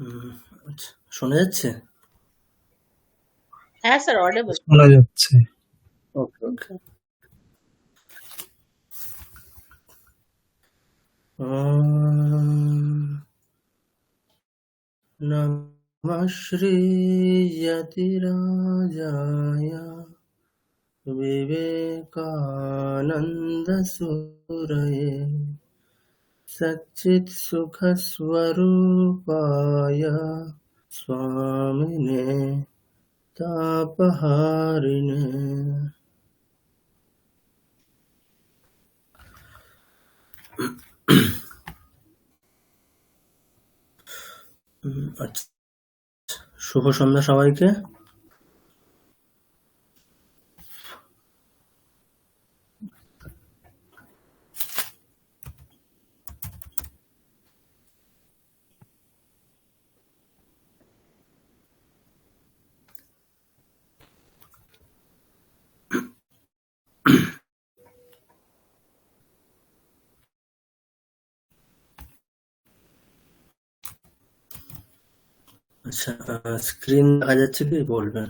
হুম, আচ্ছা, শোনা যাচ্ছে? হ্যাঁ স্যার, অডিবল। শোনা যাচ্ছে। ওকে, ওকে। নমঃ শ্রীয়তিরাজায় विवेकानन्दसूरये सच्चित्सुखस्वरूपाय स्वामिने तापहारिणे। আচ্ছা, শুভ সন্ধ্যা সবাইকে। আচ্ছা, স্ক্রিন দেখা যাচ্ছে কি বলবেন?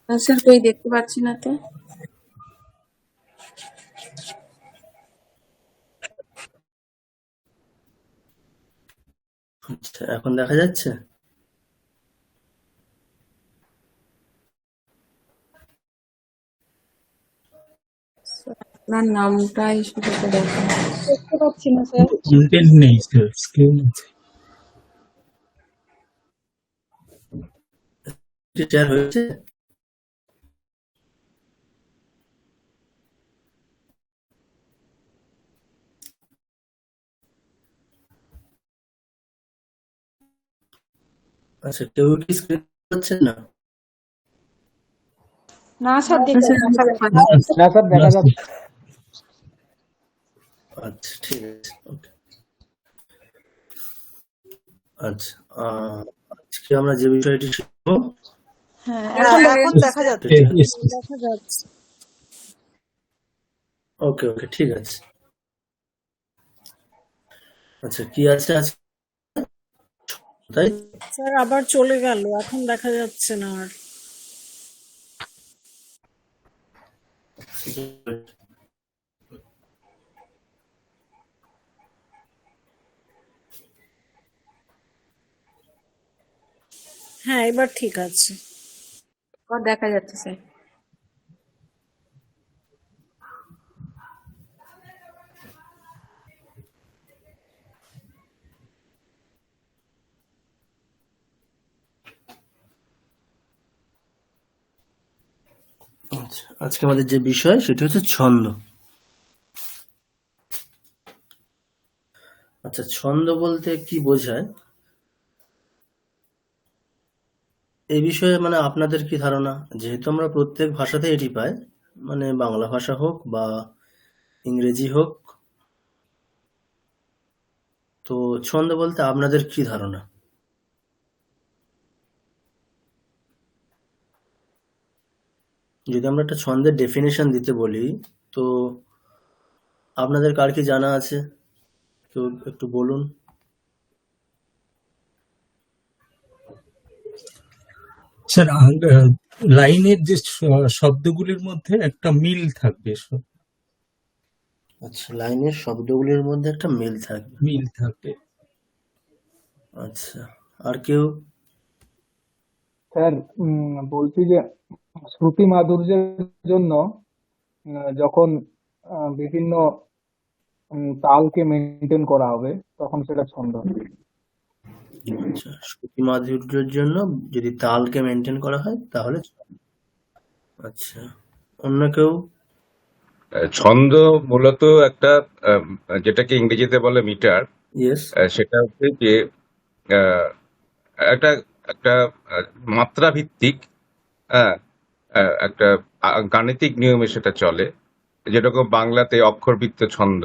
স্যার কই দেখতে পাচ্ছি না তো। আচ্ছা, এখন দেখা যাচ্ছে? আপনার নামটাই শুধু তো দেখা দেখতে পাচ্ছি না স্যার। কন্টেন্ট নেই স্যার, স্ক্রিন আছে। শেয়ার হয়েছে? আচ্ছা, কেউ কি স্ক্রিন পাচ্ছেন না? না স্যার, দেখতে স্যার পাচ্ছি না। না, না স্যার, দেখা যাচ্ছে। আচ্ছা, ঠিক আছে, ওকে। আচ্ছা, আজকে আমরা যে বিষয়টি শিখবো, হ্যাঁ, হ্যাঁ, এখন দেখা যাচ্ছে। দেখা যাচ্ছে। ওকে, ওকে, ঠিক আছে। আচ্ছা, কি আছে আজকে? তাই স্যার আবার চলে গেল, এখন দেখা যাচ্ছে না আর। হ্যাঁ, এবার ঠিক আছে। এবার দেখা যাচ্ছে স্যার। আচ্ছা, আজকে আমাদের যে বিষয় সেটি হচ্ছে ছন্দ। আচ্ছা, ছন্দ বলতে কি বোঝায় এই বিষয়ে মানে আপনাদের কি ধারণা? যেহেতু আমরা প্রত্যেক ভাষাতে এটি পাই, মানে বাংলা ভাষা হোক বা ইংরেজি হোক, তো ছন্দ বলতে আপনাদের কি ধারণা? যদি আমরা একটা ছন্দের ডেফিনেশন দিতে বলি, তো আপনাদের কার কি জানা আছে? কেউ একটু বলুন। স্যার লাইনের যে শব্দগুলির মধ্যে একটা মিল থাকবে, আচ্ছা, লাইনের শব্দগুলির মধ্যে একটা মিল থাকবে। মিল থাকবে। আচ্ছা, আর কেউ? স্যার, বলছি যে শ্রুতি মাধুর্যের জন্য যখন বিভিন্ন তালকে মেনটেন করা হবে, তখন সেটা ছন্দ। আচ্ছা, শ্রুতি মাধুর্যের জন্য যদি তালকে মেনটেন করা হয় তাহলে আচ্ছা, অন্য কেউ? ছন্দ মূলত একটা যেটাকে ইংরেজিতে বলে মিটার। ইয়েস। সেটা হচ্ছে যে আহ, একটা একটা মাত্রা ভিত্তিক একটা গাণিতিক নিয়মে সেটা চলে, যেরকম বাংলাতে অক্ষরবৃত্ত ছন্দ,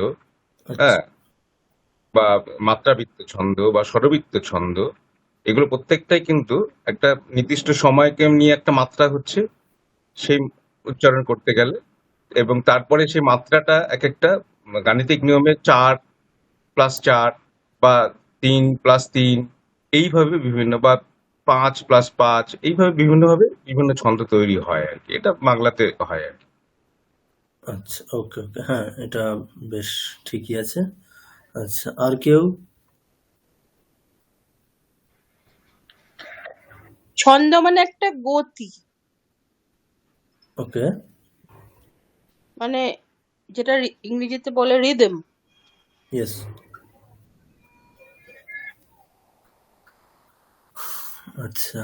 আচ্ছা, হ্যাঁ, বা মাত্রাবৃত্ত ছন্দ বা স্বরবৃত্ত ছন্দ, এগুলো প্রত্যেকটাই কিন্তু একটা নির্দিষ্ট সময়কে নিয়ে একটা মাত্রা হচ্ছে সেই উচ্চারণ করতে গেলে, এবং তারপরে সেই মাত্রাটা এক একটা গাণিতিক নিয়মে 4+4 বা 3+3 এইভাবে বিভিন্ন, বা 5+5 এইভাবে বিভিন্নভাবে বিভিন্ন ছন্দ তৈরি হয় আর কি। এটা বাংলাতে হয় আর কি। আচ্ছা, ওকে ওকে, হ্যাঁ এটা বেশ ঠিকই আছে। আচ্ছা, আর কেউ? ছন্দ মানে একটা গতি, ওকে, মানে যেটা ইংরেজিতে বলে রিদম। ইয়েস। আচ্ছা,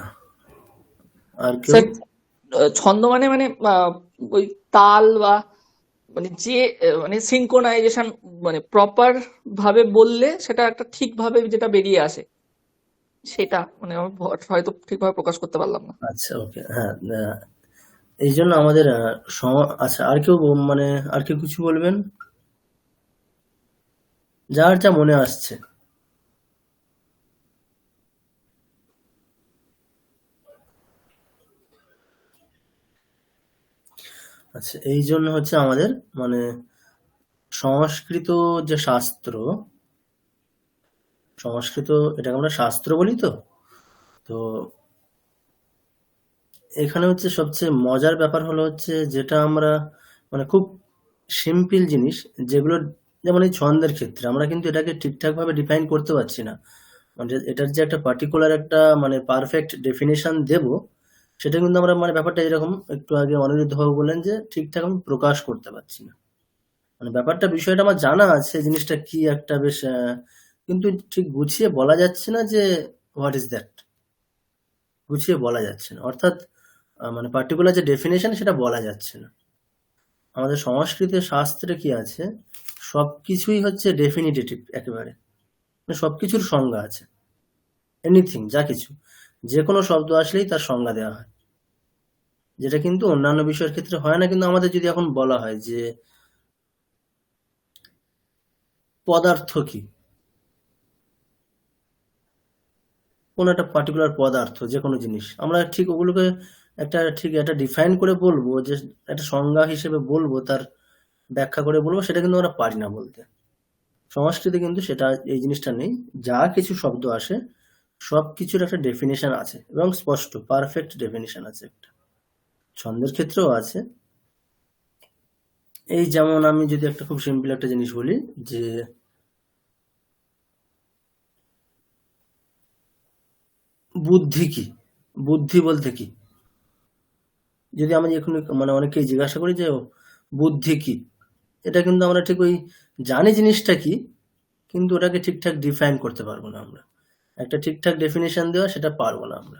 আর কেউ? স্যার ছন্দ মানে মানে ওই তাল বা মানে যে মানে সিনক্রোনাইজেশন, মানে প্রপার ভাবে বললে সেটা একটা ঠিকভাবে যেটা বেরিয়ে আসে, সেটা মানে আমি হয়তো ঠিকভাবে প্রকাশ করতে পারলাম না। আচ্ছা, ওকে, হ্যাঁ, এই জন্য আমাদের আচ্ছা, আর কেউ মানে আর কেউ কিছু বলবেন, যার যা মনে আসছে? আচ্ছা, এই জন্য হচ্ছে আমাদের মানে সংস্কৃত যে শাস্ত্র, সংস্কৃত এটাকে আমরা শাস্ত্র বলি, তো তো এখানে হচ্ছে সবচেয়ে মজার ব্যাপার হলো হচ্ছে যেটা আমরা মানে খুব সিম্পল জিনিস, যেগুলো যেমন এই ছন্দের ক্ষেত্রে আমরা কিন্তু এটাকে ঠিকঠাক ভাবে ডিফাইন করতে পারছি না। মানে এটার যে একটা পার্টিকুলার একটা মানে পারফেক্ট ডেফিনেশন দেব, সেটা কিন্তু আমরা মানে ব্যাপারটা এরকম একটু আগে অনিরুদ্ধ বাবু বললেন যে ঠিকঠাক আমি প্রকাশ করতে পারছি না। মানে ব্যাপারটা বিষয়টা আমার জানা আছে, জিনিসটা কি একটা বেশ কিন্তু ঠিক গুছিয়ে বলা যাচ্ছে না যে হোয়াট ইজ দ্যাট, গুছিয়ে বলা যাচ্ছে না। অর্থাৎ মানে পার্টিকুলার যে ডেফিনেশন সেটা বলা যাচ্ছে না। আমাদের সংস্কৃতের শাস্ত্রে কি আছে, সবকিছুই হচ্ছে ডেফিনিটিভ একেবারে, মানে সবকিছুর সংজ্ঞা আছে। এনিথিং, যা কিছু, যে কোনো শব্দ আসলেই তার সংজ্ঞা দেওয়া হয়, যেটা কিন্তু অন্যান্য বিষয়ের ক্ষেত্রে হয় না। কিন্তু আমাদের যদি এখন বলা হয় যে পদার্থ কি, কোন একটা পার্টিকুলার পদার্থ, যে কোনো জিনিস, আমরা ঠিক ওগুলোকে ঠিক একটা ডিফাইন করে বলবো, যে একটা সংজ্ঞা হিসেবে বলবো, তার ব্যাখ্যা করে বলবো, সেটা কিন্তু আমরা পারি না বলতে। সংস্কৃতে কিন্তু সেটা, এই জিনিসটা নেই। যা কিছু শব্দ আসে সবকিছুর একটা ডেফিনেশন আছে, এবং স্পষ্ট পারফেক্ট ডেফিনেশন আছে একটা। ছন্দের ক্ষেত্রেও আছে। এই যেমন আমি যদি একটা খুব সিম্পল একটা জিনিস বলি, যে বুদ্ধি কি, বুদ্ধি বলতে কি, যদি আমি এখন মানে অনেকেই জিজ্ঞাসা করি যে বুদ্ধি কি, এটা কিন্তু আমরা ঠিক ওই জানি জিনিসটা কি, কিন্তু ওটাকে ঠিকঠাক ডিফাইন করতে পারবো না আমরা। একটা ঠিকঠাক ডেফিনেশন দেওয়া, সেটা পারবো না আমরা।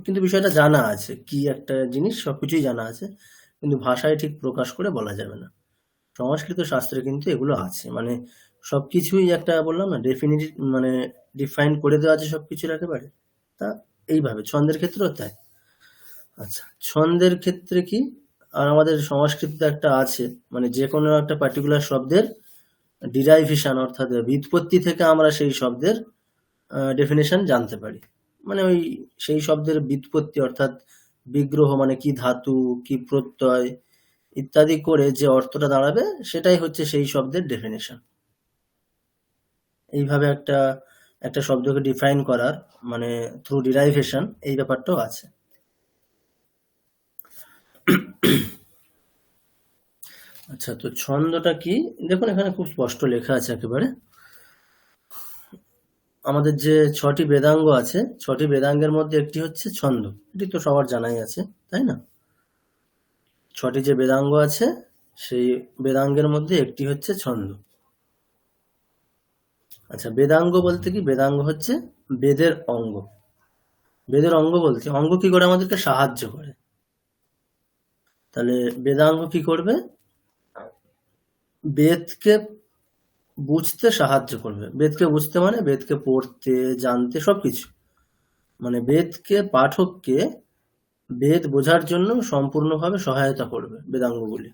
কিন্তু বিষয়টা জানা আছে, কি একটা জিনিস সবকিছুই জানা আছে, কিন্তু ভাষায় ঠিক প্রকাশ করে বলা যাবে না। সংস্কৃত শাস্ত্রে কিন্তু এগুলো আছে, মানে সবকিছুই একটা বললাম না ডেফিনিট, মানে ডিফাইন করে দেওয়া আছে সবকিছুর একেবারে। তা এইভাবে ছন্দের ক্ষেত্রেও তাই। আচ্ছা, ছন্দের ক্ষেত্রে কি, আর আমাদের সংস্কৃতিতে একটা আছে, মানে যে কোনো একটা পার্টিকুলার শব্দের ডিরাইভেশন, অর্থাৎ ব্যুৎপত্তি থেকে আমরা সেই শব্দের ডেফিনেশন জানতে পারি। মানে ওই সেই শব্দের ব্যুৎপত্তি, অর্থাৎ বিগ্রহ মানে কি ধাতু, কি প্রত্যয় ইত্যাদি করে যে অর্থটা দাঁড়াবে, সেটাই হচ্ছে সেই শব্দের ডেফিনেশন। এইভাবে একটা একটা শব্দকে ডিফাইন করার মানে থ্রু ডিরাইভেশন, এই ব্যাপারটাও আছে। আচ্ছা, তো ছন্দটা কি, দেখুন এখানে খুব স্পষ্ট লেখা আছে একেবারে। আমাদের যে 6টি বেদাঙ্গ আছে, 6টি বেদাঙ্গের মধ্যে একটি হচ্ছে ছন্দ। এটি তো সবার জানাই আছে, তাই না? 6টি যে বেদাঙ্গ আছে, সেই বেদাঙ্গের মধ্যে একটি হচ্ছে ছন্দ। আচ্ছা, বেদাঙ্গ বলতে কি, বেদাঙ্গ হচ্ছে বেদের অঙ্গ। বেদের অঙ্গ বলতে অঙ্গ কি করে আমাদেরকে সাহায্য করে, তাহলে বেদাঙ্গ কি করবে, বেদকে বুঝতে সাহায্য করবে। বেদকে বুঝতে মানে বেদকে পড়তে, জানতে, সবকিছু, মানে বেদকে, পাঠককে বেদ বোঝার জন্য সম্পূর্ণভাবে সহায়তা করবে বেদাঙ্গগুলি।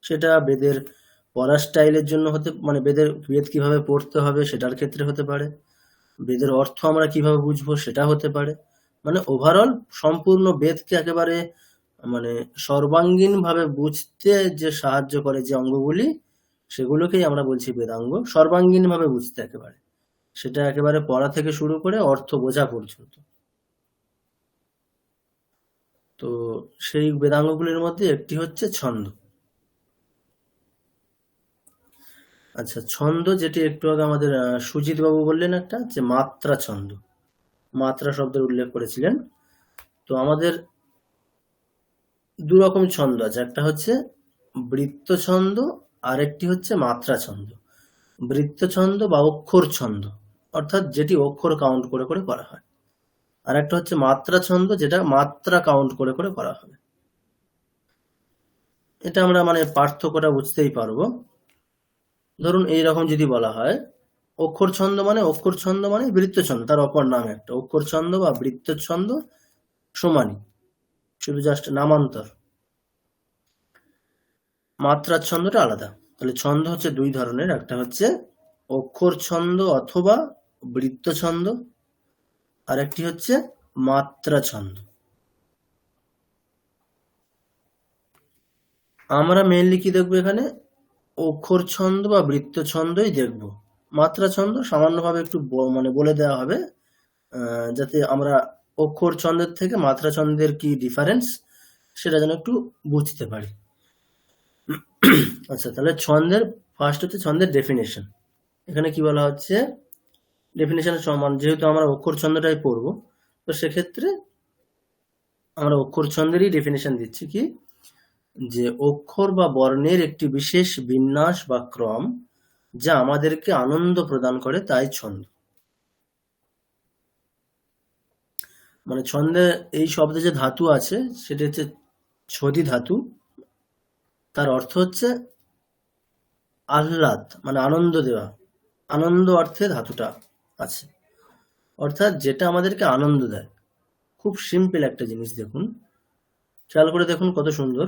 সেটা বেদের পড়ার স্টাইলের জন্য হতে, মানে বেদ কিভাবে পড়তে হবে সেটার ক্ষেত্রে হতে পারে, বেদের অর্থ আমরা কিভাবে বুঝবো সেটা হতে পারে। মানে ওভারঅল সম্পূর্ণ বেদকে একেবারে মানে সর্বাঙ্গীন ভাবে বুঝতে যে সাহায্য করে যে অঙ্গগুলি, সেগুলোকেই আমরা বলছি বেদাঙ্গ। সর্বাঙ্গীন ভাবে বুঝতে একেবারে, সেটা একেবারে পড়া থেকে শুরু করে অর্থ বোঝা পর্যন্ত। তো সেই বেদাঙ্গগুলির মধ্যে একটি হচ্ছে ছন্দ। আচ্ছা, ছন্দ যেটি একটু আগে আমাদের সুজিত বাবু বললেন একটা, যে মাত্রা ছন্দ, মাত্রা শব্দের উল্লেখ করেছিলেন। তো আমাদের দু রকম ছন্দ আছে, একটা হচ্ছে বৃত্ত ছন্দ, আর একটি হচ্ছে মাত্রা ছন্দ। বৃত্ত ছন্দ বা অক্ষর ছন্দ, অর্থাৎ যেটি অক্ষর কাউন্ট করে করে করা হয়। আর একটা হচ্ছে মাত্রা ছন্দ, যেটা মাত্রা কাউন্ট করে করে করা হবে। এটা আমরা মানে পার্থক্যটা বুঝতেই পারবো। ধরুন এইরকম যদি বলা হয়, অক্ষর ছন্দ মানে বৃত্ত ছন্দ, তার অপর নাম একটা অক্ষর ছন্দ বা বৃত্ত ছন্দ সমানই, শুধু জাস্ট নামান্তর। মাত্রার ছন্দটা আলাদা। তাহলে ছন্দ হচ্ছে দুই ধরনের, একটা হচ্ছে অক্ষর ছন্দ অথবা বৃত্ত ছন্দ, আর একটি হচ্ছে মাত্রা ছন্দ। আমরা মেইনলি কি দেখবো এখানে, অক্ষর ছন্দ বা বৃত্ত ছন্দই দেখবো। মাত্রা ছন্দ সামান্যভাবে একটু মানে বলে দেওয়া হবে, যাতে আমরা অক্ষর ছন্দের থেকে মাত্রা ছন্দের কি ডিফারেন্স সেটা যেন একটু বুঝতে পারি। আচ্ছা, তাহলে ছন্দের ফার্স্ট হচ্ছে ছন্দের ডেফিনেশন। এখানে কি বলা হচ্ছে, ডেফিনেশনের সমান, যেহেতু আমরা অক্ষর ছন্দটাই পড়বো, তো সেক্ষেত্রে আমরা অক্ষর ছন্দেরই ডেফিনেশন দিচ্ছি কি, যে অক্ষর বা বর্ণের একটি বিশেষ বিন্যাস বা ক্রম যা আমাদেরকে আনন্দ প্রদান করে, তাই ছন্দ। মানে ছন্দে এই শব্দে যে ধাতু আছে সেটা হচ্ছে ছদি ধাতু। তার অর্থ হচ্ছে আহ্লাদ, মানে আনন্দ দেওয়া, আনন্দ অর্থে ধাতুটা আছে, অর্থাৎ যেটা আমাদেরকে আনন্দ দেয়। খুব সিম্পল একটা জিনিস, দেখুন খেয়াল করে দেখুন কত সুন্দর।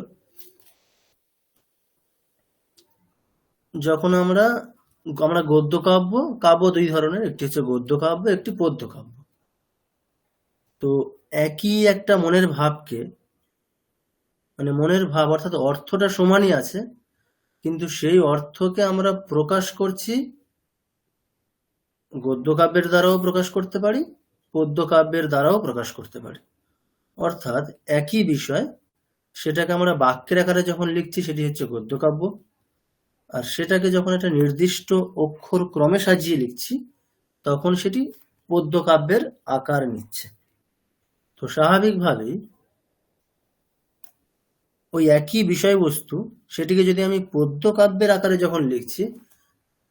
যখন আমরা গদ্য কাব্য, কাব্য দুই ধরনের, একটি হচ্ছে গদ্য কাব্য, একটি পদ্য কাব্য। তো একই একটা মনের ভাবকে, মানে মনের ভাব অর্থাৎ অর্থটা সমানই আছে, কিন্তু সেই অর্থকে আমরা প্রকাশ করছি গদ্য কাব্যের দ্বারাও প্রকাশ করতে পারি, পদ্য কাব্যের দ্বারাও প্রকাশ করতে পারি। অর্থাৎ একই বিষয়, সেটাকে আমরা বাক্যের আকারে যখন লিখছি সেটি হচ্ছে গদ্য কাব্য, আর সেটাকে যখন একটা নির্দিষ্ট অক্ষর ক্রমে সাজিয়ে লিখছি তখন সেটি পদ্য কাব্যের আকার নিচ্ছে। তো স্বাভাবিকভাবেই ওই একই বিষয়বস্তু, সেটিকে যদি আমি পদ্য কাব্যের আকারে যখন লিখছি,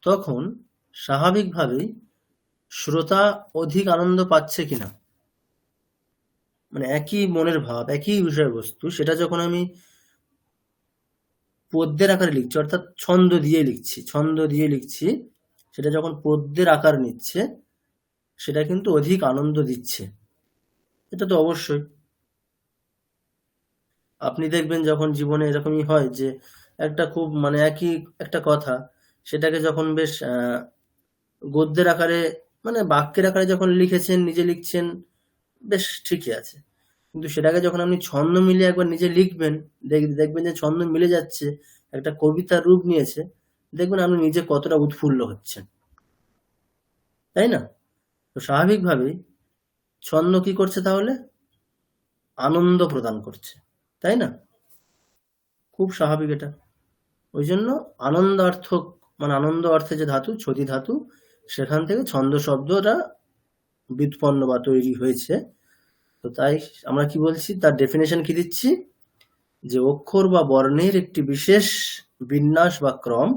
তখন স্বাভাবিকভাবেই শ্রোতা অধিক আনন্দ পাচ্ছে কিনা, মানে একই মনের ভাব, একই বিষয়বস্তু, সেটা যখন আমি পদ্যের আকারে লিখছি, অর্থাৎ ছন্দ দিয়ে লিখছি, সেটা যখন পদ্যের আকার নিচ্ছে, সেটা কিন্তু অধিক আনন্দ দিচ্ছে। এটা তো অবশ্যই। আপনি দেখবেন যখন জীবনে এরকমই হয় যে একটা খুব মানে একই একটা কথা, সেটাকে যখন বেশ গদ্যের আকারে, মানে বাক্যের আকারে যখন লিখেছেন, নিজে লিখছেন, বেশ ঠিকই আছে, কিন্তু সেটাকে যখন আপনি ছন্দ মিলিয়ে একবার নিজে লিখবেন, দেখবেন যে ছন্দ মিলে যাচ্ছে, একটা কবিতার রূপ নিয়েছে, দেখবেন আপনি নিজে কতটা উৎফুল্ল হচ্ছেন, তাই না? তো স্বাভাবিকভাবেই ছন্দ কি করছে তাহলে, আনন্দ প্রদান করছে, তাই না? খুব স্বাভাবিক এটা। ওই জন্য আনন্দার্থ, মানে আনন্দ অর্থে যে ধাতু, ছদি ধাতু, সেখান থেকে ছন্দ শব্দটা ব্যুৎপন্ন বা তৈরি হয়েছে। তো তাই আমরা কি বলছি, তার ডেফিনেশন কি দিচ্ছি, যে অক্ষর বা বর্ণের একটি বিশেষ বিন্যাস বা ক্রম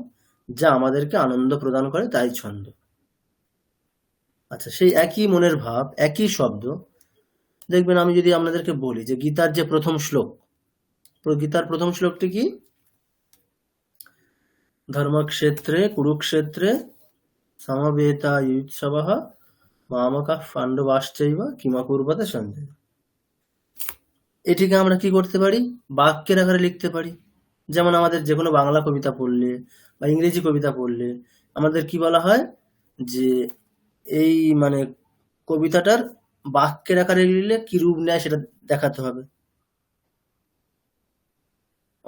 যা আমাদেরকে আনন্দ প্রদান করে, তাই ছন্দ। আচ্ছা, সেই একই মনের ভাব, একই শব্দ, দেখবেন আমি যদি আপনাদেরকে বলি যে গীতার যে প্রথম শ্লোক, গীতার প্রথম শ্লোকটি কি, ধর্মক্ষেত্রে কুরুক্ষেত্রে সমবেতা ইউৎসবঃ মামকাঃ পাণ্ডবাশ্চৈব কিমকুর্বতে সঞ্জয়। এটিকে আমরা কি করতে পারি, বাক্যের আকারে লিখতে পারি। যেমন আমাদের যে কোনো বাংলা কবিতা পড়লে বা ইংরেজি কবিতা পড়লে আমাদের কি বলা হয়, যে এই মানে কবিতাটার বাক্যের আকারে লিখলে কি রূপ নেয় সেটা দেখাতে হবে।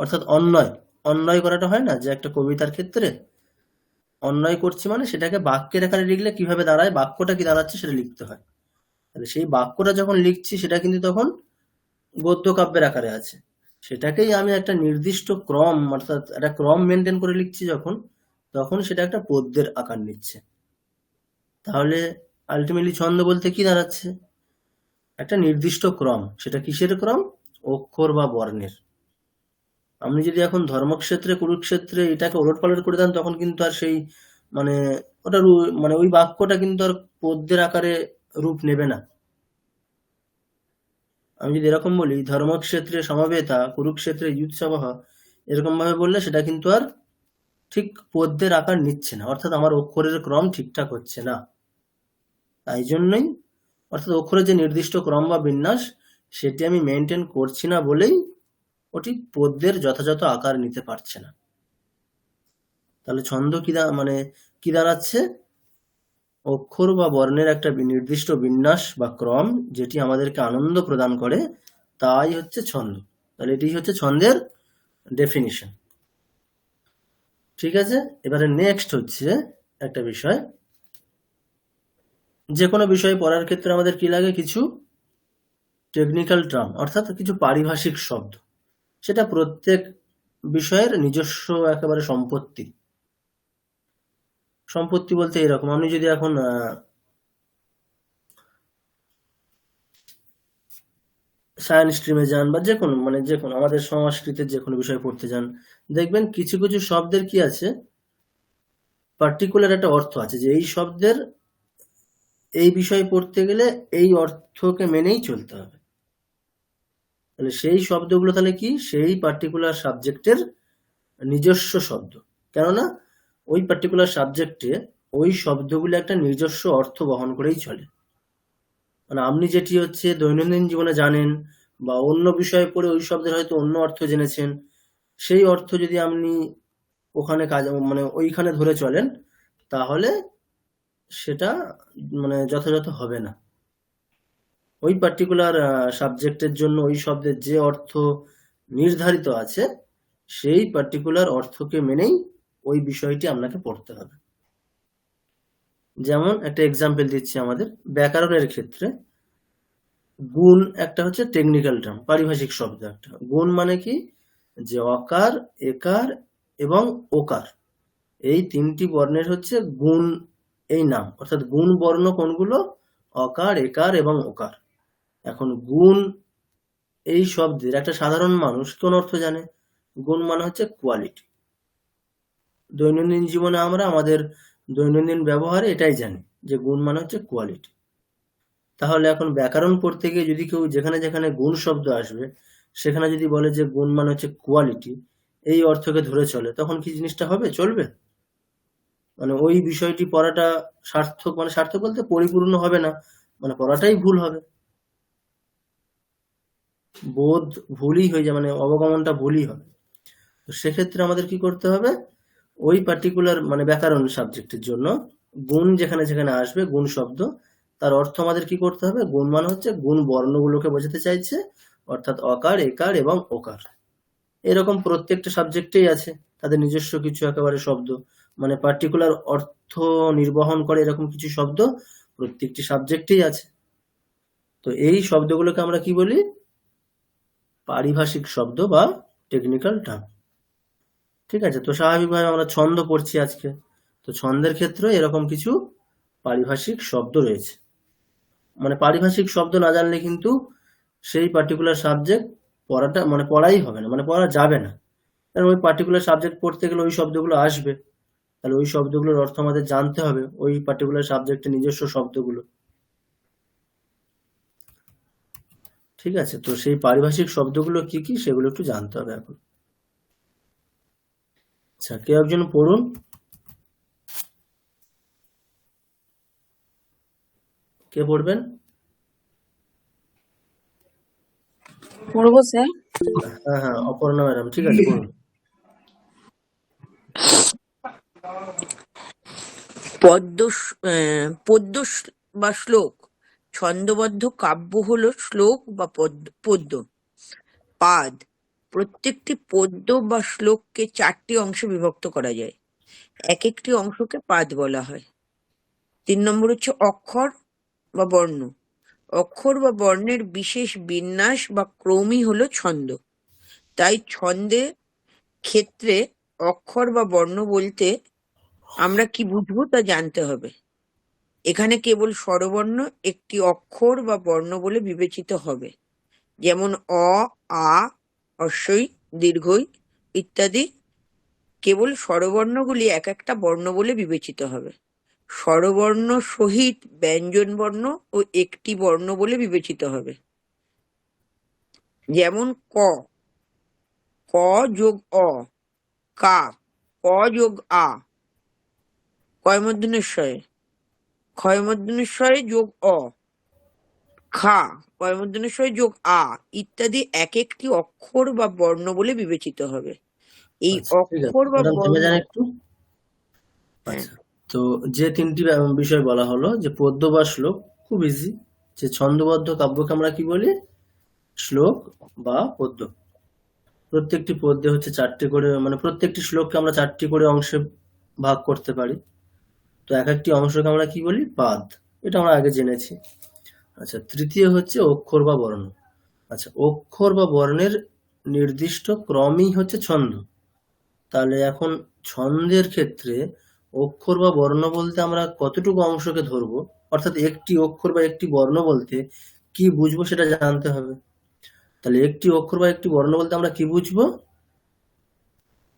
অর্থাৎ অন্যয় অন্যয় করাটা হয় না, যে একটা কবিতার ক্ষেত্রে অন্যয় করছি মানে সেটাকে বাক্যের আকারে লিখলে কিভাবে দাঁড়ায়, বাক্যটা কি দাঁড়াচ্ছে সেটা লিখতে হয়। তাহলে সেই বাক্যটা যখন লিখছি সেটা কিন্তু তখন গদ্য কাব্যের আকারে আছে, সেটাকেই আমি একটা নির্দিষ্ট ক্রম অর্থাৎ একটা ক্রম মেনটেন করে লিখছি যখন, তখন সেটা একটা পদ্যের আকার নিচ্ছে। তাহলে আলটিমেটলি ছন্দ বলতে কি দাঁড়াচ্ছে, একটা নির্দিষ্ট ক্রম। সেটা কিসের ক্রম, অক্ষর বা বর্ণের। আপনি যদি এখন ধর্মক্ষেত্রে কুরুক্ষেত্রে এটাকে ওলটপালট করে দেন, তখন কিন্তু আর সেই মানে ওটা মানে ওই বাক্যটা কিন্তু আর পদ্যের আকারে রূপ নেবে না। আমি যদি এরকম বলি ধর্মক্ষেত্রে সমবেতা কুরুক্ষেত্রে যুৎসবহ, এরকম ভাবে বললে সেটা কিন্তু আর ঠিক পদ্যের আকার নিচ্ছে না, অর্থাৎ আমার অক্ষরের ক্রম ঠিকঠাক হচ্ছে না। তাই জন্যই অর্থাৎ অক্ষরের যে নির্দিষ্ট ক্রম বা বিন্যাস সেটি আমি মেনটেন করছি না বলেই ওটি পদ্যের যথাযথ আকার নিতে পারছে না। তাহলে ছন্দ মানে কি দাঁড়াচ্ছে, অক্ষর বা বর্ণের একটা নির্দিষ্ট বিন্যাস বা ক্রম যেটি আমাদেরকে আনন্দ প্রদান করে, তাই হচ্ছে ছন্দ। তাহলে এটি হচ্ছে ছন্দের ডেফিনিশন। ঠিক আছে, এবারে নেক্সট হচ্ছে একটা বিষয়, যে কোনো বিষয় পড়ার ক্ষেত্রে আমাদের কি লাগে, কিছু টেকনিক্যাল টার্ম অর্থাৎ কিছু পারিভাষিক শব্দ। সেটা প্রত্যেক বিষয়ের নিজস্ব একেবারে সম্পত্তি। সম্পত্তি বলতে এরকম, আপনি যদি এখন সায়েন্স স্ট্রিমে যান বা যে কোনো আমাদের সংস্কৃতের যে কোনো বিষয় পড়তে যান, দেখবেন কিছু কিছু শব্দের কি আছে, পার্টিকুলার একটা অর্থ আছে, যে এই শব্দের এই বিষয় পড়তে গেলে এই অর্থকে মেনেই চলতে হবে। তাহলে সেই শব্দগুলো তাহলে কি, সেই পার্টিকুলার সাবজেক্টের নিজস্ব শব্দ। কেননা ওই পার্টিকুলার সাবজেক্টে ওই শব্দগুলো একটা নিজস্ব অর্থ বহন করেই চলে। মানে আপনি যেটি হচ্ছে দৈনন্দিন জীবনে জানেন বা অন্য বিষয়ে পড়ে ওই শব্দের হয়তো অন্য অর্থ জেনেছেন, সেই অর্থ যদি আপনি ওখানে ওইখানে ধরে চলেন, তাহলে সেটা যথাযথ হবে না। ওই পার্টিকুলার সাবজেক্টের জন্য ওই শব্দের যে অর্থ নির্ধারিত আছে, সেই পার্টিকুলার অর্থকে মেনেই ওই বিষয়টি আপনাকে পড়তে হবে। যেমন একটা এক্সাম্পল দিচ্ছি, আমাদের ব্যাকরণের ক্ষেত্রে গুণ একটা হচ্ছে টেকনিক্যাল টার্ম, পারিভাষিক শব্দ একটা। গুণ মানে কি, যে অকার একার এবং ওকার এই তিনটি বর্ণের হচ্ছে গুণ এই নাম, অর্থাৎ গুণ বর্ণ কোনগুলো, অকার একার এবং ওকার। এখন গুণ এই শব্দের একটা সাধারণ মানুষ কোন অর্থ জানে, গুণ মানে হচ্ছে কোয়ালিটি। দৈনন্দিন জীবনে আমরা আমাদের দৈনন্দিন ব্যবহারে এটাই জানি যে গুণ মানে হচ্ছে কোয়ালিটি। তাহলে এখন ব্যাকরণ পড়তে গিয়ে যদি কেউ যেখানে যেখানে গুণ শব্দ আসবে সেখানে যদি বলে যে গুণ মানে হচ্ছে কোয়ালিটি, এই অর্থকে ধরে চলে, তখন কি জিনিসটা হবে, চলবে? ওই বিষয়টি পড়াটা সার্থক, সার্থক বলতে পরিপূর্ণ হবে না, পড়াটাই ভুল হবে, বোধ ভুলই হয়ে যায়, অবগমনটা ভুলই হবে। তো সেক্ষেত্রে আমাদের কি করতে হবে, ওই পার্টিকুলার ব্যাকরণ সাবজেক্টের জন্য গুণ যেখানে যেখানে আসবে গুণ শব্দ, তার অর্থ আমাদের কি করতে হবে, গুণ মানে হচ্ছে গুণ বর্ণগুলোকে বোঝাতে চাইছে, অর্থাৎ অকার একার এবং ওকার। এরকম প্রত্যেকটা সাবজেক্টেই আছে তাদের নিজস্ব কিছু একেবারে শব্দ, পার্টিকুলার অর্থ নির্বহন করে এরকম কিছু শব্দ প্রত্যেকটি সাবজেক্টেই আছে। তো এই শব্দগুলোকে আমরা কি বলি, পারিভাষিক শব্দ বা টেকনিক্যাল টার্ম। ঠিক আছে, তো স্বাভাবিকভাবে আমরা ছন্দ পড়ছি আজকে, তো ছন্দের ক্ষেত্রে এরকম কিছু পারিভাষিক শব্দ রয়েছে। পারিভাষিক শব্দ না জানলে কিন্তু সেই পার্টিকুলার সাবজেক্ট পড়াটা পড়াই হবে না, পড়া যাবে না। কারণ ওই পার্টিকুলার সাবজেক্ট পড়তে গেলে ওই শব্দগুলো আসবে, তাহলে ওই শব্দগুলোর অর্থ আমাদের জানতে হবে, ওই পার্টিকুলার সাবজেক্টের নিজস্ব শব্দগুলো। ঠিক আছে, তো সেই পারিভাষিক শব্দগুলো কি কি সেগুলো একটু জানতে হবে এখন। আচ্ছা, কেউ একজন পড়ুন। কে পড়বেন? পড়বো স্যার। হ্যাঁ হ্যাঁ, অপর্ণা ম্যাডাম, ঠিক আছে পড়ুন। পদ্য বা শ্লোক। ছন্দবদ্ধ কাব্য হলো শ্লোক বা পদ্য। পাদ প্রত্যেকটি পদ্য বা শ্লোককে 4টি অংশে বিভক্ত করা যায়। এক একটি অংশকে পাদ বলা হয়। 3 নম্বর হচ্ছে অক্ষর বা বর্ণ। অক্ষর বা বর্ণের বিশেষ বিন্যাস বা ক্রমই হলো ছন্দ। তাই ছন্দে ক্ষেত্রে অক্ষর বা বর্ণ বলতে আমরা কি বুঝবো তা জানতে হবে। এখানে কেবল স্বরবর্ণ একটি অক্ষর বা বর্ণ বলে বিবেচিত হবে, যেমন অ, আ, হ্রস্বই, দীর্ঘই ইত্যাদি। কেবল স্বরবর্ণগুলি এক একটা বর্ণ বলে বিবেচিত হবে। স্বরবর্ণ সহিত ব্যঞ্জনবর্ণ ও একটি বর্ণ বলে বিবেচিত হবে, যেমন ক, ক যোগ অ, কা, ক যোগ আ, কয়মূর্ধন্যস্বয়ে, ক্ষয়মূর্ধন্যস্বয়ে যোগ অ, খা, কয়মূর্ধন্যস্বয়ে যোগ আ ইত্যাদি এক একটি অক্ষর বা বর্ণ বলে বিবেচিত হবে। এই আচ্ছা, ঠিক আছে অক্ষর বা ম্যাডাম, থেমে বর্ণ, যান একটু। হ্যাঁ, আচ্ছা, তো যে 3টি বিষয় বলা হলো, যে পদ্য বা শ্লোক, খুব ইজি। যে ছন্দবদ্ধ কাব্যকে আমরা কি বলি? শ্লোক বা পদ্য। প্রত্যেকটি পদ্যে হচ্ছে 4টি করে, মানে প্রত্যেকটি শ্লোককে আমরা 4টি করে অংশে ভাগ করতে পারি। তো এক একটি অংশকে আমরা কি বলি? পাদ। এটা আমরা আগে জেনেছি। আচ্ছা, তৃতীয় হচ্ছে অক্ষর বা বর্ণ। আচ্ছা, অক্ষর বা বর্ণের নির্দিষ্ট ক্রমই হচ্ছে ছন্দ। তাহলে এখন ছন্দের ক্ষেত্রে অক্ষর বা বর্ণ বলতে আমরা কতটুকু অংশকে ধরবো, অর্থাৎ একটি অক্ষর বা একটি বর্ণ বলতে কি বুঝবো সেটা জানতে হবে। তাহলে একটি অক্ষর বা একটি বর্ণ বলতে আমরা কি বুঝবো?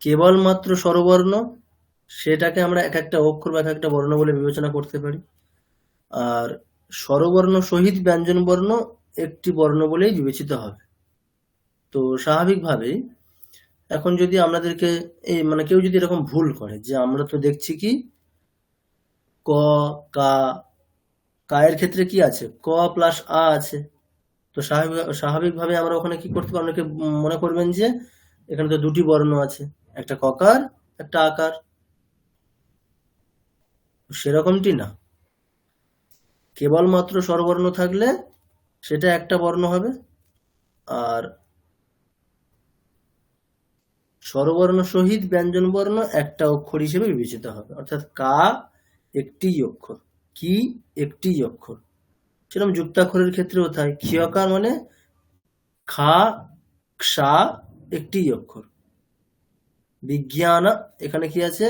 কেবলমাত্র স্বরবর্ণ, সেটাকে আমরা এক একটা অক্ষর বা এক একটা বর্ণ বলে বিবেচনা করতে পারি। আর স্বরবর্ণ সহিত ব্যঞ্জন বর্ণ একটি বর্ণ বলেই বিবেচিত হবে। তো স্বাভাবিকভাবেই এখন যদি আপনাদেরকে এই মানে কেউ যদি এরকম ভুল করে, যে আমরা তো দেখছি কি ক, কা, কায়ের ক্ষেত্রে কি আছে? ক প্লাস আ আছে। তো স্বাভাবিকভাবে আমরা ওখানে কি করতে পারি? অনেকে মনে করবেন যে এখানে তো 2টি বর্ণ আছে, একটা ককার, একটা আকার। সেরকমটি না। কেবলমাত্র স্বরবর্ণ থাকলে সেটা একটা বর্ণ হবে, আর স্বরবর্ণ সহিত ব্যঞ্জন বর্ণ একটা অক্ষর হিসেবে বিবেচিত হবে। অর্থাৎ কা একটি অক্ষর, কি একটি অক্ষর। সেরকম যুক্তাক্ষরের ক্ষেত্রেও তাই। ক্ষয়কার মানে খা, ক্ষা একটি অক্ষর। বিজ্ঞান, এখানে কি আছে?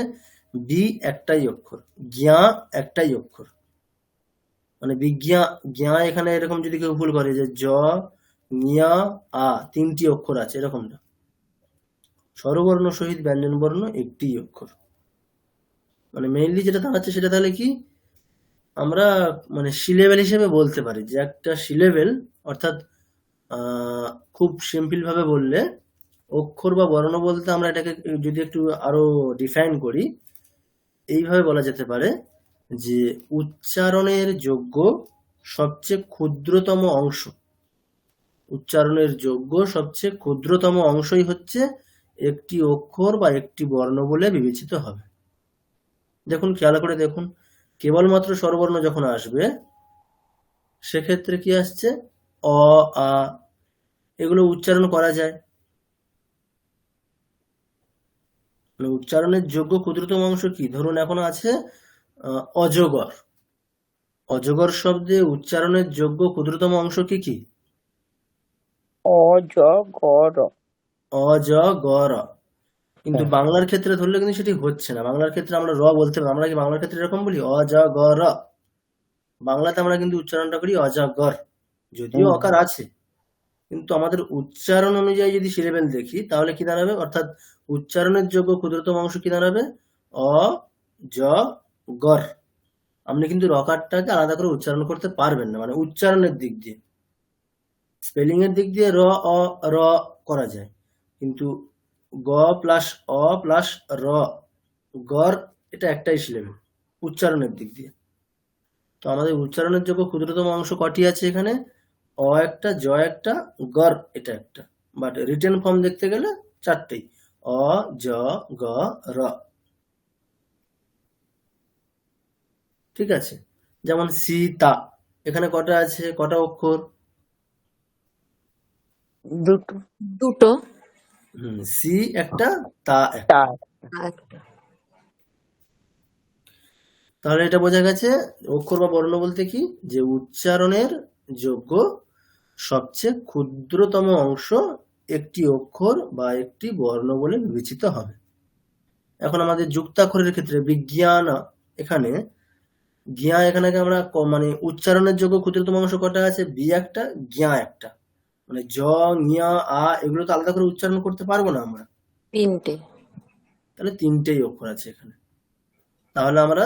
বি একটাই অক্ষর, জ্ঞা একটাই অক্ষর। মানে জ্ঞা এখানে এরকম যদি কেউ ভুল করে যে জ, ঞা, আ 3টি অক্ষর আছে, এরকম না। স্বরবর্ণ সহিত ব্যঞ্জন বর্ণ একটি অক্ষর। মানে মেইনলি যেটা দাঁড়াচ্ছে সেটা তাহলে কি আমরা মানে সিলেবেল হিসেবে বলতে পারি, যে একটা সিলেবেল, অর্থাৎ খুব সিম্পল ভাবে বললে অক্ষর বা বর্ণ বলতে আমরা এটাকে যদি একটু আরো ডিফাইন করি, এইভাবে বলা যেতে পারে যে উচ্চারণের যোগ্য সবচেয়ে ক্ষুদ্রতম অংশ, উচ্চারণের যোগ্য সবচেয়ে ক্ষুদ্রতম অংশই হচ্ছে একটি অক্ষর বা একটি বর্ণ বলে বিবেচিত হবে। দেখুন, খেয়াল করে দেখুন, কেবলমাত্র স্বরবর্ণ যখন আসবে সেক্ষেত্রে কি আসছে? অ, আ, এগুলো উচ্চারণ করা যায়। মানে উচ্চারণের যোগ্য ক্ষুদ্রতম অংশ কি? ধরুন এখন আছে অজগর। অজগর শব্দে উচ্চারণের যোগ্য ক্ষুদ্রতম অংশ কি কি? অজগর। অজগর। কিন্তু বাংলার ক্ষেত্রে ধরলে কিন্তু সেটি হচ্ছে না। বাংলার ক্ষেত্রে আমরা র বলতে পারি। আমরা কি বাংলার ক্ষেত্রে এরকম বলি? অজগর। বাংলাতে আমরা কিন্তু উচ্চারণটা করি অজগর, যদিও অকার আছে, কিন্তু আমাদের উচ্চারণ অনুযায়ী যদি সিলেবেল দেখি তাহলে কি দাঁড়াবে? অর্থাৎ উচ্চারণের যোগ্য ক্ষুদ্রতম অংশ কি দাঁড়াবে? অ, জ, গর। আপনি কিন্তু রকারটাকে আলাদা করে উচ্চারণ করতে পারবেন না, মানে উচ্চারণের দিক দিয়ে। স্পেলিং এর দিক দিয়ে র, অ, র করা যায়, কিন্তু গ প্লাস অ প্লাস র, গর, এটা একটাই সিলেবেল উচ্চারণের দিক দিয়ে। তো আমাদের উচ্চারণের যোগ্য ক্ষুদ্রতম অংশ কটি আছে এখানে? অ একটা, জ একটা, গর এটা একটা। বাট রিটেন ফর্ম দেখতে গেলে 4টেই, অ, জ, গ, র। ঠিক আছে? যেমন সীতা, এখানে কটা আছে? কটা অক্ষর? দুটো। দুটো। সি একটা, তা একটা। একটা তাহলে এটা বোঝা গেছে অক্ষর বা বর্ণ বলতে কি, যে উচ্চারণের যোগ্য সবচেয়ে ক্ষুদ্রতম অংশ একটি অক্ষর বা একটি বর্ণ বলে বিবেচিত হবে। এখন আমাদের যুক্তাক্ষরের ক্ষেত্রে বিজ্ঞান, এখানে জ্ঞা, এখানে আমরা মানে উচ্চারণের যোগ্য ক্ষুদ্রতম অংশ কটা আছে? বি একটা, জ্ঞা একটা। মানে জ, ঞা, আ এগুলো তো আলাদা করে উচ্চারণ করতে পারবো না আমরা, তিনটে। তাহলে তিনটেই অক্ষর আছে এখানে। তাহলে আমরা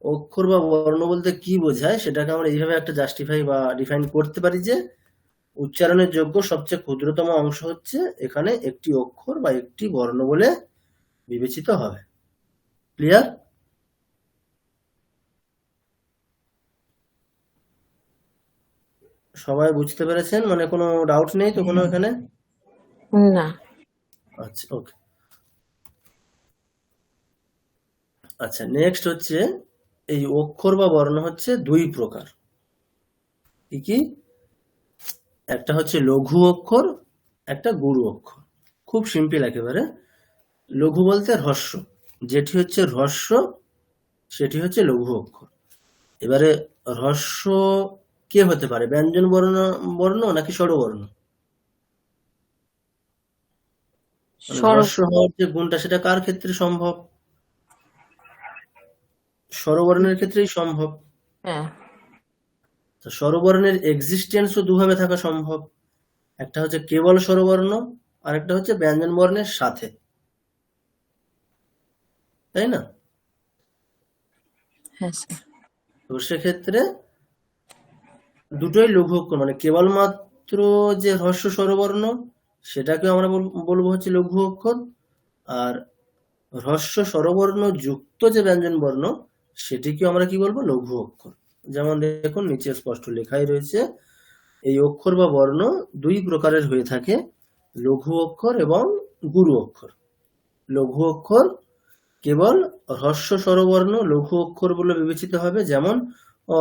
অক্ষর বা বর্ণ বলতে কি বোঝায় সেটাকে আমরা এইভাবে একটা জাস্টিফাই বা ডিফাইন করতে পারি যে উচ্চারণের যোগ্য সবচেয়ে ক্ষুদ্রতম অংশ হচ্ছে এখানে একটি অক্ষর বা একটি বর্ণ বলে বিবেচিত হবে। ক্লিয়ার? সবাই বুঝতে পেরেছেন? মানে কোনো ডাউট নেই তো কোনো এখানে? না। আচ্ছা, ওকে। আচ্ছা, নেক্সট হচ্ছে এই অক্ষর বা বর্ণ হচ্ছে দুই প্রকার। কি কি? একটা হচ্ছে লঘু অক্ষর, একটা গুরু অক্ষর। খুব সিম্পল একেবারে। লঘু বলতে হ্রস্ব, যেটি হচ্ছে হ্রস্ব সেটি হচ্ছে লঘু অক্ষর। এবারে হ্রস্ব কে হতে পারে? ব্যঞ্জন বর্ণ বর্ণ নাকি স্বরবর্ণ? মানে হ্রস্ব হওয়ার যে গুণটা সেটা কার ক্ষেত্রে সম্ভব? স্বরবর্ণের ক্ষেত্রেই সম্ভব। হ্যাঁ। তো স্বরবর্ণের এক্সিস্টেন্সও দুভাবে থাকা সম্ভব। একটা হচ্ছে কেবল স্বরবর্ণ, আর একটা হচ্ছে ব্যঞ্জন বর্ণের সাথে, তাই না? হ্যাঁ স্যার। তো সেক্ষেত্রে দুটোই লঘু অক্ষর, মানে কেবলমাত্র যে হ্রস্ব স্বরবর্ণ সেটাকে আমরা বলবো হচ্ছে লঘু অক্ষর, আর হ্রস্ব স্বরবর্ণ যুক্ত যে ব্যঞ্জন বর্ণ সেটিকে আমরা কি বলবো? লঘু অক্ষর। যেমন দেখুন নিচে স্পষ্ট লেখাই রয়েছে, এই অক্ষর বা বর্ণ দুই প্রকারের হয়ে থাকে, লঘু অক্ষর এবং গুরু অক্ষর। লঘু অক্ষর কেবল হ্রস্ব স্বরবর্ণ লঘু অক্ষর বলে বিবেচিত হবে, যেমন অ,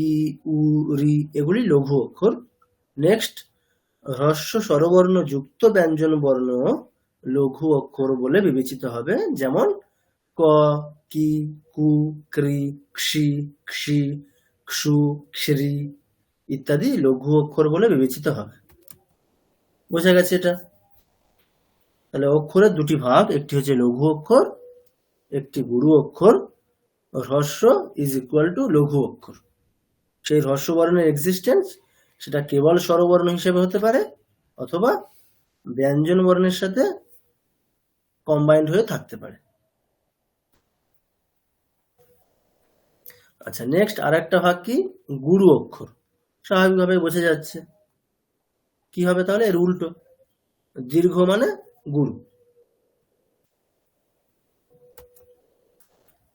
ই, উ, রি এগুলি লঘু অক্ষর। নেক্সট, হ্রস্ব স্বরবর্ণ যুক্ত ব্যঞ্জন বর্ণ লঘু অক্ষর বলে বিবেচিত হবে, যেমন ক, কি, কু, ক্রি, ক্ষি, ক্ষি, ক্ষু, ক্ষরি ইত্যাদি লঘু অক্ষর বলে বিবেচিত হবে। বোঝা গেছে এটা? তাহলে অক্ষরের দুটি ভাগ, একটি হচ্ছে লঘু অক্ষর, একটি গুরু অক্ষর। হ্রস্ব ইজ ইকুয়াল টু লঘু অক্ষর। সেই হ্রস্ব বর্ণের এক্সিস্টেন্স সেটা কেবল স্বরবর্ণ হিসেবে হতে পারে অথবা ব্যঞ্জন বর্ণের সাথে কম্বাইন্ড হয়ে থাকতে পারে। আচ্ছা, নেক্সট আর একটা ভাগ কি? গুরু অক্ষর। স্বাভাবিকভাবে বোঝা যাচ্ছে কি হবে তাহলে? এর উল্টো, দীর্ঘ মানে গুরু,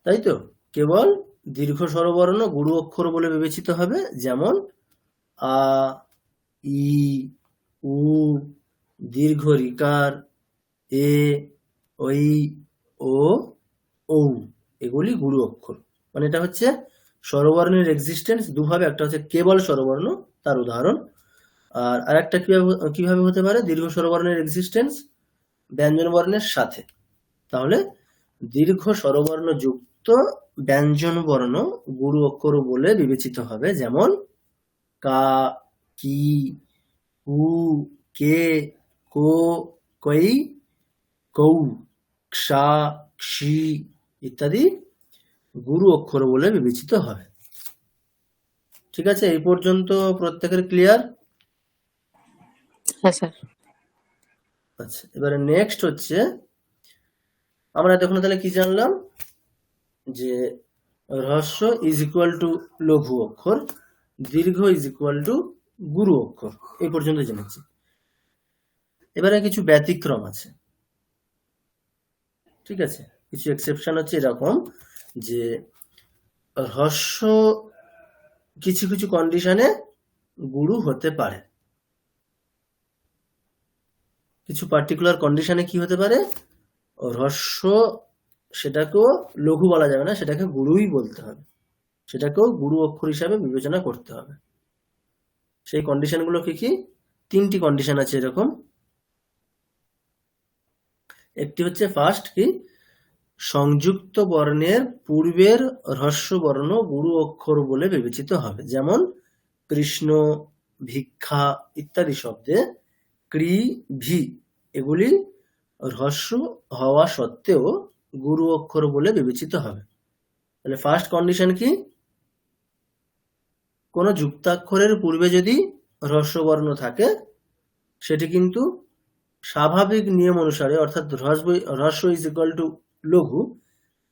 তাই তো? কেবল দীর্ঘ স্বরবর্ণ গুরু অক্ষর বলে বিবেচিত হবে, যেমন আ, ই, উ, দীর্ঘ রিকার, এ, ওই, ও, ঔ এগুলি গুরু অক্ষর। মানে এটা হচ্ছে স্বরবর্ণের এক্সিস্টেন্স দুভাবে, একটা হচ্ছে কেবল স্বরবর্ণ, তার উদাহরণ, আর আরেকটা কিভাবে হতে পারে? দীর্ঘ স্বরবর্ণের এক্সিস্টেন্স ব্যঞ্জন বর্ণের সাথে। তাহলে দীর্ঘ স্বরবর্ণ যুক্ত ব্যঞ্জন বর্ণ গুরু অক্ষর বলে বিবেচিত হবে, যেমন কা, কি, কু, কে, কো, কই, কৌ, ক্ষা, ক্ষি ইত্যাদি গুরু অক্ষর বলে বিবেচিত হবে। ঠিক আছে? এই পর্যন্ত প্রত্যেকের ক্লিয়ার? হ্যাঁ স্যার। আচ্ছা, এবারে নেক্সট হচ্ছে আমরা দেখুন তাহলে কি জানলাম, যে হ্রস্ব ইজ ইকুয়াল টু লঘু অক্ষর, দীর্ঘ ইজ ইকুয়াল টু গুরু অক্ষর, এই পর্যন্ত জেনেছি। এবারে কিছু ব্যতিক্রম আছে, ঠিক আছে? কিছু এক্সেপশন হচ্ছে এরকম, যে হ্রস্ব কিছু কিছু কন্ডিশনে গুরু হতে পারে। কিছু পার্টিকুলার কন্ডিশনে কি হতে পারে? হ্রস্ব সেটাকেও লঘু বলা যাবে না, সেটাকে গুরুই বলতে হবে, সেটাকেও গুরু অক্ষর হিসাবে বিবেচনা করতে হবে। সেই কন্ডিশনগুলো কি কি? তিনটি কন্ডিশন আছে এরকম। একটি হচ্ছে ফার্স্ট কি, সংযুক্ত বর্ণের পূর্বের হ্রস্ব বর্ণ গুরু অক্ষর বলে বিবেচিত হবে। যেমন কৃষ্ণ, ভিক্ষা ইত্যাদি শব্দে কৃ, ভি এগুলি হ্রস্ব হওয়া সত্ত্বেও গুরু অক্ষর বলে বিবেচিত হবে। তাহলে ফার্স্ট কন্ডিশন কি, কোনো যুক্তাক্ষরের পূর্বে যদি হ্রস্ব বর্ণ থাকে সেটি কিন্তু স্বাভাবিক নিয়ম অনুসারে, অর্থাৎ হ্রস্ব ইজ ইকুয়াল টু লঘু,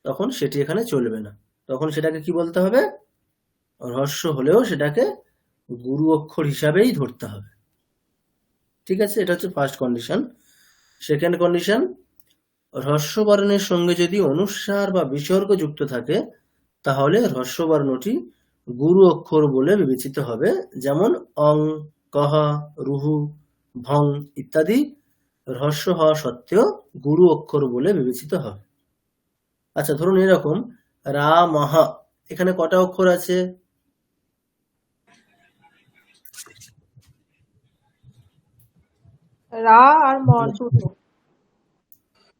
তখন সেটি এখানে চলবে না। তখন সেটাকে কি বলতে হবে, হ্রস্ব হলেও সেটাকে গুরু অক্ষর হিসাবেই ধরতে হবে। ঠিক আছে, এটা হচ্ছে ফার্স্ট কন্ডিশন। সেকেন্ড কন্ডিশন, হ্রস্ব বর্ণের সঙ্গে যদি অনুস্বার বা বিসর্গ যুক্ত থাকে তাহলে হ্রস্ব বর্ণটি গুরু অক্ষর বলে বিবেচিত হবে। যেমন অং, কহ, রুহু, ভং ইত্যাদি হ্রস্ব হওয়া সত্ত্বেও গুরু অক্ষর বলে বিবেচিত হবে। আচ্ছা, ধরুন এরকম রা, মহ, এখানে কটা অক্ষর আছে? রা আর ম দুটো।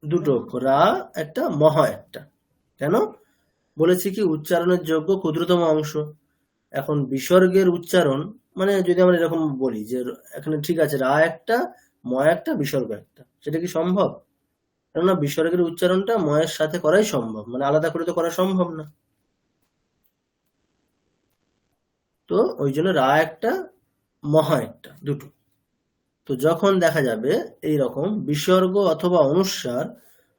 দুটো অক্ষর, রা একটা, মহ একটা। কেন বলেছি কি, উচ্চারণের যোগ্য ক্ষুদ্রতম অংশ। এখন বিসর্গের উচ্চারণ মানে যদি আমরা এরকম বলি যে এখানে ঠিক আছে রা একটা, ম একটা, বিসর্গ একটা, সেটা কি সম্ভব? কেননা বিসর্গের উচ্চারণটা ময়ের সাথে করাই সম্ভব, মানে আলাদা করে তো করা সম্ভব না। তো ওই জন্য রা একটা, মহ একটা, দুটো। তো যখন দেখা যাবে এই রকম বিসর্গ অথবা অনুস্বার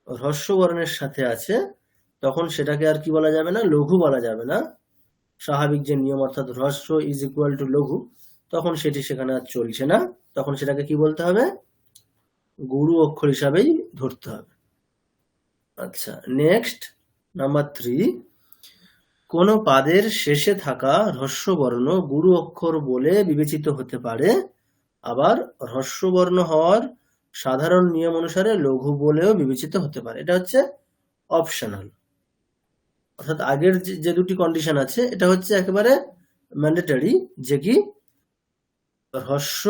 হ্রস্ব বর্ণের সাথে আছে, তখন সেটাকে আর কি বলা যাবে না, লঘু বলা যাবে না। স্বাভাবিক যে নিয়ম, অর্থাৎ হ্রস্ব ইজ ইকুয়াল টু লঘু, তখন সেটি সেখানে আর চলছে না। তখন সেটাকে কি বলতে হবে, গুরু অক্ষর হিসাবেই ধরতে হবে। আচ্ছা, নেক্সট নাম্বার 3, কোনো পাদের শেষে থাকা হ্রস্ব বর্ণ গুরু অক্ষর বলে বিবেচিত হতে পারে, আবার হ্রস্ব বর্ণ হওয়ার সাধারণ নিয়ম অনুসারে লঘু বলেও বিবেচিত হতে পারে। এটা হচ্ছে অপশনাল। অর্থাৎ আগের যে দুটি কন্ডিশন আছে এটা হচ্ছে একেবারে ম্যান্ডেটরি, যে কি হ্রস্ব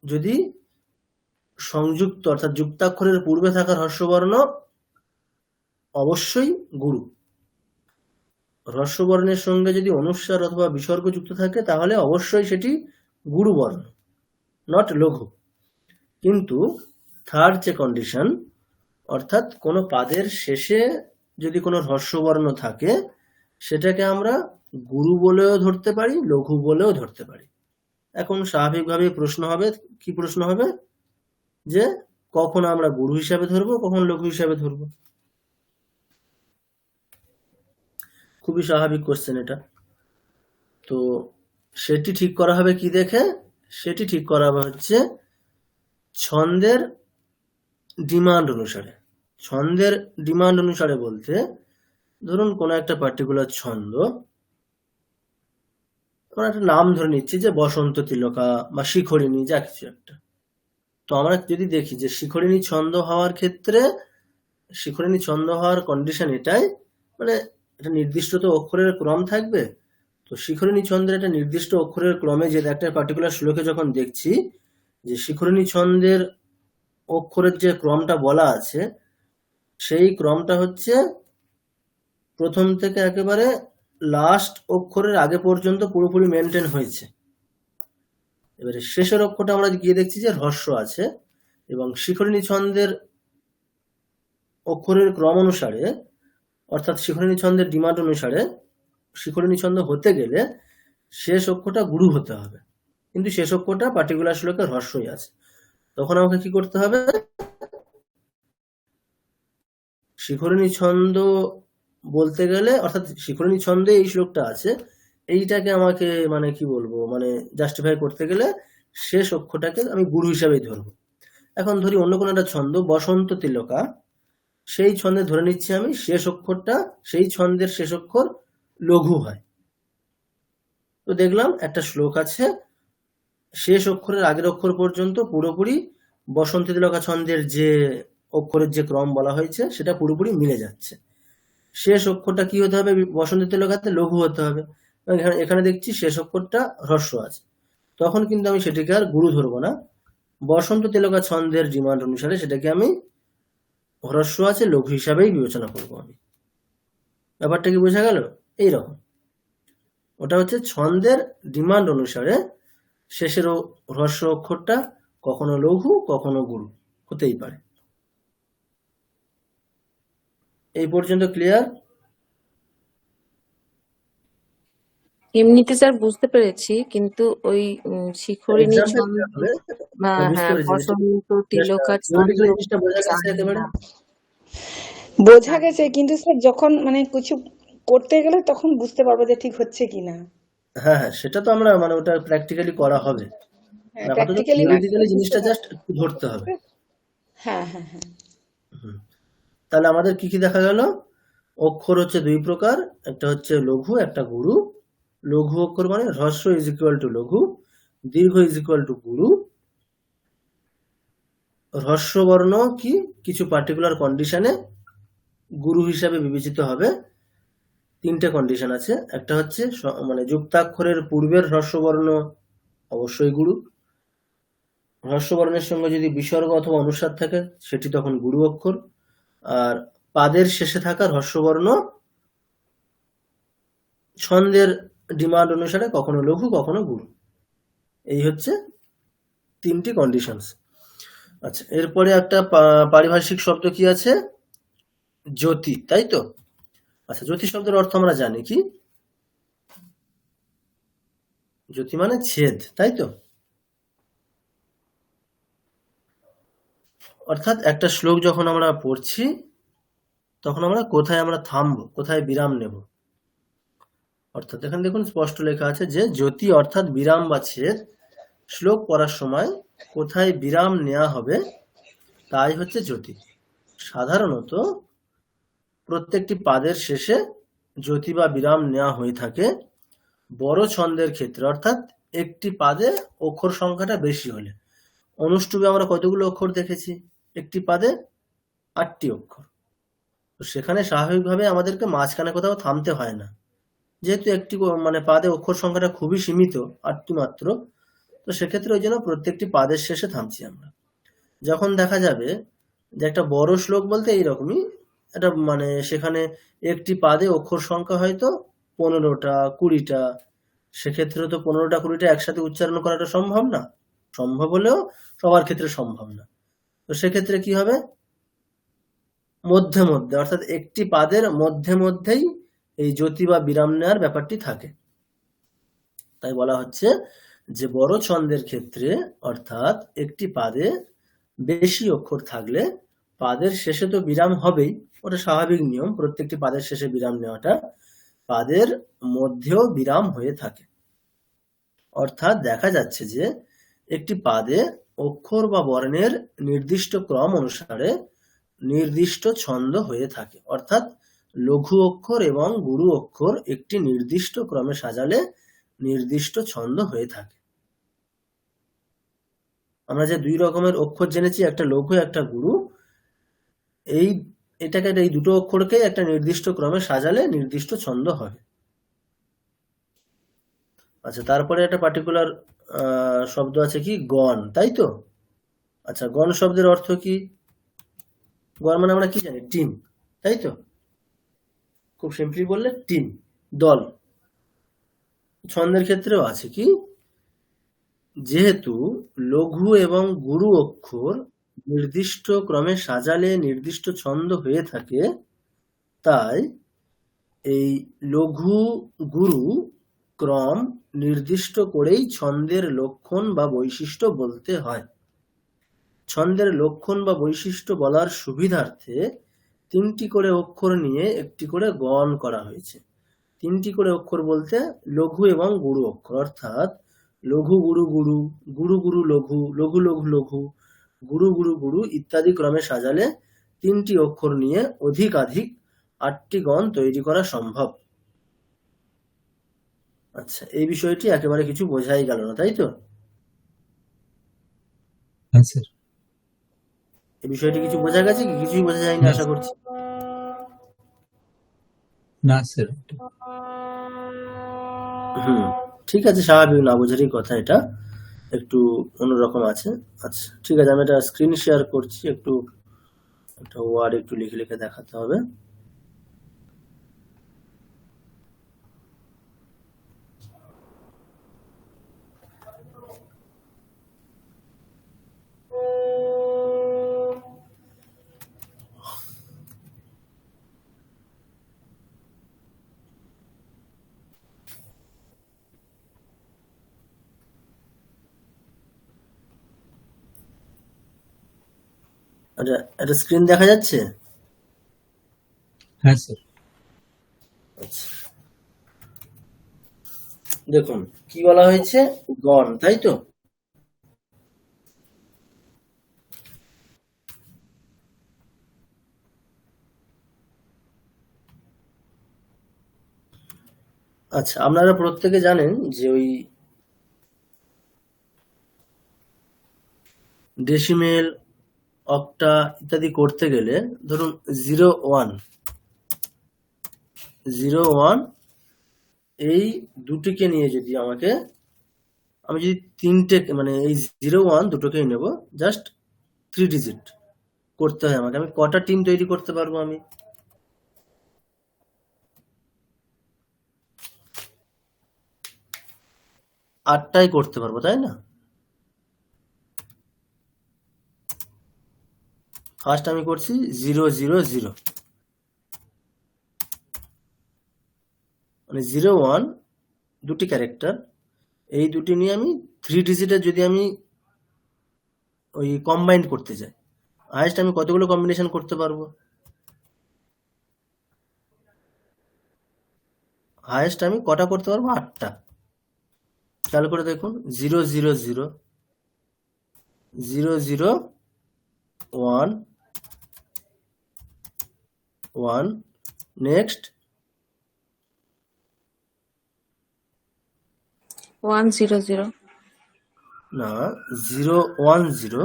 যদি সংযুক্ত অর্থাৎ যুক্তাক্ষরের পূর্বে থাকা হ্রস্ব বর্ণ অবশ্যই গুরু। হ্রস্ব বর্ণের সঙ্গে যদি অনুস্বার অথবা বিসর্গ যুক্ত থাকে তাহলে অবশ্যই সেটি গুরু বর্ণ, নট লঘু। কিন্তু থার্ড যে কন্ডিশন, অর্থাৎ কোনো পাদের শেষে যদি কোনো হ্রস্ব বর্ণ থাকে সেটাকে আমরা গুরু বলেও ধরতে পারি, লঘু বলেও ধরতে পারি। এখন স্বাভাবিকভাবে প্রশ্ন হবে, কি প্রশ্ন হবে, যে কখন আমরা গুরু হিসাবে ধরবো, কখন লঘু হিসাবে ধরবো। খুবই স্বাভাবিক কোশ্চেন এটা। তো সেটি ঠিক করা হবে কি দেখে, সেটি ঠিক করা হবে হচ্ছে ছন্দের ডিমান্ড অনুসারে। ছন্দের ডিমান্ড অনুসারে বলতে ধরুন কোনো একটা পার্টিকুলার ছন্দ, আমরা একটা নাম ধরে নিচ্ছি যে বসন্ত তিলকা বা শিখরিণী, যা কিছু একটা। তো আমরা যদি দেখি যে শিখরিণী ছন্দ হওয়ার ক্ষেত্রে, শিখরিণী ছন্দ হওয়ার কন্ডিশন এটাই, মানে একটা নির্দিষ্ট তো অক্ষরের ক্রম থাকবে। তো শিখরিণী ছন্দের একটা নির্দিষ্ট অক্ষরের ক্রমে, যে একটা পার্টিকুলার শ্লোকে যখন দেখছি যে শিখরিণী ছন্দের অক্ষরের যে ক্রমটা বলা আছে, সেই ক্রমটা হচ্ছে প্রথম থেকে একেবারে লাস্ট অক্ষরের আগে পর্যন্ত পুরোপুরি মেনটেন হয়েছে। এবারে শেষের অক্ষরটা আমরা গিয়ে দেখছি যে হ্রস্ব আছে, এবং শিখরিণী ছন্দের অক্ষরের ক্রম অনুসারে, অর্থাৎ শিখরিণী ছন্দের ডিমান্ড অনুসারে, শিখরিণী ছন্দ হতে গেলে শেষ অক্ষরটা গুরু হতে হবে, কিন্তু শেষ অক্ষরটা পার্টিকুলার শ্লোকে হ্রস্বই আছে। তখন আমাকে কি করতে হবে, শিখরিণী ছন্দ বলতে গেলে, অর্থাৎ শিখরিণী ছন্দে এই শ্লোকটা আছে, এইটাকে আমাকে মানে কি বলবো, মানে জাস্টিফাই করতে গেলে শেষ অক্ষরটাকে আমি গুরু হিসাবেই ধরবো। এখন ধরি অন্য কোনো একটা ছন্দ বসন্ত তিলকা, সেই ছন্দে ধরে নিচ্ছি আমি শেষ অক্ষরটা, সেই ছন্দের শেষ অক্ষর লঘু হয়। তো দেখলাম একটা শ্লোক আছে, শেষ অক্ষরের আগের অক্ষর পর্যন্ত পুরোপুরি বসন্ত তিলকা ছন্দের যে অক্ষরের যে ক্রম বলা হয়েছে সেটা পুরোপুরি মিলে যাচ্ছে। শেষ অক্ষরটা কি হতে হবে, বসন্ত তিলকাতে লঘু হতে হবে। এখানে দেখছি শেষ অক্ষরটা হ্রস্ব আছে, তখন কিন্তু আমি সেটিকে আর গুরু ধরবো না, বসন্ত তিলকা ছন্দের ডিমান্ড অনুসারে সেটাকে আমি হ্রস্ব আছে লঘু হিসাবেই বিবেচনা করব আমি। ব্যাপারটা কি বোঝা গেল? এইরকম ওটা হচ্ছে ছন্দের ডিমান্ড অনুসারে শেষের হ্রস্ব অক্ষরটা কখনো লঘু কখনো গুরু হতেই পারে। এই পর্যন্ত ক্লিয়ার? এমনিতে স্যার বুঝতে পেরেছি, কিন্তু ওই শিখরিণী এক্সাম্পল ছন্দ, হবে বুঝতে হ্যাঁ, পেরেছি জিনিসটা। বসন্ত তিলকা ছন্দ, থিওরিটিক্যালি জিনিসটা বোঝা গেছে একেবারে? বোঝা গেছে, কিন্তু স্যার যখন মানে কিছু করতে গেলে তখন বুঝতে পারবো যে ঠিক হচ্ছে কিনা। হ্যাঁ হ্যাঁ, সেটা তো আমরা মানে ওটা প্র্যাকটিক্যালি করা হবে। হ্যাঁ, ব্যাপারটা তো প্র্যাকটিক্যালি থিওরিটিক্যালি জিনিসটা জাস্ট একটু ধরতে হবে। হ্যাঁ হ্যাঁ হ্যাঁ। হুম। তাহলে আমাদের কি কি দেখা গেল? অক্ষর হচ্ছে দুই প্রকার, একটা হচ্ছে লঘু একটা গুরু। লঘু অক্ষর মানে হ্রস্ব ইজ ইকুয়াল টু লঘু, দীর্ঘ ইজ ইকুয়াল টু গুরু। হ্রস্ব বর্ণ কি কিছু পার্টিকুলার কন্ডিশনে গুরু হিসাবে বিবেচিত হবে। তিনটে কন্ডিশন আছে, একটা হচ্ছে মানে যুক্তাক্ষরের পূর্বের হ্রস্ব বর্ণ অবশ্যই গুরু। হ্রস্ব বর্ণের সঙ্গে যদি বিসর্গ অথবা অনুস্বার থাকে সেটি তখন গুরু অক্ষর। আর পাদের শেষে থাকা হ্রস্ব বর্ণ ছন্দের ডিমান্ড অনুসারে কখনো লঘু কখনো গুরু। এই হচ্ছে তিনটি কন্ডিশনস। আচ্ছা, এরপরে একটা পারিভাষিক শব্দ কি আছে? জ্যোতি, তাই তো? আচ্ছা, জ্যোতি শব্দের অর্থ আমরা জানি কি? জ্যোতি মানে ছেদ, তাই তো? অর্থাৎ একটা শ্লোক যখন আমরা পড়ছি তখন আমরা কোথায় আমরা থামবো, কোথায় বিরাম নেব। অর্থাৎ এখানে দেখুন স্পষ্ট লেখা আছে যে জ্যোতি অর্থাৎ বিরাম বা ছেদ। শ্লোক পড়ার সময় কোথায় বিরাম নেওয়া হবে তাই হচ্ছে জ্যোতি। সাধারণত প্রত্যেকটি পাদের শেষে জ্যোতি বা বিরাম নেওয়া হয়ে থাকে বড় ছন্দের ক্ষেত্রে, অর্থাৎ একটি পাদে অক্ষর সংখ্যাটা বেশি হলে। অনুষ্টুপে আমরা কতগুলো অক্ষর দেখেছি? একটি পাদে 8টি অক্ষর। তো সেখানে স্বাভাবিকভাবে আমাদেরকে মাঝখানে কোথাও থামতে হয় না, যেহেতু একটি মানে পাদে অক্ষর সংখ্যাটা খুবই সীমিত, 8টি মাত্র। তো সেক্ষেত্রে ওই জন্য প্রত্যেকটি পাদের শেষে থামছি আমরা। যখন দেখা যাবে যে একটা বড় শ্লোক বলতে এইরকমই, এটা মানে সেখানে একটি পাদে অক্ষর সংখ্যা হয়তো 15টা 20টা, সেক্ষেত্রে তো 15টা 20টা একসাথে উচ্চারণ করাটা সম্ভব না। সম্ভব হলেও সবার ক্ষেত্রে সম্ভব না। তো সেক্ষেত্রে কি হবে? মধ্যে মধ্যে, অর্থাৎ একটি পাদের মধ্যে মধ্যেই এই জ্যোতি বা বিরাম নেওয়ার ব্যাপারটি থাকে। তাই বলা হচ্ছে যে বড় ছন্দের ক্ষেত্রে, অর্থাৎ একটি পাদে বেশি অক্ষর থাকলে পাদের শেষে তো বিরাম হবেই, ওটা স্বাভাবিক নিয়ম, প্রত্যেকটি পাদের শেষে বিরাম নেওয়াটা। পাদের মধ্যেও বিরাম হয়ে থাকে। অর্থাৎ দেখা যাচ্ছে যে একটি পাদে অক্ষর বা বর্ণের নির্দিষ্ট ক্রম অনুসারে নির্দিষ্ট ছন্দ হয়ে থাকে। অর্থাৎ লঘু অক্ষর এবং গুরু অক্ষর একটি নির্দিষ্ট ক্রমে সাজালে নির্দিষ্ট ছন্দ হয়ে থাকে। আমরা যে দুই রকমের অক্ষর জেনেছি, একটা লঘু একটা গুরু, এই দুটো অক্ষরকে একটা নির্দিষ্ট ক্রমে সাজালে নির্দিষ্ট ছন্দ হবে। আচ্ছা, তারপরে একটা পার্টিকুলার শব্দ আছে কি? গণ, তাই তো? আচ্ছা, গণ শব্দের অর্থ কি? গণ মানে আমরা কি জানি? টিম, তাই তো? খুব সিম্পলি বললে টিম, দল। ছন্দের ক্ষেত্রেও আছে কি? যেহেতু লঘু এবং গুরু অক্ষর নির্দিষ্ট ক্রমে সাজালে নির্দিষ্ট ছন্দ হয়ে থাকে, তাই এই লঘু গুরু ক্রম নির্দিষ্ট করেই ছন্দের লক্ষণ বা বৈশিষ্ট্য বলতে হয়। ছন্দের লক্ষণ বা বৈশিষ্ট্য বলার সুবিধার্থে 3টি করে অক্ষর নিয়ে একটি করে গণ করা হয়েছে। 3টি করে অক্ষর বলতে লঘু এবং গুরু অক্ষর, অর্থাৎ লঘু গুরু গুরু, গুরু গুরু লঘু, লঘু লঘু লঘু, গুরু গুরু গুরু ইত্যাদি ক্রমে সাজালে 3টি অক্ষর নিয়ে অধিকাধিক 8টি গণ তৈরি করা সম্ভব। আচ্ছা, এই বিষয়টি একেবারে কিছু বোঝাই গেল না, তাই তো? হ্যাঁ স্যার। এই বিষয়টি কিছু বোঝা গেছে কি? কিছুই বোঝা যায়নি আশা করছি। না স্যার। ঠিক আছে, স্বাভাবিক, না বোঝারই কথা, এটা একটু অন্যরকম আছে। আচ্ছা ঠিক আছে, আমি এটা স্ক্রিন শেয়ার করছি, একটু একটা ওয়ার্ড একটু লিখে লিখে দেখাতে হবে। আচ্ছা, একটা স্ক্রিন দেখা যাচ্ছে? হ্যাঁ স্যার। আচ্ছা, দেখুন কি বলা হয়েছে, গণ, তাই তো? আচ্ছা, আপনারা প্রত্যেকে জানেন যে ওই ডেসিমেল, অক্টা ইত্যাদি করতে গেলে ধরুন 0 1 এই দুটিকে নিয়ে যদি আমি যদি তিনটে মানে এই 0 1 দুটোকেই নেব, জাস্ট 3 ডিজিট করতে হয় আমাকে, আমি কটা টিম তৈরি করতে পারবো? আমি 8টাই করতে পারবো, তাই না? ফার্স্ট আমি করছি 0 0 0, মানে 0 1 দুটি ক্যারেক্টার, এই দুটি নিয়ে আমি 3 ডিজিটের যদি আমি ওই কম্বাইন করতে চাই, হাইয়েস্ট আমি কতগুলো কম্বিনেশন করতে পারবো? হাইয়েস্ট আমি কটা করতে পারবো? 8টা। খেয়াল করে দেখুন, 0 0 0 0 0 1 1, নেক্সট 100 না 0 1 0,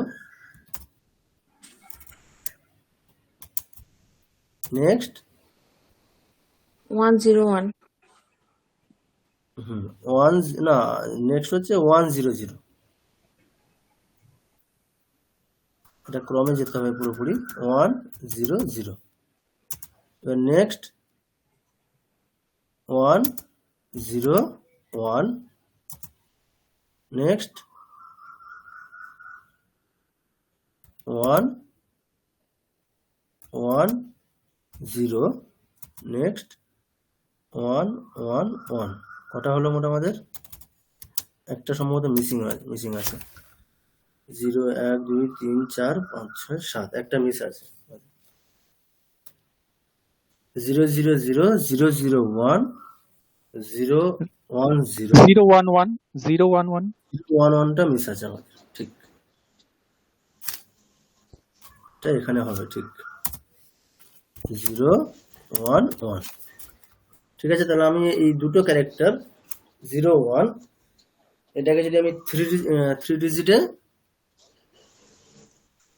নেক্সট 101 1 না, নেক্সট হচ্ছে 1 0 0, এটা ক্রমে যেতে হবে পুরোপুরি। 1 0 0, এবার নেক্সট 1 0 1, নেক্সট 1 1 0, নেক্সট 1 1 1। কটা হলো মোট আমাদের? একটা সম্ভবত মিসিং আছে। 0 1 2 3 4 5 6 7, একটা মিস আছে। 0 0 0 0 0 1 0 1 0 011 011 1 1টা মিস আছে আমাদের, ঠিক। এটা এখানে হবে, ঠিক 0 1 1। ঠিক আছে, তাহলে আমি এই দুটো ক্যারেক্টার 0 1 এটাকে যদি আমি 3 ডিজিটে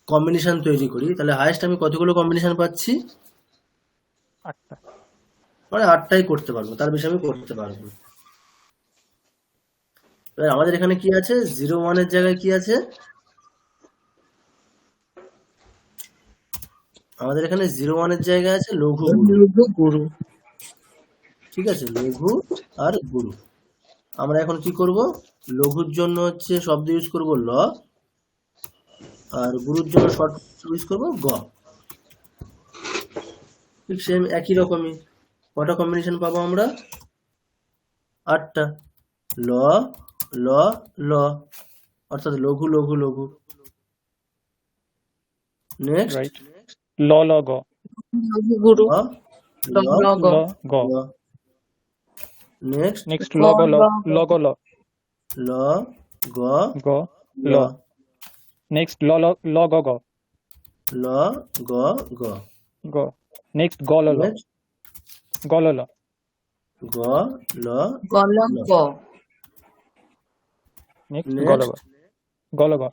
কম্বিনেশন তৈরি করি, তাহলে হাইয়েস্ট আমি কতগুলো কম্বিনেশন পাচ্ছি? 8টা। মানে 8টাই করতে পারবো, তার বেশি আমি করতে পারবো না। এবার আমাদের এখানে কি আছে? 0 1 এর জায়গায় কি আছে? আমাদের এখানে 0 1 এর জায়গায় আছে লঘু গুরু। গুরু। ঠিক আছে, লঘু আর গুরু। আমরা এখন কি করব? লঘুর জন্য হচ্ছে শব্দ ইউজ করব ল, আর গুরুর জন্য শর্ট ইউজ করব গ। ঠিক সেম একই রকমই। কটা কম্বিনেশন পাবো আমরা? 8টা। ল ল ল, অর্থাৎ লঘু লঘু লঘু। Next write. ল ল গ গুরু। ল ল গ। ল গ। গ। নেক্সট নেক্সট ল গ ল ল গ ল ল গ গ ল ল। নেক্সট ল ল ল গ গ ল গ গ। গ। নেক্সট গ ল ল নেক্সট গ ল ল গ ল গলম ল। গ। নেক্সট গ ল গ নেক্সট গ ল গ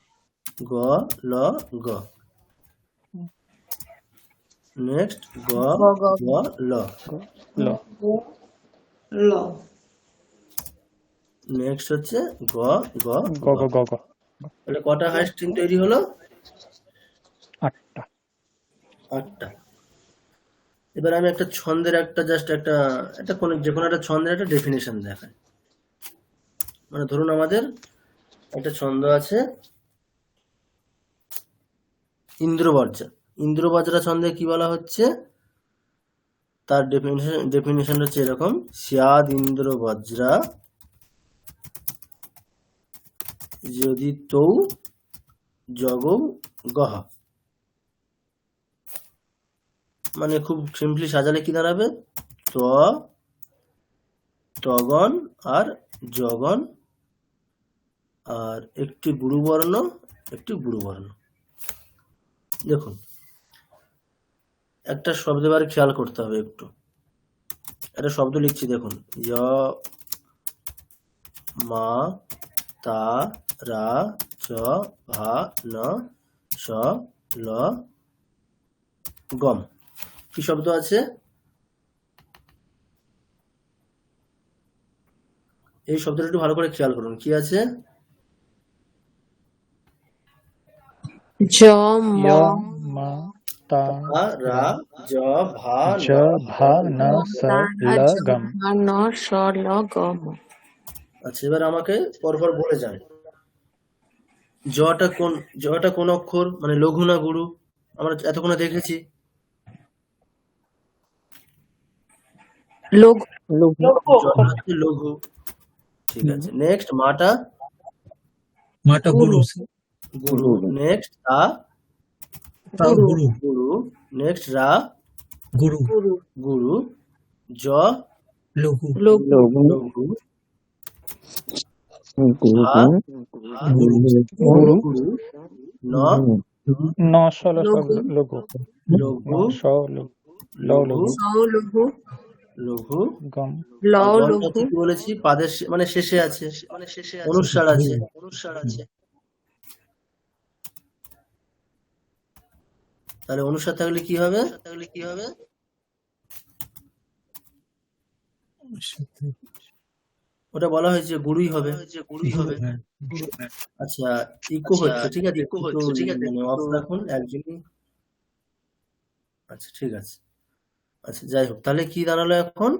গ ল গ। নেক্সট গ গ গ গ ল। ল। ল। নেক্সট হচ্ছে গ গ গ গ। গ গ গ। তাহলে কটা হাইস্ট স্ট্রিং তৈরি হলো? 8টা। 8টা। এবার আমি একটা ছন্দের একটা জাস্ট একটা একটা কোনো যে কোনো একটা ছন্দের একটা ডেফিনেশন দেখাই। মানে ধরুন আমাদের একটা ছন্দ আছে ইন্দ্রবজ্রা। ইন্দ্রবজ্রা ছন্দে কি বলা হচ্ছে, তার ডেফিনেশন হচ্ছে এরকম: স্যাদ ইন্দ্র বজ্রা যদি তৌ জগৌ গহ। মানে খুব সিম্পলি সাজালে কি দাঁড়াবে, ত তগণ আর জগণ আর একটি গুরুবর্ণ একটি গুরুবর্ণ। দেখুন একটা শব্দ এবার খেয়াল করতে হবে একটু। একটা শব্দ লিখছি দেখুন, য় মা তা রা চ ভা ন স ল গম। কি শব্দ আছে? এই শব্দটা একটু ভালো করে খেয়াল করুন, কি আছে? জ ম य मा ता তা রা জ ভা ज ন भा न स তারা ल জ गम। ভা ন স ল গ ম। আচ্ছা, এবার আমাকে পরপর বলে যান জটা কোন অক্ষর, মানে লঘু না গুরু? আমরা এতক্ষণে দেখেছি লঘু लघु জটা হচ্ছে লঘু। ঠিক আছে, নেক্সট মাটা মাটা গুরু গুরু স্যার। গুরু। নেক্সট তা তা গুরু গুরু গুরু। নেক্সট রা গুরু গুরু গুরু। জ লঘু লঘু লঘু। ভা গুরু गुरु গুরু। ন न स ल स লঘু लघु न লঘু। स ल লঘু लघु স লঘু লঘু। गम। ল আর গণটা লঘু কি বলেছি? পাদের মানে শেষে আছে, অনুস্বার আছে। তাহলে অনুস্বার থাকলে কি হবে? ওটা বলা হয়েছে গুরুই হবে। গুরু, হ্যাঁ। আচ্ছা, ইকো হচ্ছে, ঠিক আছে, একটু মানে অফ রাখুন একজনই। আচ্ছা ঠিক আছে। আচ্ছা যাই হোক, তাহলে কি দাঁড়ালো এখন?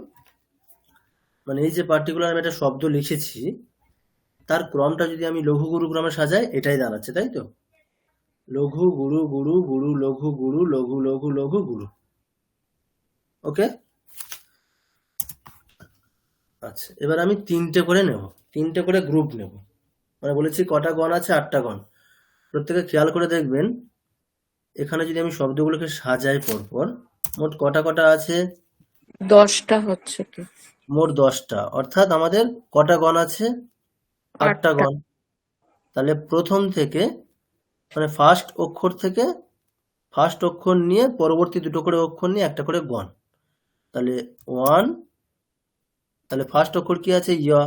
মানে এই যে পার্টিকুলার আমি একটা শব্দ লিখেছি, তার ক্রমটা যদি আমি লঘু গুরু ক্রমে সাজাই, এটাই দাঁড়াচ্ছে, তাই তো? লঘু গুরু গুরু গুরু লঘু গুরু লঘু লঘু লঘু গুরু। ওকে। আচ্ছা, এবার আমি 3টে করে নেব, 3টে করে গ্রুপ নেব। মানে বলেছি কটা গণ আছে? 8টা গণ। প্রত্যেকে খেয়াল করে দেখবেন, এখানে যদি আমি শব্দগুলোকে সাজাই পরপর, মোট কটা কটা আছে? 10টা হচ্ছে কি? মোট 10টা। অর্থাৎ আমাদের কটা গণ আছে? 8টা 8টা গণ। তাহলে প্রথম থেকে, মানে ফার্স্ট অক্ষর থেকে, ফার্স্ট অক্ষর নিয়ে পরবর্তী দুটো করে অক্ষর নিয়ে একটা করে গণ। তাহলে 1, তাহলে ফার্স্ট অক্ষর কি আছে? ইয়।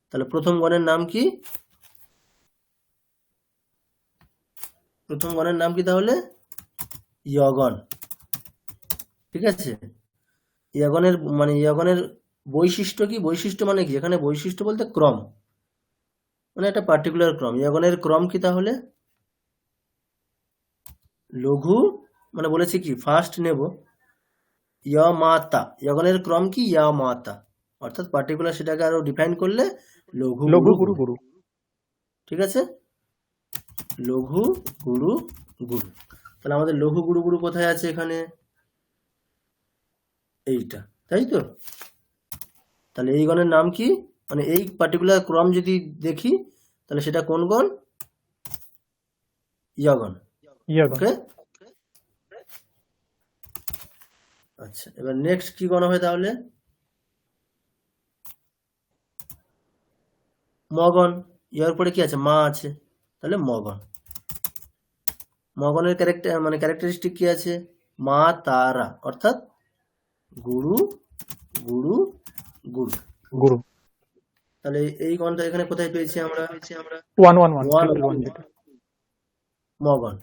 তাহলে প্রথম গণের নাম কি? প্রথম গণের নাম কি তাহলে? ইয়গণ। ঠিক আছে। ইয়গণের বৈশিষ্ট্য কি? বৈশিষ্ট্য মানে কি? এখানে বৈশিষ্ট্য বলতে ক্রম, মানে একটা পার্টিকুলার ক্রম। ইয়গণের ক্রম কি তাহলে? লঘু, মানে বলেছি কি ফার্স্ট নেব ইয় মাতা। ইয়গণের ক্রম কি? ইয়া মাতা। অর্থাৎ পার্টিকুলার সেটাকে আরো ডিফাইন করলে লঘু लघु গুরু गुरु গুরু। गुरु। ঠিক আছে, লঘু গুরু গুরু। তাহলে আমাদের লঘু গুরু গুরু কোথায় আছে? এখানে, এইটা, তাই তো? তাহলে এই গণের নাম কি? মানে এই পার্টিকুলার ক্রম যদি দেখি, তাহলে সেটা কোন গণ? ইয়গণ। यगन। ওকে। আচ্ছা, এবার নেক্সট কি গণ হবে তাহলে? মগণ। ইয়ার পরে কি আছে? মা আছে, তাহলে মগণ। মগণের ক্যারেক্টারিস্টিক কি আছে? মা তারা, অর্থাৎ গুরু গুরু গুরু। गुरु তাহলে এই গণটা এখানে কোথায় পেয়েছি আমরা? 1 1 1 ওয়ান ट्रिपल 1 যেটা। মগণ।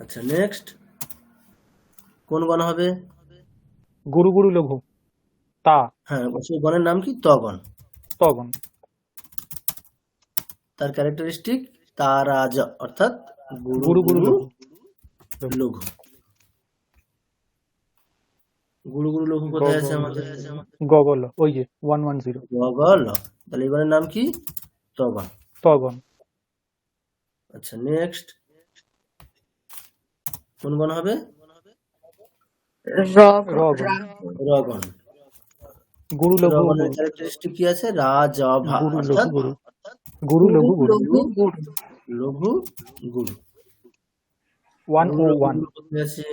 আচ্ছা, নেক্সট কোন গণ হবে? गुरु गुरु लघु ता হ্যাঁ, সেই গণের নাম কি? তগণ। तगन। তার ক্যারেক্টারিস্টিক তারাজ অর্থাৎ গুরু গুরু গুরু গুরু লঘু লঘু। গুরু গুরু লঘু কোথায় আছে আমাদের? গগল ওই যে 110 গগল। তাহলে এবারের নাম কি? তগন। তগন আচ্ছা নেক্সট কোন গণ হবে? রগন রগন রগণ। গুরু লঘু রগণের গুরু ক্যারেক্টারিস্টিক কি আছে? রাজভা গুরু অর্থাৎ লঘু গুরু গুরু লঘু গুরু লঘু গুরু লঘু গুরু। 101 কোথায় আছে?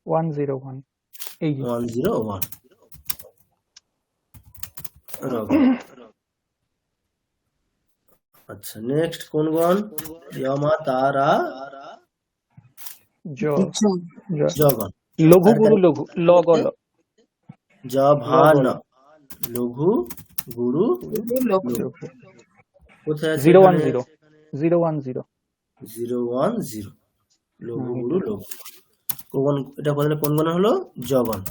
101 এই যে 101 রগণ। আচ্ছা নেক্সট কোন গণ? যমা তারা জ জ জগণ। লঘু আর গুরু লঘু লগল জভান লগল লঘু গুরু লঘু লঘু। লঘু কোথায় আছে এখানে? 010 010 লঘু গুরু লঘু। কোন এটা বললে কোন গণ হলো? জগণ।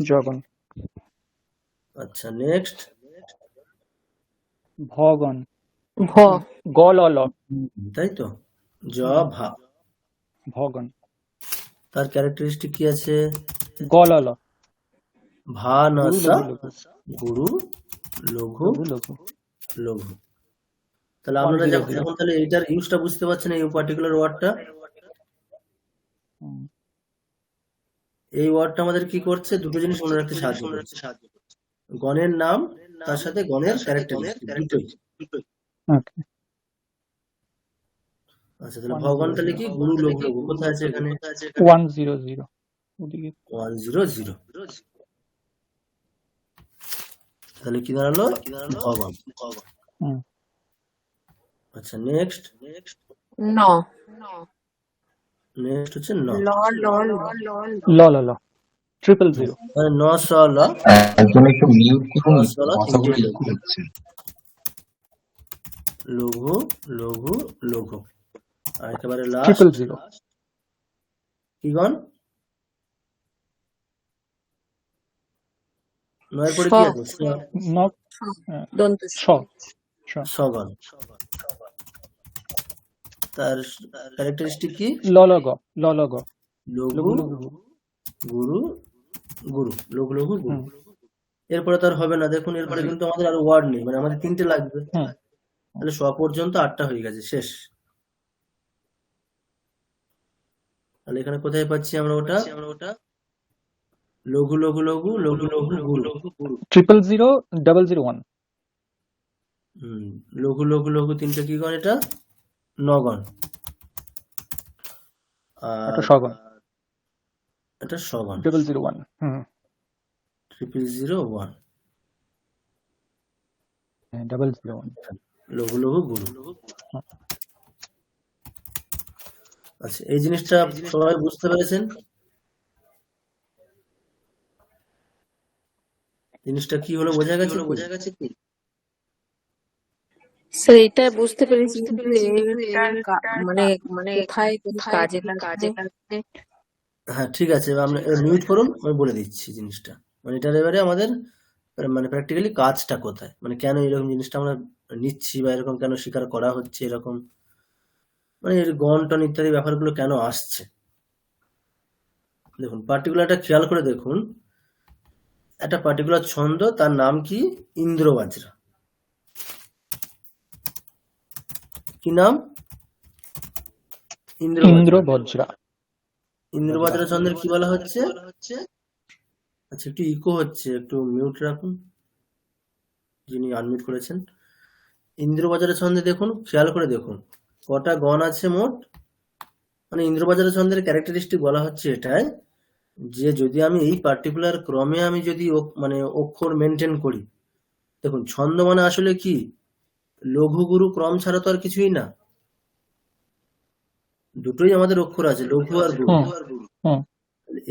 জগন আচ্ছা নেক্সট ভগন ভ গলল তাই তো জ ভা। ভগন তার ক্যারেক্টারিস্টিক কি আছে? গলল ভা গুরু নসা লঘু গুরু লঘু লঘু লঘু লঘু। তাহলে আপনারা 100 যখন তাহলে এইটার ইউজটা বুঝতে পারছেন এই পার্টিকুলার ওয়ার্ডটা। হুম। এই ওয়ার্ডটা আমাদের কি করছে? দুটো জিনিস মনে রাখতে সাহায্য করছে। গণের নাম তার সাথে গণের ক্যারেক্টারিস্টিক দুটোই। ওকে আচ্ছা তাহলে ভগবান তাহলে কি? গুরু লঘু লঘু। কোথায় আছে এখানে? 100 ওদিকে 100 তাহলে কি দাঁড়ালো? ভগবান। হুম। আচ্ছা নেক্সট ন নেক্সট হচ্ছে ন। ল ল ল ল ল ল 000 মানে ন স ল একজন একটু মিউট করুন, ন স ল কথাগুলো তিনটে ইকো হচ্ছে। লঘু লঘু লঘু। আর একেবারে 000 লাস্ট কি গণ? নয়ের পরে কি আছে? ন দন্ত স স সগণ। তার ক্যারেক্টারিস্টিক কি? ল ল গ লঘু লঘু লঘু গুরু গুরু লঘু লঘু গুরু। হুম এরপরে তার হবে না। দেখুন এরপরে কিন্তু আমাদের আর ওয়ার্ড নেই, মানে আমাদের তিনটে লাগবে। হুম তাহলে স পর্যন্ত 8টা হয়ে গেছে, শেষ। তাহলে এখানে কোথায় পাচ্ছি আমরা ওটা? লঘু লঘু লঘু লঘু লঘু গুরু। 000 001 লঘু লঘু লঘু তিনটে কি গণ? এটা নগণ। এটা আর সগন এটা সগণ। 001 হুম 001 001 লঘু লঘু গুরু। আচ্ছা এই জিনিসটা সবাই বুঝতে পেরেছেন? জিনিসটা কি হলো বোঝা গেছে কি? স্যার এটা বুঝতে পেরেছি, কিন্তু এটার মানে কোথায় কাজে লাগবে? হ্যাঁ ঠিক আছে, এবার আপনি মিউট করুন, আমি বলে দিচ্ছি জিনিসটা। মানে এটার এবারে আমাদের মানে প্র্যাকটিক্যালি কাজটা কোথায়, মানে কেন এরকম জিনিসটা আমরা নিচ্ছি বা এরকম কেন স্বীকার করা হচ্ছে, এরকম মানে এর গণ টন ইত্যাদি ব্যাপারগুলো কেন আসছে। দেখুন পার্টিকুলারটা খেয়াল করে দেখুন, একটা পার্টিকুলার ছন্দ, তার নাম কি? ইন্দ্রবাজরা। কি নাম? ইন্দ্রবজ্রা। ইন্দ্রবাজরা ছন্দের কি বলা হচ্ছে? আচ্ছা একটু ইকো হচ্ছে, একটু মিউট রাখুন যিনি আনমিউট করেছেন। ইন্দ্রবাজারের ছন্দে দেখুন, খেয়াল করে দেখুন কটা গণ আছে মোট। মানে ইন্দ্রবাজারের ছন্দের ক্যারেক্টারিস্টিক বলা হচ্ছে এটাই যে যদি আমি এই পার্টিকুলার ক্রমে আমি যদি মানে অক্ষর মেনটেন করি। দেখুন ছন্দ মানে আসলে কি? লঘু গুরু ক্রম ছাড়া তো আর কিছুই না। দুটোই আমাদের অক্ষর আছে, লঘু আর গুরু।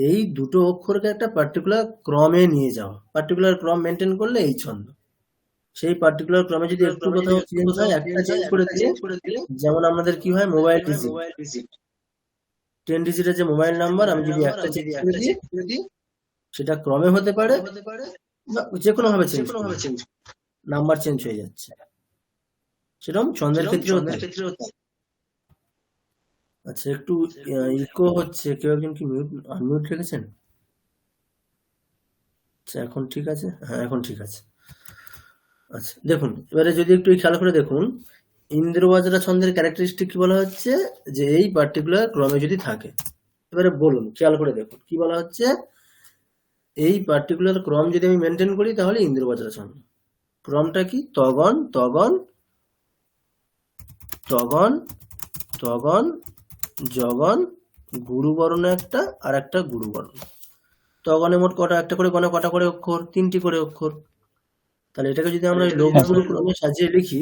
এই দুটো অক্ষরকে একটা পার্টিকুলার ক্রমে নিয়ে যাওয়া, পার্টিকুলার ক্রম মেনটেন করলে এই ছন্দ। সেই পার্টিকুলার ক্রমে যদি একটু কোথাও চেঞ্জ হয়, একটা চেঞ্জ করে দিলে, যেমন আমাদের কি হয় মোবাইল ডিজিট 10 ডিজিটের যে মোবাইল নাম্বার, আমি যদি একটা চেঞ্জ করে দিই, সেটা ক্রমে হতে পারে বা যে কোনো ভাবে চেঞ্জ, নাম্বার চেঞ্জ হয়ে যাচ্ছে। সেরকম ছন্দের ক্ষেত্রেও আচ্ছা, একটু ইকো হচ্ছে, কেউ একজন কি আনমিউট রেখেছেন? আচ্ছা, এখন ঠিক আছে? হ্যাঁ, এখন ঠিক আছে। আচ্ছা, দেখুন এবারে যদি একটু খেয়াল করে দেখুন, ইন্দ্রবজ্রা ছন্দের ক্যারেক্টারিস্টিক কি বলা হচ্ছে, যে এই পার্টিকুলার ক্রমে যদি থাকে। এবারে বলুন, খেয়াল করে দেখুন কি বলা হচ্ছে, এই পার্টিকুলার ক্রম যদি আমি মেনটেন করি তাহলে ইন্দ্রবজ্রা ছন্দ। ক্রমটা কি? তগন তগন তগন তগন জগন, গুরুবর্ণ একটা আর একটা গুরুবর্ণ। তগনে মোট কটা, একটা করে গণে কটা করে অক্ষর? 3টি করে অক্ষর। তাহলে এটাকে যদি আমরা লঘু হ্যাঁ গুরু স্যার। ক্রমে সাজিয়ে লিখি,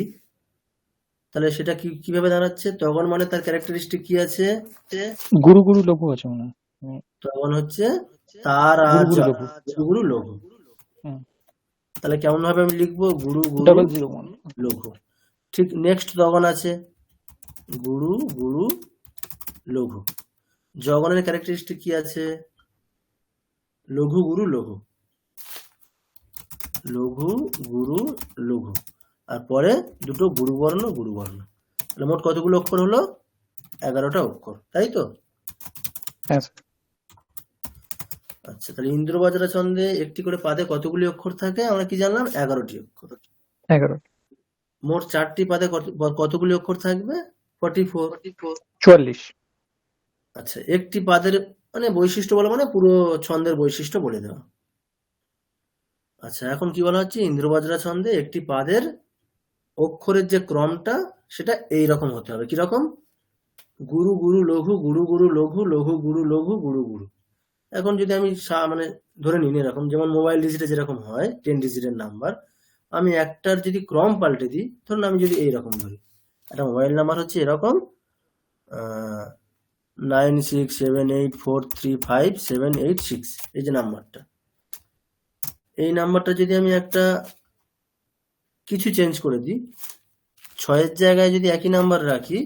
তাহলে সেটা কিভাবে দাঁড়াচ্ছে? তগন মানে তার ক্যারেক্টারিস্টিক কি আছে? গুরু গুরু লঘু আছে মনে হয়। তগন হচ্ছে তার গুরু আর গুরু জ, লঘু। গুরু গুরু লঘু। হুম। তাহলে কেমন ভাবে আমি লিখবো? গুরু গুরু 001। লঘু। ঠিক নেক্সট তগন আছে গুরু গুরু লঘু। জগনের ক্যারেক্টারিস্টিক কি আছে? লঘু গুরু লঘু, লঘু গুরু লঘু, আর পরে দুটো গুরুবর্ণ গুরুবর্ণ। তাহলে মোট কতগুলো অক্ষর হলো? 11টা অক্ষর, তাই তো? হ্যাঁ স্যার। আচ্ছা, তাহলে ইন্দ্রবজ্রা ছন্দে একটি করে পাদে কতগুলি অক্ষর থাকে? আমরা কি জানলাম? 11টি অক্ষর। 11। মোট 4টি পাদে কতগুলি অক্ষর থাকবে? 44। 44। আচ্ছা, একটি পাদের মানে বৈশিষ্ট্য বলা মানে পুরো ছন্দের বৈশিষ্ট্য বলে দেওয়া। আচ্ছা, এখন কি বলা হচ্ছে, ইন্দ্রবজ্রা ছন্দে একটি পাদের অক্ষরের যে ক্রমটা সেটা এই রকম হতে হবে। কিরকম? গুরু গুরু লঘু, গুরু গুরু লঘু, লঘু গুরু লঘু, গুরু গুরু। এখন যদি আমি মানে ধরে নিন এরকম, যেমন মোবাইল ডিজিটে যেরকম হয় 10 ডিজিটের নাম্বার, আমি একটার যদি ক্রম পাল্টে দিই, ধরুন আমি যদি এইরকম ধরি, একটা মোবাইল নাম্বার হচ্ছে এরকম 9678435786, এই যে নাম্বারটা, এই নাম্বারটা যদি আমি একটা কিছু চেঞ্জ করে দিই, 6-এর জায়গায় যদি একই নাম্বার রাখি,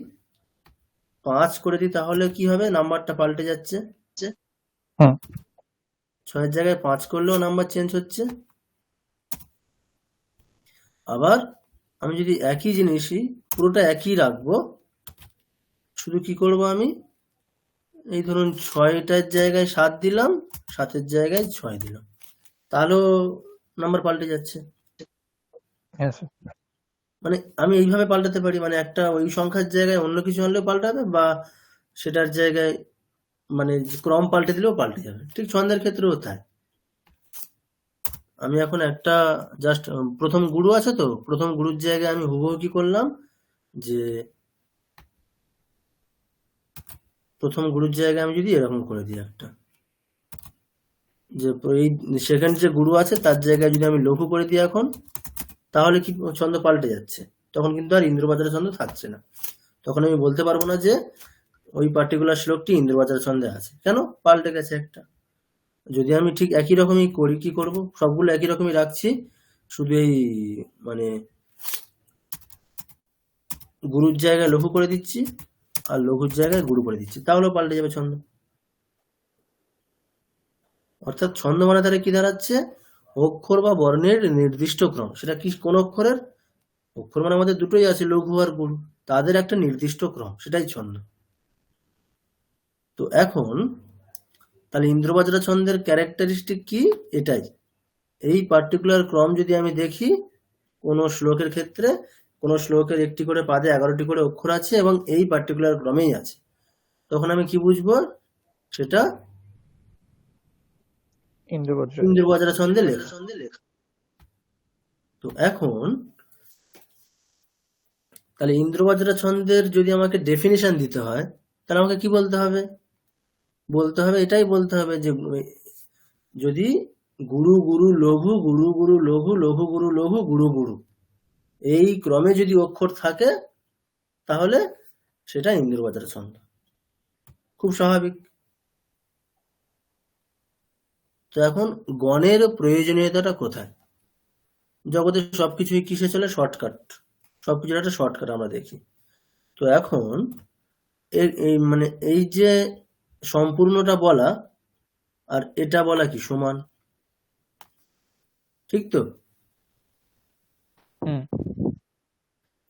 5 করে দিই, তাহলে কি হবে? নাম্বারটা পাল্টে যাচ্ছে। হুম। 6-এর জায়গায় 5 করলেও নাম্বার চেঞ্জ হচ্ছে। আবার আমি যদি একই জিনিসই পুরোটা একই রাখবো, শুধু কি করব আমি, এই ধরুন 6টার জায়গায় 7 দিলাম, 7-এর জায়গায় 6 দিলাম, তাহলেও নাম্বার পাল্টে যাচ্ছে। হ্যাঁ স্যার। মানে আমি এইভাবে পাল্টাতে পারি, মানে একটা ওই সংখ্যার জায়গায় অন্য কিছু আনলেও পাল্টাবে, বা সেটার জায়গায় মানে ক্রম পাল্টে দিলেও পাল্টে যাবে। ঠিক ছন্দের ক্ষেত্রেও তাই। আমি এখন একটা জাস্ট প্রথম গুরু আছে তো, প্রথম গুরুর জায়গায় আমি হুবহু কি করলাম, যে প্রথম গুরুর জায়গায় আমি যদি এরকম করে দিই একটা, যে এই সেকেন্ড যে গুরু আছে তার জায়গায় যদি আমি লঘু করে দিই এখন, তাহলে কি ছন্দ পাল্টে যাচ্ছে। তখন কিন্তু আর ইন্দ্রবজ্রা ছন্দ থাকছে না। তখন আমি বলতে পারবো না যে ওই পার্টিকুলার শ্লোকটি ইন্দ্রবজ্রা ছন্দে আছে। কেন? পাল্টে গেছে একটা। যদি আমি ঠিক একই রকমই করি, কি করব? সবগুলো একই রকমই রাখছি, শুধু এই মানে গুরুর জায়গায় লঘু করে দিচ্ছি আর লঘুর জায়গায় গুরু করে দিচ্ছি, তাহলেও পাল্টে যাবে ছন্দ। অর্থাৎ ছন্দ মানে তাহলে কি দাঁড়াচ্ছে? অক্ষর বা বর্ণের নির্দিষ্ট ক্রম। সেটা কি, কোন অক্ষরের? অক্ষর মানে আমাদের দুটোই আছে, লঘু আর গুরু, তাদের একটা নির্দিষ্ট ক্রম, সেটাই ছন্দ। তো এখন তাহলে ইন্দ্রবজ্রা ছন্দের ক্যারেক্টারিস্টিক কি? এটাই। এই পার্টিকুলার ক্রম যদি আমি দেখি কোন শ্লোকের ক্ষেত্রে, কোন শ্লোকের একটি করে পাদে 11টি করে অক্ষর আছে এবং এই পার্টিকুলার ক্রমেই আছে, তখন আমি কি বুঝবো? সেটা ইন্দ্রবজ্রা ছন্দে লেখা। তো এখন তাহলে ইন্দ্রবজ্রা ছন্দের যদি আমাকে ডেফিনিশন দিতে হয়, তাহলে আমাকে কি বলতে হবে? বলতে হবে, এটাই বলতে হবে যে যদি গুরু গুরু লঘু, গুরু গুরু লঘু, লঘু গুরু লঘু, গুরু গুরু, এই ক্রমে যদি অক্ষর থাকে তাহলে সেটা ইন্দ্রবজ্রা ছন্দ। খুব স্বাভাবিক। তো এখন গণের প্রয়োজনীয়তাটা কোথায়? জগতে সবকিছুই কিসে চলে? শর্টকাট। সবকিছুর একটা শর্টকাট আমরা দেখি। তো এখন মানে এই যে সম্পূর্ণটা বলা আর এটা বলা কি সমান? ঠিক তো?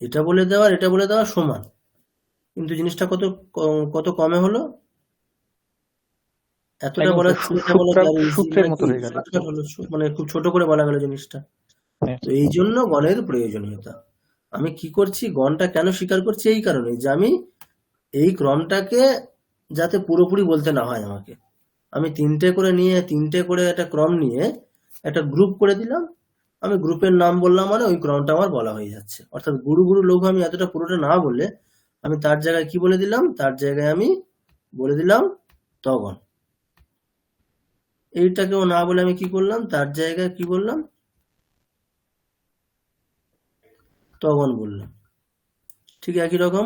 এটা বলে দেওয়া আর এটা বলে দেওয়া সমান। কিন্তু জিনিসটা কত কমে হলো, এতটা একদম বলা স্যার, এটা বলা কি আর ইজি সূত্রের মতো নাকি? হয়ে গেল। শর্টকাট হলো, মানে খুব ছোট করে বলা গেল জিনিসটা। হ্যাঁ, তো এই জন্য গণের প্রয়োজনীয়তা। আমি কি করছি, গণটা কেন স্বীকার করছি, এই কারণে যে আমি এই ক্রমটাকে যাতে পুরোপুরি বলতে না হয় আমাকে, আমি তিনটে করে একটা ক্রম নিয়ে একটা গ্রুপ করে দিলাম, আমি গ্রুপের নাম বললাম, মানে ওই ক্রমটা আমার বলা হয়ে যাচ্ছে। অর্থাৎ গুরু গুরু লঘু আমি এতটা পুরোটা না বলে আমি তার জায়গায় কি বলে দিলাম, তার জায়গায় আমি বলে দিলাম তগণ। এইটাকেও না বলে আমি কি করলাম, তার জায়গায় কি বললাম, তগণ বললাম। ঠিক একই রকম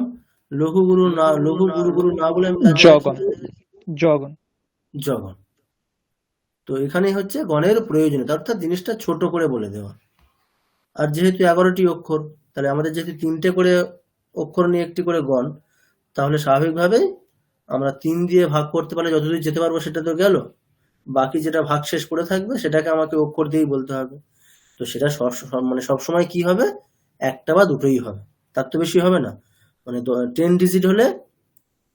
লঘু গুরু না বলে আমি তার জায়গায় কি জগন বললাম, জগন জগণ। তো এখানেই হচ্ছে গণের প্রয়োজনীয়তা, অর্থাৎ জিনিসটা ছোট করে বলে দেওয়া। আর যেহেতু 11টি অক্ষর, তাহলে আমাদের যেহেতু 3টে করে অক্ষর নিয়ে একটি করে গণ, তাহলে স্বাভাবিকভাবেই আমরা 3 দিয়ে ভাগ করতে পারলে যতদূর যেতে পারবো সেটা তো গেল, বাকি যেটা ভাগ শেষ পড়ে থাকবে সেটাকে আমাকে অক্ষর দিয়েই বলতে হবে। তো সেটা মানে সবসময় কি হবে, একটা বা দুটোই হবে, তার তো বেশি হবে না। মানে 10 ডিজিট হলে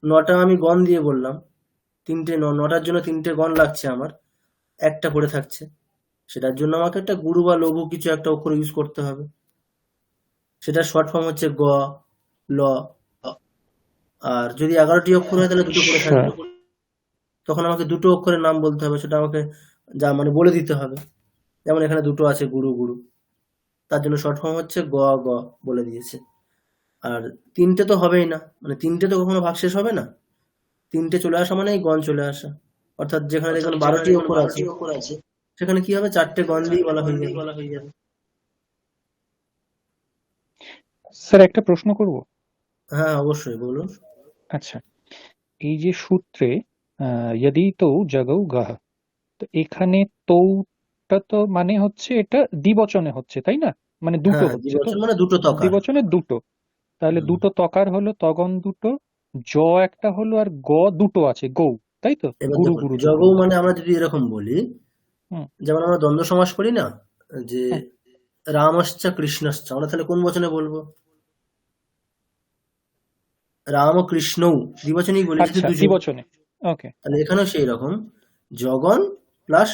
9টা আমি গণ দিয়ে বললাম, 9টার জন্য 3টে গণ লাগছে, আমার একটা পড়ে থাকছে, সেটার জন্য আমাকে একটা গুরু বা লঘু কিছু একটা অক্ষর ইউজ করতে হবে। সেটা শর্ট ফর্ম হচ্ছে গ, ল। আর যদি 11টি অক্ষর হয় তাহলে দুটো পড়ে আচ্ছা, থাকবে, তখন আমাকে দুটো অক্ষরের নাম বলতে হবে, সেটা আমাকে যা মানে বলে দিতে হবে। যেমন এখানে দুটো আছে গুরু গুরু, তার জন্য শর্ট ফর্ম হচ্ছে গ গ বলে দিয়েছে। আর 3টে তো হবেই না, মানে 3টে তো কখনো ভাগশেষ হবে না, 3টে চলে আসা মানে গণ চলে আসা। অর্থাৎ যেখানে দেখুন 12টি অক্ষর আছে, সেখানে কি হবে, 4টে গণ দিয়ে বলা হয়ে যাবে। স্যার একটা প্রশ্ন করব। হ্যাঁ অবশ্যই বলুন। আচ্ছা, এই যে সূত্রে यदि তৌ জগৌ গহ, তো এখানে তৌটা তো মানে হচ্ছে এটা দ্বিবচনে হচ্ছে, তাই না? মানে দুটো হ্যাঁ হচ্ছে তো, দ্বিবচন মানে দুটো তকার। দ্বিবচনে দুটো, তাহলে হুম। দুটো তকার হলো, তগণ দুটো, জ একটা হলো, আর গ দুটো আছে, গৌ, তাই তো? এবার গুরু দেখুন গুরু দুটো। জগৌ মানে আমরা যদি এরকম বলি, হুম, যেমন আমরা দ্বন্দ্ব সমাস করি না, যে হ্যাঁ, রামশ্চ কৃষ্ণশ্চ, আমরা তাহলে কোন বচনে বলবো, রাম ও কৃষ্ণৌ দ্বিবচনেই বলি, যেহেতু আচ্ছা, দুজন। দ্বিবচনে, ওকে, তাহলে এখানেও সেই রকম, জগন প্লাস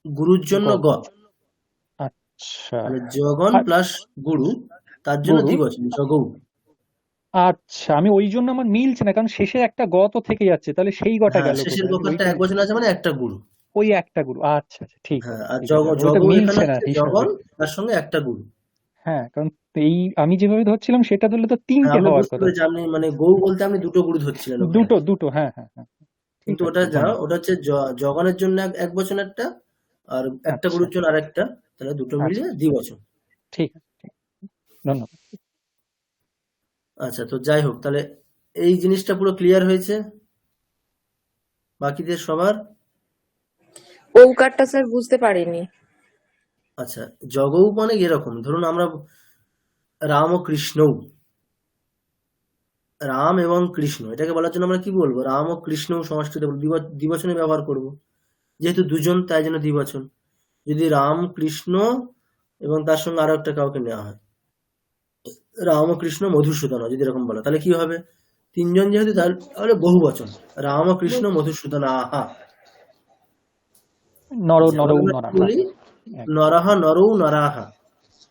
গুরুর জন্য গ, গ, আচ্ছা, মানে জগন আর প্লাস গুরু, তার জন্য গুরু, দ্বিবচন জগৌ। আচ্ছা, আমি ওই জন্য আমার মিলছে না, কারণ শেষে একটা গ তো থেকে যাচ্ছে, তাহলে সেই গটা হ্যাঁ গেল শেষের কোথায়? গকারটা ওইটা এক বচন আছে মানে একটা গুরু। ওই একটা গুরু, আচ্ছা আচ্ছা, ঠিক হ্যাঁ আছে আর ঠিক আছে, ওইটা জগৌ এখানে মিলছে না হচ্ছে হিসাবে। জগন, তার সঙ্গে একটা গুরু। হ্যাঁ, কারণ এই আমি যেভাবে ধরছিলাম সেটা ধরলে তো হ্যাঁ তিনটে আমরা হওয়ার বুঝতে কথা। পেরেছি, আপনি মানে গৌ বলতে আপনি দুটো গুরু ধরছিলেন ওখানে, দুটো দুটো, হ্যাঁ হ্যাঁ হ্যাঁ, ঠিক কিন্তু আছে, ধন্যবাদ। ওটা হচ্ছে জগনের জন্য এক বচন একটা, আর একটা আচ্ছা গুরুর জন্য আরেকটা, তাহলে দুটো আচ্ছা, মিলিয়ে দ্বিবচন। ঠিক আছে, ঠিক আছে, ধন্যবাদ। আচ্ছা তো যাই হোক, তাহলে এই জিনিসটা পুরো ক্লিয়ার হয়েছে বাকিদের সবার? ওকারটা স্যার বুঝতে পারিনি। আচ্ছা জগৌ মানে এরকম, ধরুন আমরা রাম ও কৃষ্ণৌ, রাম এবং কৃষ্ণ, এটাকে বলার জন্য আমরা কি বলবো, রাম ও কৃষ্ণ সংস্কৃত দ্বিবচনে ব্যবহার করব, যেহেতু দুজন তাই জন্য দ্বিবচন। যদি রাম কৃষ্ণ এবং তার সঙ্গে আরো একটা কাউকে নেওয়া হয়, রাম ও কৃষ্ণ মধুসূদন, যদি এরকম বলা, তাহলে কি হবে, তিনজন যেহেতু, তাহলে বহু বচন, রাম ও কৃষ্ণ মধুসূদন আহা। নর যেমন নরৌ আমরা কি নরাহা, বলি, নরাহা নরৌ নরাহা,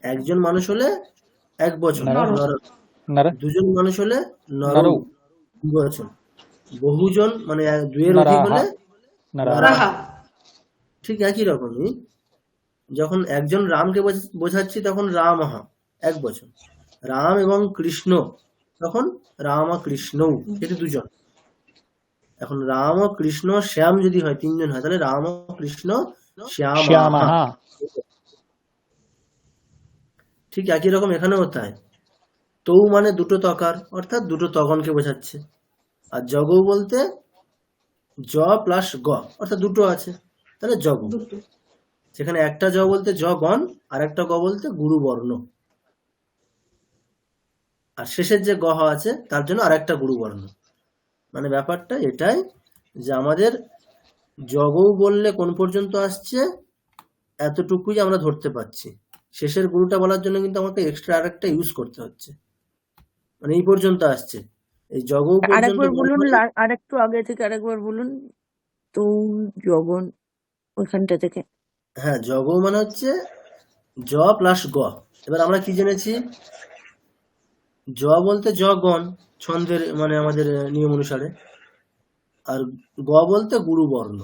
একজন মানুষ হলে এক বচন, নরহ, নর, নর, দুজন মানুষ হলে নরৌ নরৌ, দ্বিবচন, বহুজন মানে দুয়ের অধিক নরাহা, হলে নরাহা, নরাহা। ঠিক একই রকমই যখন একজন রামকে বোঝাচ্ছি তখন রামহা এক বচন, রাম এবং কৃষ্ণ তখন রামা কৃষ্ণৌ, যেহেতু দুজন। এখন রাম ও কৃষ্ণ শ্যাম যদি হয়, তিনজন হয়, তাহলে রাম ও কৃষ্ণ শ্যামাহা। শ্যামাহা, ঠিক একই রকম এখানেও তাই, তৌ মানে দুটো তকার, অর্থাৎ দুটো তগণকে বোঝাচ্ছে। আর জগৌ বলতে জ প্লাস গ, অর্থাৎ দুটো আছে, তাহলে জগ। সেখানে একটা জ বলতে জগণ, আর একটা গ বলতে গুরু বর্ণ, আর শেষের যে গহ আছে তার জন্য আর একটা গুরু বর্ণ। মানে ব্যাপারটা এটাই যে আমাদের জগৌ বললে কোন পর্যন্ত আসছে এতটুকুই আমরা ধরতে পারছি, শেষের গুরুটা বলার জন্য কিন্তু আমাকে এক্সট্রা আরেকটা ইউজ করতে হচ্ছে, মানে এই পর্যন্ত আসছে, এই জগৌ পর্যন্ত আরেকবার গণ বলুন, মানে আরেকটু আগে থেকে আরেকবার বলুন। তো জগন ওইখানটা থেকে। হ্যাঁ, জগৌ মানে হচ্ছে জ প্লাস গ। এবার আমরা কি জেনেছি, জ বলতে জ গণ ছন্দের মানে আমাদের নিয়ম অনুসারে, আর গ বলতে গুরু বর্ণ।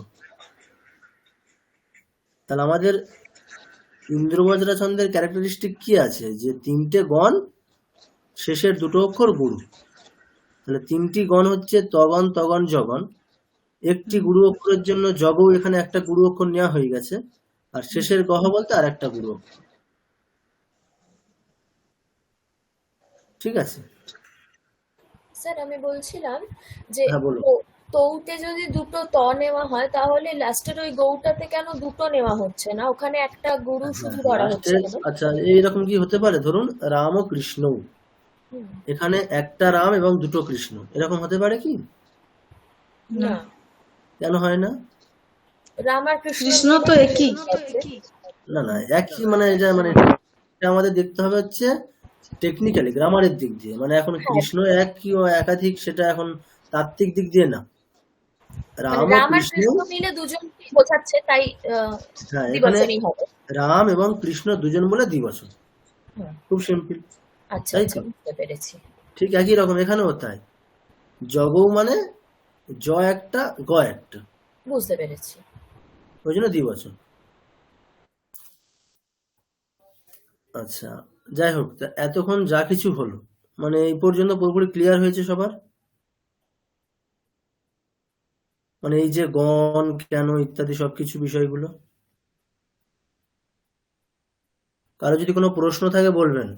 তাহলে আমাদের ইন্দ্রবজ্রা ছন্দের ক্যারেক্টারিস্টিক কি আছে, যে তিনটে গণ, শেষের দুটো অক্ষর গুরু। তাহলে তিনটি গণ হচ্ছে তগণ, তগণ, জগণ। একটি গুরু অক্ষরের জন্য জগৌ এখানে একটা গুরু অক্ষর নেওয়া হয়ে গেছে, আর শেষের গহ বলতে আর একটা গুরু অক্ষর। ঠিক আছে? স্যার আমি বলছিলাম যে হ্যাঁ বলুন। তৌতে যদি দুটো ত নেওয়া হয় তাহলে লাস্টের ওই গৌটাতে কেন দুটো নেওয়া হচ্ছে না, ওখানে একটা গুরু শুধু ধরা হচ্ছে লাস্টে কেন? আচ্ছা এইরকম কি হতে পারে, ধরুন রাম ও কৃষ্ণ, হুম, এখানে একটা রাম এবং দুটো কৃষ্ণ, এরকম হতে পারে কি? না, কেন হয় না? রাম আর কৃষ্ণ কৃষ্ণ তো একই। আছে। না না, একই মানে এটা মানে এটা আমাদের দেখতে হবে হচ্ছে টেকনিক্যালি, গ্রামারের দিক দিয়ে। মানে এখন হ্যাঁ, কৃষ্ণ এক কি ও একাধিক, সেটা এখন তাত্ত্বিক দিক দিয়ে না। মানে রাম ও রাম আর কৃষ্ণ, কৃষ্ণ মিলে দুজনকে বোঝাচ্ছে, তাই হ্যাঁ এখানে দ্বিবচনই হবে। রাম এবং কৃষ্ণ দুজন বলে দ্বিবচন। হুম, খুব সিম্পল, আচ্ছা তাই আচ্ছা, তো? বুঝতে পেরেছি। ঠিক একই রকম এখানেও তাই। জগৌ মানে জ একটা গ একটা, বুঝতে পেরেছি। ওই জন্য দ্বিবচন। আচ্ছা, যাই হোক, তা এতক্ষণ যা কিছু হলো মানে এই পর্যন্ত পুরোপুরি ক্লিয়ার হয়েছে সবার? মানে এই যে গণ কেন ইত্যাদি সবকিছু বিষয়গুলো, কারো যদি কোনো প্রশ্ন থাকে বলবেন।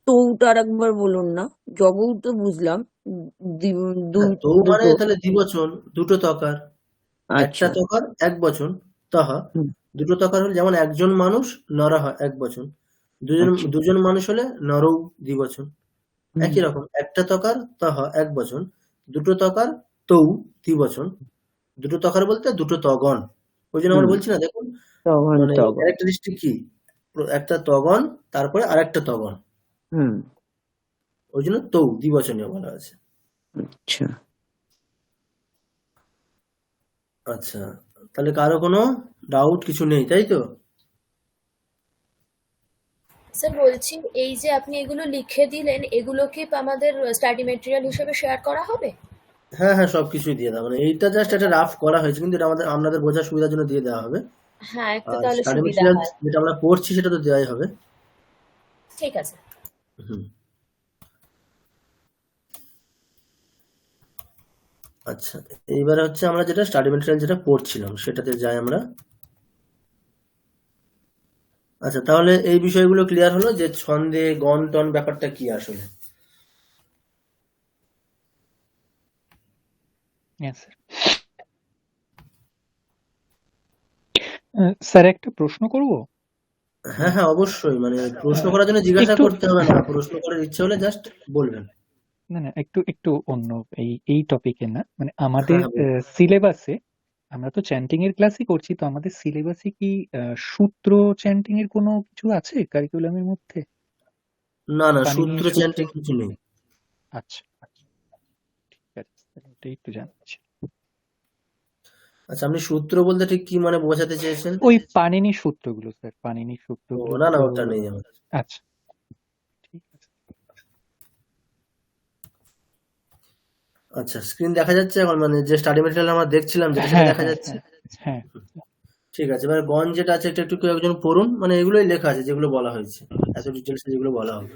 তৌটা আরেকবার বলুন না। জগৌ তো বুঝলাম। হ্যাঁ, তৌ মানে দুটো। তাহলে দ্বিবচন, দুটো তকার, একটা আচ্ছা। তকার এক বচন, তহা। হুম, দুটো তকার হলে যেমন একজন মানুষ নরহ এক বচন, আচ্ছা। দুজন মানুষ হলে নরৌ দ্বিবচন। হুম, একই রকম একটা তকার তহ এক বচন, দুটো তকার তৌ দ্বিবচন। দুটো তকার বলতে দুটো তগণ। ওই জন্য আমরা হুম, বলছি না, দেখুন তখন মানে তখন। ক্যারেক্টারিস্টিক কি, একটা তগণ তারপরে আরেকটা তগণ, হুম, ওই জন্য তৌ দ্বিবচনীয় বলা আছে। আচ্ছা। আচ্ছা, তাহলে কারো কোনো ডাউট কিছু নেই, তাই তো? স্যার বলছি, এই যে আপনি এগুলো লিখে দিলেন, এগুলো কি আমাদের স্টাডি মেটেরিয়াল হিসেবে শেয়ার করা হবে? হ্যাঁ হ্যাঁ, সবকিছুই দিয়ে দেওয়া, মানে এইটা জাস্ট একটা রাফ করা হয়েছে, কিন্তু এটা আমাদের আপনাদের বোঝার সুবিধার জন্য দিয়ে দেওয়া হবে। হ্যাঁ, একটু আর তাহলে স্টাডি সুবিধা মেটেরিয়াল হয়। যেটা আমরা পড়ছি সেটা তো দেওয়াই হবে। ঠিক আছে। হুম, আচ্ছা, এইবারে হচ্ছে আমরা যেটা স্টাডি মেটেরিয়াল যেটা পড়ছিলাম সেটাতে যাই আমরা। আচ্ছা, তাহলে এই বিষয়গুলো ক্লিয়ার হলো যে ছন্দে গণ টন ব্যাপারটা কি আসলে। Yes, sir. স্যার একটা প্রশ্ন করব? হ্যাঁ হ্যাঁ, অবশ্যই, মানে প্রশ্ন করার জন্য জিজ্ঞাসা একটু করতে হবে না, প্রশ্ন করার ইচ্ছে হলে জাস্ট বলবেন। না না, একটু অন্য এই টপিকে না, মানে হ্যাঁ আমাদের হ্যাঁ, বলুন। সিলেবাসে, আমরা তো চ্যান্টিং এর ক্লাসই করছি, তো আমাদের সিলেবাসে কি সূত্র চ্যান্টিং এর কোনো কিছু আছে কারিকুলামের মধ্যে? না না, পাণিনির সূত্র সূত্র? চ্যান্টিং কিছু নেই। আচ্ছা আচ্ছা, ঠিক আছে, স্যার, এটাই একটু জানছি। আচ্ছা, আপনি সূত্র বলতে ঠিক কি মানে বোঝাতে চেয়েছেন? ওই পাণিনির সূত্রগুলো স্যার, পাণিনির ও সূত্রগুলো না না, তো। ওটা নেই আমাদের। আচ্ছা, ঠিক আছে। আচ্ছা, স্ক্রিন দেখা যাচ্ছে এখন, মানে যে স্টাডি মেটেরিয়াল আমরা দেখছিলাম যেটা সেটা হ্যাঁ দেখা হ্যাঁ যাচ্ছে? হ্যাঁ হ্যাঁ। ঠিক আছে, এবার গণ যেটা আছে একটু একটু করে একজন পড়ুন, মানে এগুলোই লেখা আছে যেগুলো বলা হয়েছে, এত ডিটেলস যেগুলো বলা হবে।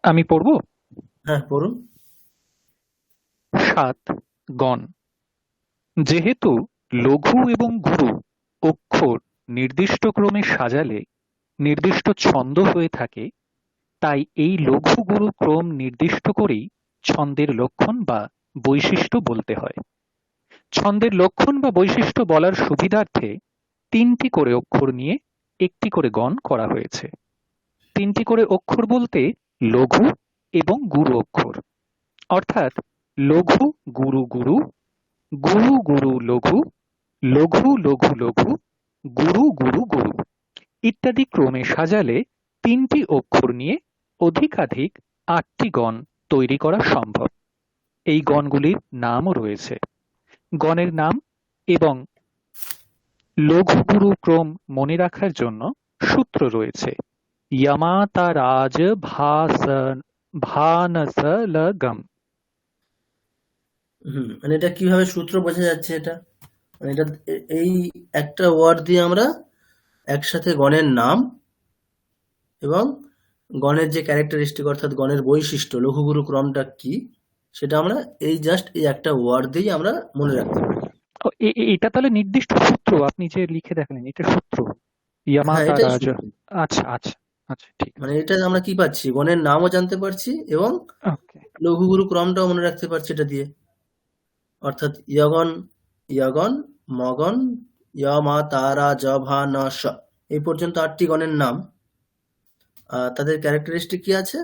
আমি পড়বো। হ্যাঁ পড়ুন। 7 গণ। যেহেতু লঘু এবং গুরু অক্ষর নির্দিষ্ট ক্রমে সাজালে নির্দিষ্ট ছন্দ হয়ে থাকে, তাই এই লঘু গুরু ক্রম নির্দিষ্ট করেই ছন্দের লক্ষণ বা বৈশিষ্ট্য বলতে হয়। ছন্দের লক্ষণ বা বৈশিষ্ট্য বলার সুবিধার্থে 3টি করে অক্ষর নিয়ে একটি করে গণ করা হয়েছে। 3টি করে অক্ষর বলতে লঘু এবং গুরু অক্ষর, অর্থাৎ লঘু গুরু গুরু, গুরু গুরু লঘু, লঘু লঘু লঘু, গুরু গুরু গুরু ইত্যাদি ক্রমে সাজালে 3টি অক্ষর নিয়ে অধিকাধিক 8টি গণ তৈরি করা সম্ভব। এই গণগুলির নামও রয়েছে। গণের নাম এবং লঘু গুরু ক্রম মনে রাখার জন্য সূত্র রয়েছে। ইয়ামাতা রাজ ভানসলগম। মানে এটা কিভাবে সূত্র বোঝা যাচ্ছে? এটা মানে এটা এই একটা ওয়ার্ড দিয়ে আমরা একসাথে গণের নাম এবং গণের যে ক্যারেক্টারিস্টিক অর্থাৎ গণের বৈশিষ্ট্য লঘুগুরু ক্রমটা কি সেটা আমরা এই জাস্ট এই একটা ওয়ার্ড দিয়েই আমরা মনে রাখতে পারি। এটা তাহলে নির্দিষ্ট সূত্র আপনি যে লিখে দেখালেন, এটা সূত্র হ্যাঁ, ইয়ামাতা এটাই রাজ। সূত্র। আচ্ছা আচ্ছা আচ্ছা, ঠিক আছে। মানে এটা আমরা কি পাচ্ছি? গণের নামও জানতে পারছি এবং ওকে, লঘুগুরু ক্রমটাও মনে রাখতে পারছি এটা দিয়ে। অর্থাৎ ইয়গন, ইয়গন, মগন, মা তারা জভা ন স, এই পর্যন্ত 8টি গণের নাম। তাদের ক্যারেক্টারিস্টিক কি আছে?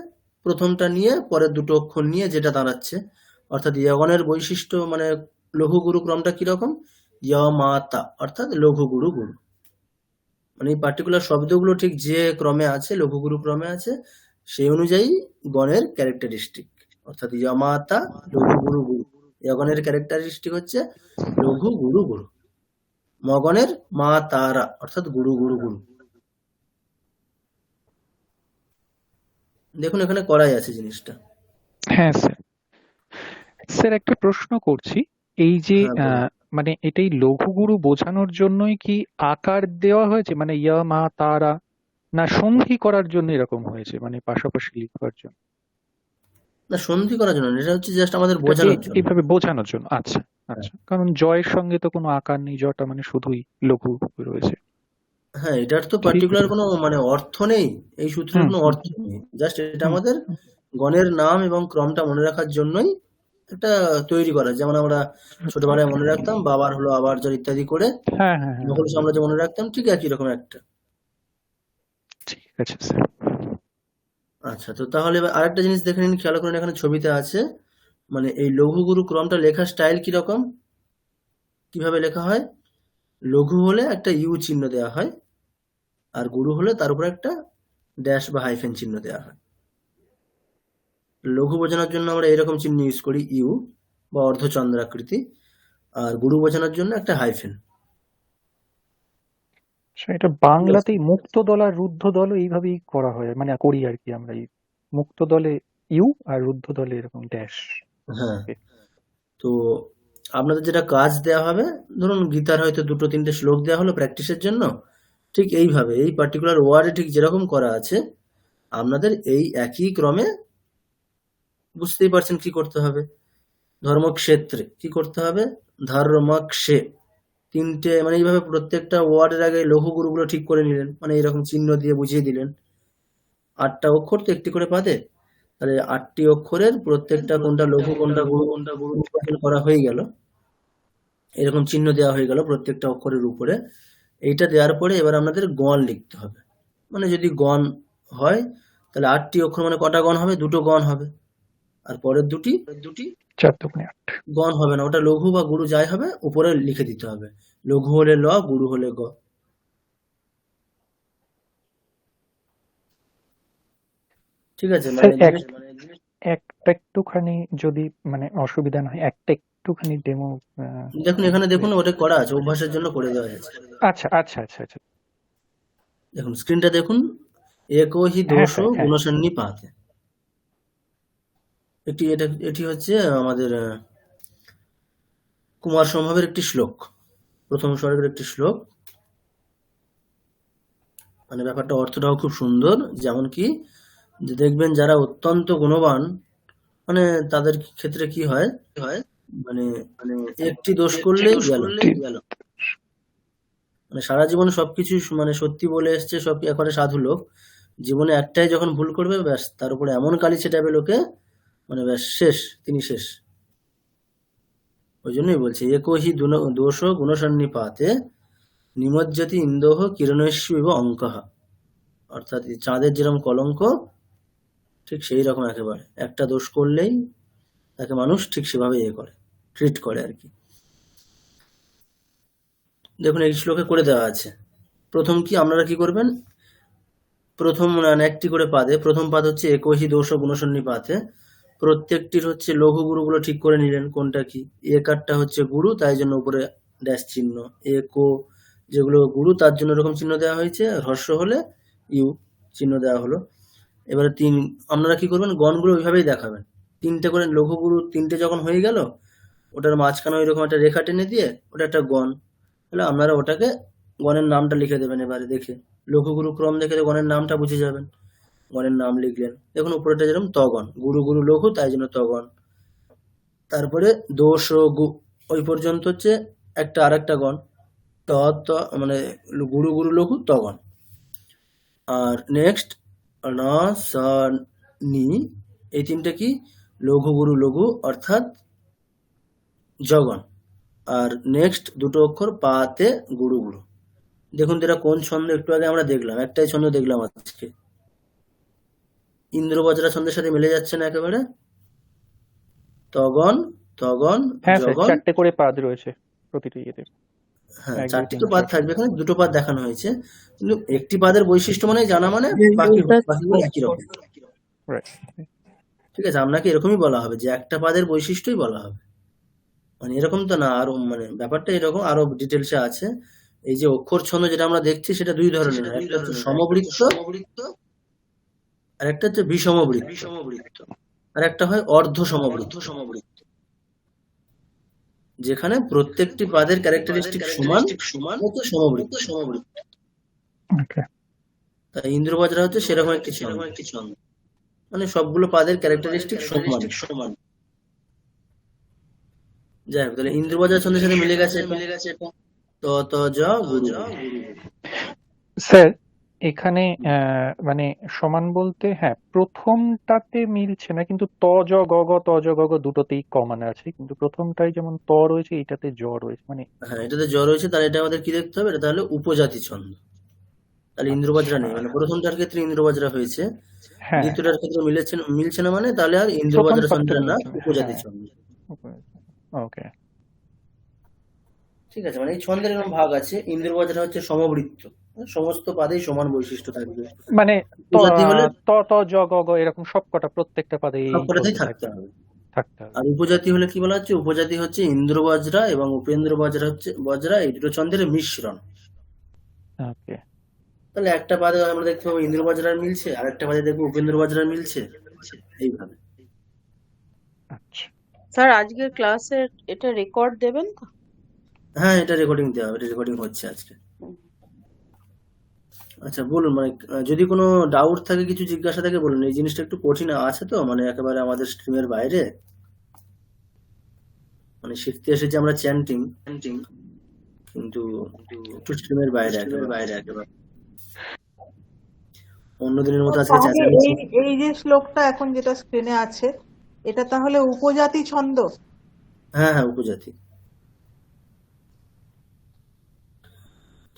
প্রথমটা নিয়ে পরের দুটো অক্ষর নিয়ে যেটা দাঁড়াচ্ছে, অর্থাৎ ইয়গনের বৈশিষ্ট্য মানে লঘুগুরু ক্রমটা কিরকম? মা তা অর্থাৎ লঘুগুরু গুরু। মানে এই পার্টিকুলার শব্দগুলো ঠিক যে ক্রমে আছে, লঘুগুরু ক্রমে আছে, সেই অনুযায়ী গণের ক্যারেক্টারিস্টিক অর্থাৎ ইয়মাতা লঘুগুরু গুরু। ইয়গনের ক্যারেক্টারিস্টিক হচ্ছে লঘু গুরু গুরু। মগনের মা তারা অর্থাৎ গুরু গুরু গুরু। দেখুন এখানে করাই আছে জিনিসটা। হ্যাঁ স্যার। স্যার একটা প্রশ্ন করছি, এই যে হ্যাঁ, বলুন। মানে এটাই লঘুগুরু বোঝানোর জন্যই কি আকার দেওয়া হয়েছে, মানে ইয়া মা তারা, না সন্ধি করার জন্য এরকম হয়েছে, মানে পাশাপাশি লিখবার জন্য? না, সন্ধি করার জন্য না, এটা হচ্ছে জাস্ট আমাদের তো বোঝানোর জন্য। এইভাবে বোঝানোর জন্য। আচ্ছা আচ্ছা, কারণ জয়ের সঙ্গে তো কোনো আকার নেই, জটা মানে শুধুই লঘু রয়েছে। হ্যাঁ, এটার তো ঠিক পার্টিকুলার আছে। কোনো মানে অর্থ নেই, এই সূত্রের কোনো অর্থ নেই, জাস্ট এটা আমাদের গণের নাম এবং ক্রমটা মনে রাখার জন্যই এটা তৈরি করা। যেমন আমরা ছোটবেলায় মনে রাখতাম বাবার হলো আবার জল ইত্যাদি করে হ্যাঁ হ্যাঁ হ্যাঁ, মোগল সাম্রাজ্য মনে রাখতাম, ঠিক একই রকম একটা। ঠিক আছে স্যার। আচ্ছা, তো তাহলে এবার আরেকটা জিনিস দেখে নিন, খেয়াল করেন এখানে ছবিতে আছে মানে এই লঘু গুরু ক্রমটা লেখার স্টাইল কিরকম, কিভাবে লেখা হয়? লঘু হলে একটা ইউ চিহ্ন দেওয়া হয়, আর গুরু হলে তার উপর একটা ড্যাশ বা হাইফেন চিহ্ন দেওয়া হয়। লঘু বোঝানোর জন্য আমরা এরকম চিহ্ন ইউজ করি, ইউ বা অর্ধচন্দ্রাকৃতি, আর গুরু বোঝানোর জন্য একটা হাইফেন। এটা বাংলাতেই মুক্ত দল আর রুদ্ধ দল এইভাবেই করা হয়, মানে করি আর কি আমরা। এই মুক্ত দলে ইউ আর রুদ্ধ দলে এরকম ড্যাশ। হ্যাঁ, তো আপনাদের যেটা কাজ দেওয়া হবে, ধরুন গীতার হয়তো 2-3টে শ্লোক দেওয়া হলো প্র্যাকটিসের জন্য, ঠিক এইভাবে এই পার্টিকুলার ওয়ার্ডে ঠিক যেরকম করা আছে আপনাদের এই একই ক্রমে বুঝতেই পারছেন কি করতে হবে। ধর্মক্ষেত্রে কি করতে হবে? ধর্মক্ষে 3টে, মানে এইভাবে প্রত্যেকটা ওয়ার্ডের আগে লঘু গুরুগুলো ঠিক করে নিলেন, মানে এরকম চিহ্ন দিয়ে বুঝিয়ে দিলেন। 8টা অক্ষর তো একটি করে পাদে, তাহলে 8টি অক্ষরের প্রত্যেকটা কোনটা লঘু কোনটা গুরু করা হয়ে গেল, এরকম চিহ্ন দেওয়া হয়ে গেল প্রত্যেকটা অক্ষরের উপরে। এইটা দেওয়ার পরে এবার আপনাদের গণ লিখতে হবে। মানে যদি গণ হয় তাহলে 8টি অক্ষর মানে কটা গণ হবে? 2টো গণ হবে, আর পরের দুটি 4 দুগুণে 8। গণ হবে না, ওটা লঘু বা গুরু যাই হবে উপরে লিখে দিতে হবে। লঘু হলে ল, গুরু হলে গ। ঠিক আছে, স্যার মানে একটা একটুখানি যদি মানে অসুবিধা না হয়, একটা একটুখানি ডেমো। দেখুন এখানে দেখুন ওটা করা আছে, অভ্যাসের জন্য করে দেওয়া হয়েছে। আচ্ছা আচ্ছা আচ্ছা আচ্ছা, দেখুন স্ক্রিনটা দেখুন, একো হি হ্যাঁ দোষ স্যার, হ্যাঁ। গুণসন্নি পাতে। এটি হচ্ছে আমাদের কুমার সম্ভবের একটি শ্লোক, প্রথম স্বর্গের একটি শ্লোক। মানে ব্যাপারটা অর্থটাও খুব সুন্দর। যেমন কি যে দেখবেন যারা অত্যন্ত গুণবান, মানে তাদের ক্ষেত্রে কি হয়, মানে একটি দোষ করলেই গেল, মানে সারা জীবন সবকিছু মানে সত্যি বলে এসছে, সব একেবারে সাধু লোক, জীবনে একটাই যখন ভুল করবে ব্যাস তার উপরে এমন কালি ছেটাবে লোকে, মানে ব্যাস শেষ, তিনি শেষ। ওই জন্যই বলছে একো হি দোষ গুণসন্নিপাতে নিমজ্জতি ইন্দোহ কিরণস্যৈব অঙ্কঃ। অর্থাৎ এই চাঁদের যেরকম কলঙ্ক, ঠিক সেই রকম একেবারে একটা দোষ করলেই তাকে মানুষ ঠিক সেভাবে করে, ট্রিট করে আর কি। দেখুন এই শ্লোকে করে দেওয়া আছে। প্রথম কি আপনারা কি করবেন, প্রথম মানে একটি করে পাদে, প্রথম পাদ হচ্ছে একোহি দোষ গুণসন্নি পাতে, প্রত্যেকটির হচ্ছে লঘু গুরুগুলো ঠিক করে নিলেন কোনটা কি। একারটা হচ্ছে গুরু, তাই জন্য উপরে ড্যাশ চিহ্ন। একো যেগুলো গুরু তার জন্য এরকম চিহ্ন দেওয়া হয়েছে, হ্রস্ব হলে ইউ চিহ্ন দেওয়া হলো। এবারে আপনারা কি করবেন, গণগুলো ওইভাবেই দেখাবেন। তিনটে করে লঘু গুরু, তিনটে যখন হয়ে গেল, ওটার মাঝখানে ওইরকম একটা রেখা টেনে দিয়ে ওটা একটা গণ, তাহলে আপনারা ওটাকে গণের নামটা লিখে দেবেন। এবারে দেখে লঘু গুরু ক্রম দেখে গণের নামটা বুঝে যাবেন, গণের নাম লিখলেন। দেখুন উপরেটা যেরকম তগণ, গুরু গুরু লঘু তাই জন্য তগণ। তারপরে দোষ ও ওই পর্যন্ত হচ্ছে একটা আর একটা গণ, ত মানে গুরু গুরু লঘু তগণ। আর নেক্সট ন স নি, এই তিনটে কি লঘু গুরু লঘু অর্থাৎ জগণ। আর নেক্সট দুটো অক্ষর পাতে গুরু গুরু। দেখুন এটা কোন ছন্দ, একটু আগে আমরা দেখলাম, একটাই ছন্দ দেখলাম আজকে। ইন্দ্র বজ্রা ছন্দের সাথে মিলে যাচ্ছে না একেবারে? তগণ তগণ হ্যাঁ স্যার, জগণ। 4টে করে পাদ রয়েছে প্রতিটি ইয়েতে। হ্যাঁ, 1 2 চারটি 3 তো পাদ 4। থাকবে, এখানে দুটো পাদ দেখানো হয়েছে, কিন্তু একটি পাদের বৈশিষ্ট্য মানে জানা মানে বাকিগুলো একই রকম। রাইট। ঠিক আছে, আপনাকে এরকমই বলা হবে যে একটা পাদের বৈশিষ্ট্যই বলা হবে, মানে এরকম তো না, আরো মানে ব্যাপারটা এরকম আরো ডিটেলসে আছে। এই যে অক্ষর ছন্দ যেটা আমরা দেখছি সেটা দুই ধরনের, একটা হচ্ছে সমবৃত্ত আর একটা হচ্ছে বিষমবৃত্ত, আর একটা হয় অর্ধ সমবৃত্ত, যেখানে প্রত্যেকটি পাদের ক্যারেক্টারিস্টিক সমান হচ্ছে সমবৃত্ত। ওকে। তাই ইন্দ্রবজ্রা হচ্ছে সেরকম একটি ছন্দ, মানে সবগুলো পাদের ক্যারেক্টারিস্টিক সমান। যাই হোক, তাহলে ইন্দ্রবজ্রা ছন্দের সাথে মিলে গেছে এটা। ত ত জ গুরু। স্যার এখানে মানে সমান বলতে হ্যাঁ প্রথমটাতে মিলছে না, কিন্তু ত জ গ গ ত জ গ গ দুটোতেই কমন আছে, কিন্তু প্রথমটাই যেমন ত রয়েছে এইটাতে জ রয়েছে, মানে হ্যাঁ, এটাতে জ রয়েছে, তাহলে এটা আমাদের কি দেখতে হবে, এটা তাহলে উপজাতি ছন্দ। তাহলে ইন্দ্রবজ্রা নেই, মানে প্রথমটার ক্ষেত্রে ইন্দ্রবজ্রা হয়েছে, হ্যাঁ দ্বিতীয়টার ক্ষেত্রে মিলছে না, মানে তাহলে আর প্রথম ইন্দ্রবজ্রা পাদটা ছন্দের নাম মিলছে না। উপজাতি হ্যাঁ ছন্দ। ওকে। ঠিক আছে, মানে এই ছন্দের এরকম ভাগ আছে। ইন্দ্রবজ্রা হচ্ছে সমবৃত্ত, সমস্ত পাদেই সমান বৈশিষ্ট্য থাকবে। মানে উপজাতি হলে ত ত জ গ গ এরকম সবকটা প্রত্যেকটা পাদে এই সবকটাতেই চলতে থাকতে থাকবে। হবে। থাকতে হবে। আর উপজাতি হলে কি বলা হচ্ছে, উপজাতি হচ্ছে ইন্দ্রবজ্রা এবং উপেন্দ্র বজ্রা এই দুটো ছন্দের মিশ্রণ। ওকে। তাহলে একটা পাদে আমরা দেখতে পাবো ইন্দ্রবজ্রার মিলছে, আর একটা পাদে দেখবো উপেন্দ্র বজ্রার মিলছে, এইভাবে। আচ্ছা স্যার আজকের ক্লাসের এটা রেকর্ড দেবেন তো? হ্যাঁ, এটা রেকর্ডিং দেওয়া হবে, এটা রেকর্ডিং হচ্ছে আজকে। আচ্ছা বলুন, মানে যদি কোনো ডাউট থাকে, কিছু জিজ্ঞাসা থাকে বলুন। এই জিনিসটা একটু কঠিন আছে তো, মানে একেবারে আমাদের স্ট্রিমের বাইরে, মানে শিখতে এসেছি আমরা চ্যান্টিং, কিন্তু একটু স্ট্রিমের বাইরে একেবারে অন্য দিনের মতো আজকে তাহলে চেঁচামেচি। এই যে শ্লোকটা এখন যেটা স্ক্রিনে আছে, এটা তাহলে উপজাতি ছন্দ? হ্যাঁ হ্যাঁ, উপজাতি।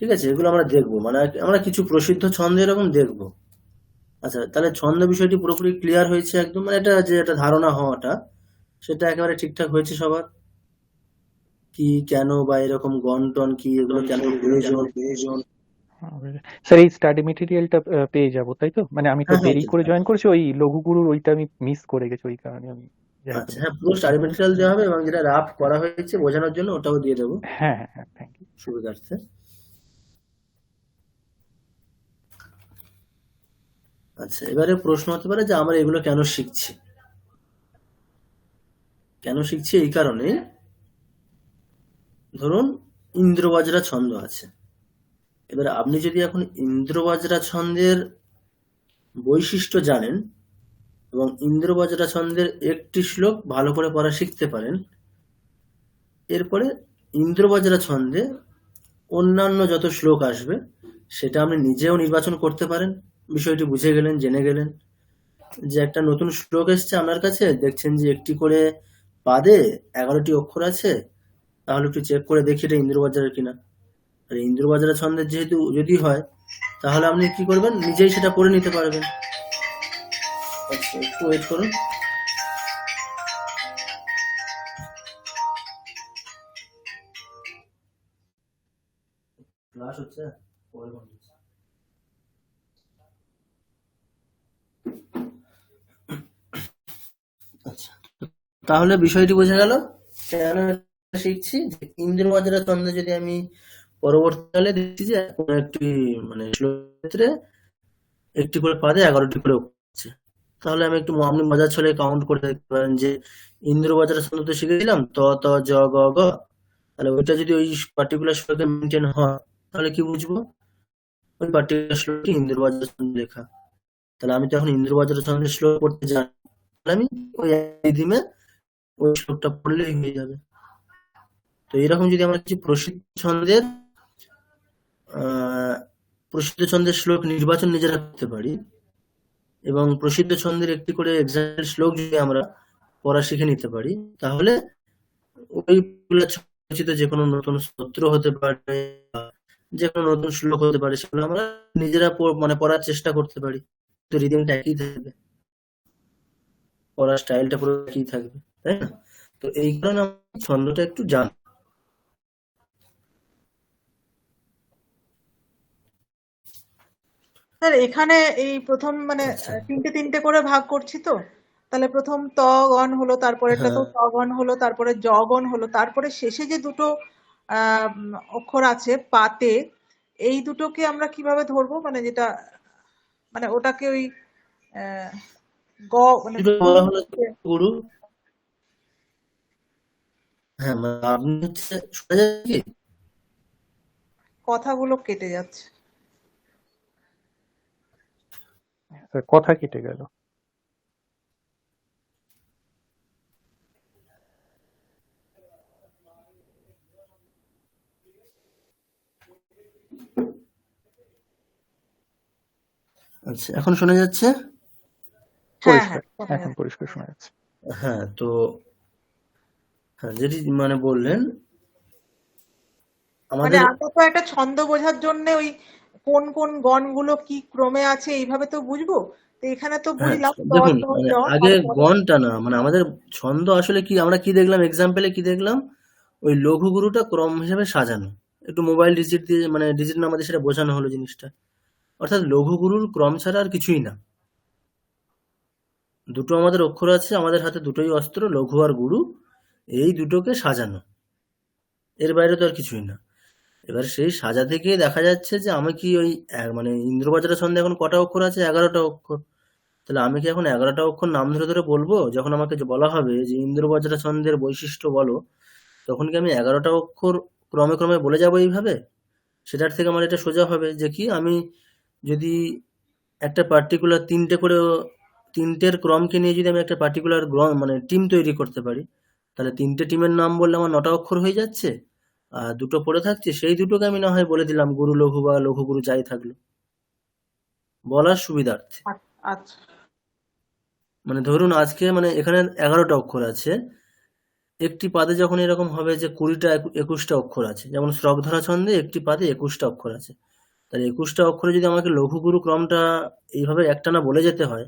ঠিক আছে, এগুলো আমরা দেখবো, মানে আমরা কিছু প্রসিদ্ধ ছন্দ এরকম দেখবো। আচ্ছা, তাহলে ছন্দ বিষয়টি পুরোপুরি ক্লিয়ার হয়েছে একদম, মানে এটা যে একটা ধারণা হওয়াটা সেটা একেবারে ঠিকঠাক হয়েছে সবার? কি কেন বা এরকম গণ কি এগুলো কেন প্রয়োজন? স্যার এই স্টাডি মেটেরিয়ালটা পেয়ে যাবো তাই তো? মানে আমি তো হ্যাঁ হ্যাঁ, দেরি করে জয়েন করেছি, ওই লঘু গুরুর ওইটা আমি মিস করে গেছি, ওই কারণে আমি যাই আচ্ছা হ্যাঁ, পুরো স্টাডি মেটেরিয়াল দেওয়া হবে, এবং যেটা রাফ করা হয়েছে বোঝানোর জন্য ওটাও দিয়ে দেবো হ্যাঁ হ্যাঁ হ্যাঁ, থ্যাংক ইউ। সুবিধার্থে। আচ্ছা, এবারে প্রশ্ন হতে পারে যে আমরা এগুলো কেন শিখছি। এই কারণে, ধরুন ইন্দ্রবজ্রা ছন্দ আছে, এবারে আপনি যদি এখন ইন্দ্রবজ্রা ছন্দের বৈশিষ্ট্য জানেন এবং ইন্দ্রবজ্রা ছন্দের একটি শ্লোক ভালো করে পড়া শিখতে পারেন, এরপরে ইন্দ্রবজ্রা ছন্দে অন্যান্য যত শ্লোক আসবে সেটা আপনি নিজেও নির্বাচন করতে পারেন। বিষয়টি বুঝে গেলেন, জেনে গেলেন যে একটা নতুন শ্লোক এসছে আপনার কাছে, দেখছেন যে একটি করে পাদে 11টি অক্ষর আছে, তাহলে একটু চেক করে দেখি এটা ইন্দ্রবজ্রার কিনা। আর ইন্দ্রবজ্রা ছন্দের যেহেতু যদি হয়, তাহলে আপনি কি করবেন, নিজেই সেটা পড়ে নিতে পারবেন। আচ্ছা, একটু ওয়েট করুন। ক্লাস হচ্ছে? তাহলে বিষয়টি বোঝা গেল কেন এটা শিখছি যে ইন্দ্রবজ্রা ছন্দে যদি আমি পরবর্তীকালে দেখছি যে কোনো একটি মানে শ্লোকের ক্ষেত্রে একটি করে পাদে 11টি করে অক্ষর আছে, তাহলে আমি একটু আপনি মজার ছলে কাউন্ট করে দেখতে পারেন যে ইন্দ্রবজ্রা ছন্দ তো শিখে দিলাম ত ত জ গ গ, তাহলে ওইটা যদি ওই পার্টিকুলার শ্লোকে মেনটেন হয় তাহলে কি বুঝবো ওই পার্টিকুলার শ্লোকটি ইন্দ্রবজ্রা ছন্দে লেখা। তাহলে আমি তো এখন ইন্দ্রবজ্রা ছন্দের শ্লোক পড়তে জানি, তাহলে আমি ওই রিদিমে ওই শ্লোকটা পড়লেই হয়ে যাবে। তো এরকম যদি আমরা কিছু প্রসিদ্ধ ছন্দের শ্লোক নির্বাচন নিজেরা করতে পারি এবং প্রসিদ্ধ ছন্দের একটি করে এক্সাম্পল শ্লোক যদি আমরা পড়া শিখে নিতে পারি, তাহলে ওইগুলো রচিত যে কোনো নতুন স্তোত্র হতে পারে, যে কোনো নতুন শ্লোক হতে পারে, সেগুলো আমরা নিজেরা মানে পড়ার চেষ্টা করতে পারি। তো রিদিমটা একই থাকবে, পড়ার স্টাইলটা পুরো একই থাকবে, তাই না? তো এই কারণে আমরা ছন্দটা একটু জান। স্যার এখানে এই প্রথম মানে আচ্ছা, তিনটে তিনটে করে ভাগ করছি তো, তাহলে প্রথম ত গণ হলো, তারপরেরটা তো হ্যাঁ ত গণ হলো, তারপরে জ গণ হলো, তারপরে শেষে যে দুটো অক্ষর আছে পাতে, এই দুটোকে আমরা কিভাবে ধরবো? মানে যেটা মানে ওটাকে ওই আহ, গ মানে দুটো বলা হলো গুরু। হ্যাঁ মানে আপনি হচ্ছে শোনা যায় কি? কথাগুলো কেটে যাচ্ছে। স্যার কথা কেটে গেল। আচ্ছা এখন শোনা যাচ্ছে? হ্যাঁ পরিষ্কার, হ্যাঁ শোনা এখন যাচ্ছে। পরিষ্কার শোনা যাচ্ছে। হ্যাঁ তো হ্যাঁ যেটি মানে বললেন মানে আমাদের আমরা তো একটা ছন্দ বোঝার জন্য ওই কোন কোন গণগুলো কি ক্রমে আছে এইভাবে তো বুঝবো। তো এখানে তো হ্যাঁ বুঝলাম ত দেখুন জ মানে জ, আগে তারপরে গণটা না, মানে আমাদের ছন্দ আসলে কি আমরা কি দেখলাম এক্সাম্পলে কি দেখলাম, ওই লঘু গুরুটা ক্রম হিসেবে সাজানো, একটু মোবাইল ডিজিট দিয়ে মানে ডিজিট নাম্বার দিয়ে সেটা বোঝানো হলো জিনিসটা। অর্থাৎ লঘু গুরুর ক্রম ছাড়া আর কিছুই না, দুটো আমাদের অক্ষর আছে, আমাদের হাতে দুটোই অস্ত্র, লঘু আর গুরু, এই দুটোকে সাজানো, এর বাইরে তো আর কিছুই না। এবার সেই সাজাতে গিয়ে দেখা যাচ্ছে যে আমি কি ওই মানে ইন্দ্রবজ্রা ছন্দে এখন কটা অক্ষর আছে? 11টা অক্ষর। তাহলে আমি কি এখন 11টা অক্ষর নাম ধরে ধরে বলবো? যখন আমাকে বলা হবে যে ইন্দ্রবজ্রা ছন্দের বৈশিষ্ট্য বলো, তখন কি আমি 11টা অক্ষর ক্রমে ক্রমে বলে যাবো এইভাবে? সেটার থেকে আমার এটা সোজা হবে যে কি আমি যদি একটা পার্টিকুলার তিনটের ক্রমকে নিয়ে যদি আমি একটা পার্টিকুলার মানে টিম তৈরি করতে পারি, তাহলে তিনটে টিমের নাম বললে আমার 9টা অক্ষর হয়ে যাচ্ছে, আর দুটো পড়ে থাকছে, সেই দুটোকে আমি না হয় বলে দিলাম গুরু লঘু বা লঘু গুরু যাই থাকলো, বলার সুবিধার্থে। আচ্ছা মানে ধরুন আজকে মানে এখানে 11টা অক্ষর আছে, একটি পাদে যখন এরকম হবে যে 20টা 21টা অক্ষর আছে, যেমন শ্রগধরা ছন্দে একটি পাদে 21টা অক্ষর আছে, তাহলে 21টা অক্ষরে যদি আমাকে লঘু গুরু ক্রমটা এইভাবে একটানা বলে যেতে হয়,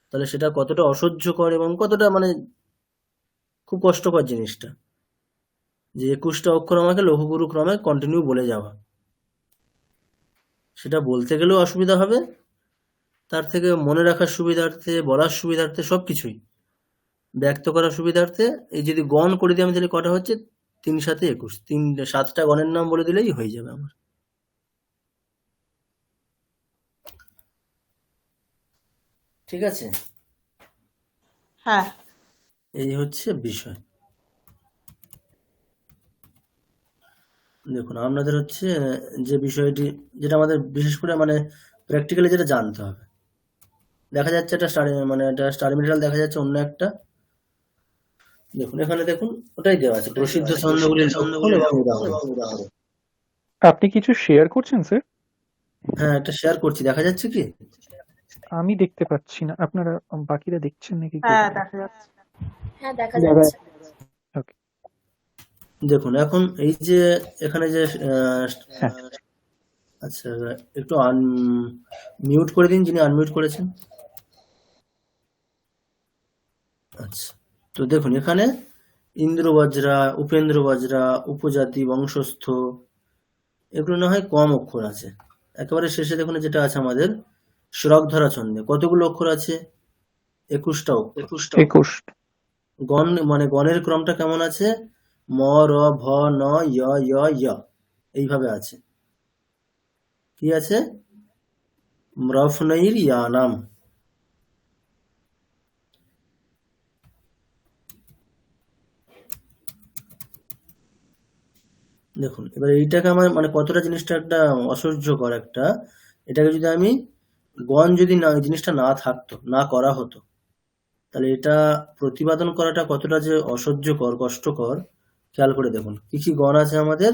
তাহলে সেটা কতটা অসহ্যকর এবং কতটা মানে খুব কষ্টকর জিনিসটা, যে 21টা অক্ষর আমাকে লঘু গুরু ক্রমে কন্টিনিউ বলে যাওয়া, সেটা বলতে গেলেও অসুবিধা হবে, তার থেকে মনে রাখার সুবিধার্থে, বলার সুবিধার্থে, সবকিছুই ব্যক্ত করার সুবিধার্থে এই যদি গণ করে দিই আমি, তাহলে কটা হচ্ছে? 3 7 21, 7টা গণের নাম বলে দিলেই হয়ে যাবে আমার। ঠিক আছে, হ্যাঁ এই হচ্ছে বিষয়। দেখুন আপনাদের হচ্ছে যে বিষয়টি, যেটা আমাদের বিশেষ করে মানে প্র্যাকটিক্যালি যেটা জানতে হবে, দেখা যাচ্ছে একটা মানে একটা স্টারমিটাল দেখা যাচ্ছে অন্য একটা, দেখুন এখানে দেখুন ওটাই দেওয়া আছে প্রসিদ্ধ ছন্দগুলির লক্ষণ এবং উদাহরণ। আপনি কিছু শেয়ার করছেন স্যার? হ্যাঁ একটা শেয়ার করছি, দেখা যাচ্ছে কি? আমি দেখতে পাচ্ছি না, আপনারা বাকিরা দেখছেন নাকি? হ্যাঁ দেখা যাচ্ছে। হ্যাঁ দেখা যাচ্ছে। ওকে, দেখুন এখন এই যে এখানে যে হ্যাঁ আচ্ছা একটু মিউট করে দিন যিনি আনমিউট করেছেন। আচ্ছা তো দেখুন এখানে ইন্দ্রবজ্রা, উপেন্দ্রবজ্রা, উপজাতি, বংশস্থ, এগুলো না হয় কম অক্ষর আছে। একেবারে শেষে দেখুন যেটা আছে আমাদের শ্রগধরা ছন্দে কতগুলো অক্ষর আছে? 21টা অক্ষর। 21। গণ মানে গণের ক্রমটা কেমন আছে? ম র ভ ন য় য় য় এইভাবে আছে। কি আছে? ম্রফনৈর ইয়ানাম। দেখুন এবার এইটাকে আমার মানে কতটা জিনিসটা একটা অসহ্যকর একটা, এটাকে যদি আমি গণ যদি না এই জিনিসটা না থাকতো, না করা হতো, তাহলে এটা প্রতিপাদন করাটা কতটা যে অসহ্যকর, কষ্টকর, খেয়াল করে দেখুন কি কি গণ আছে আমাদের।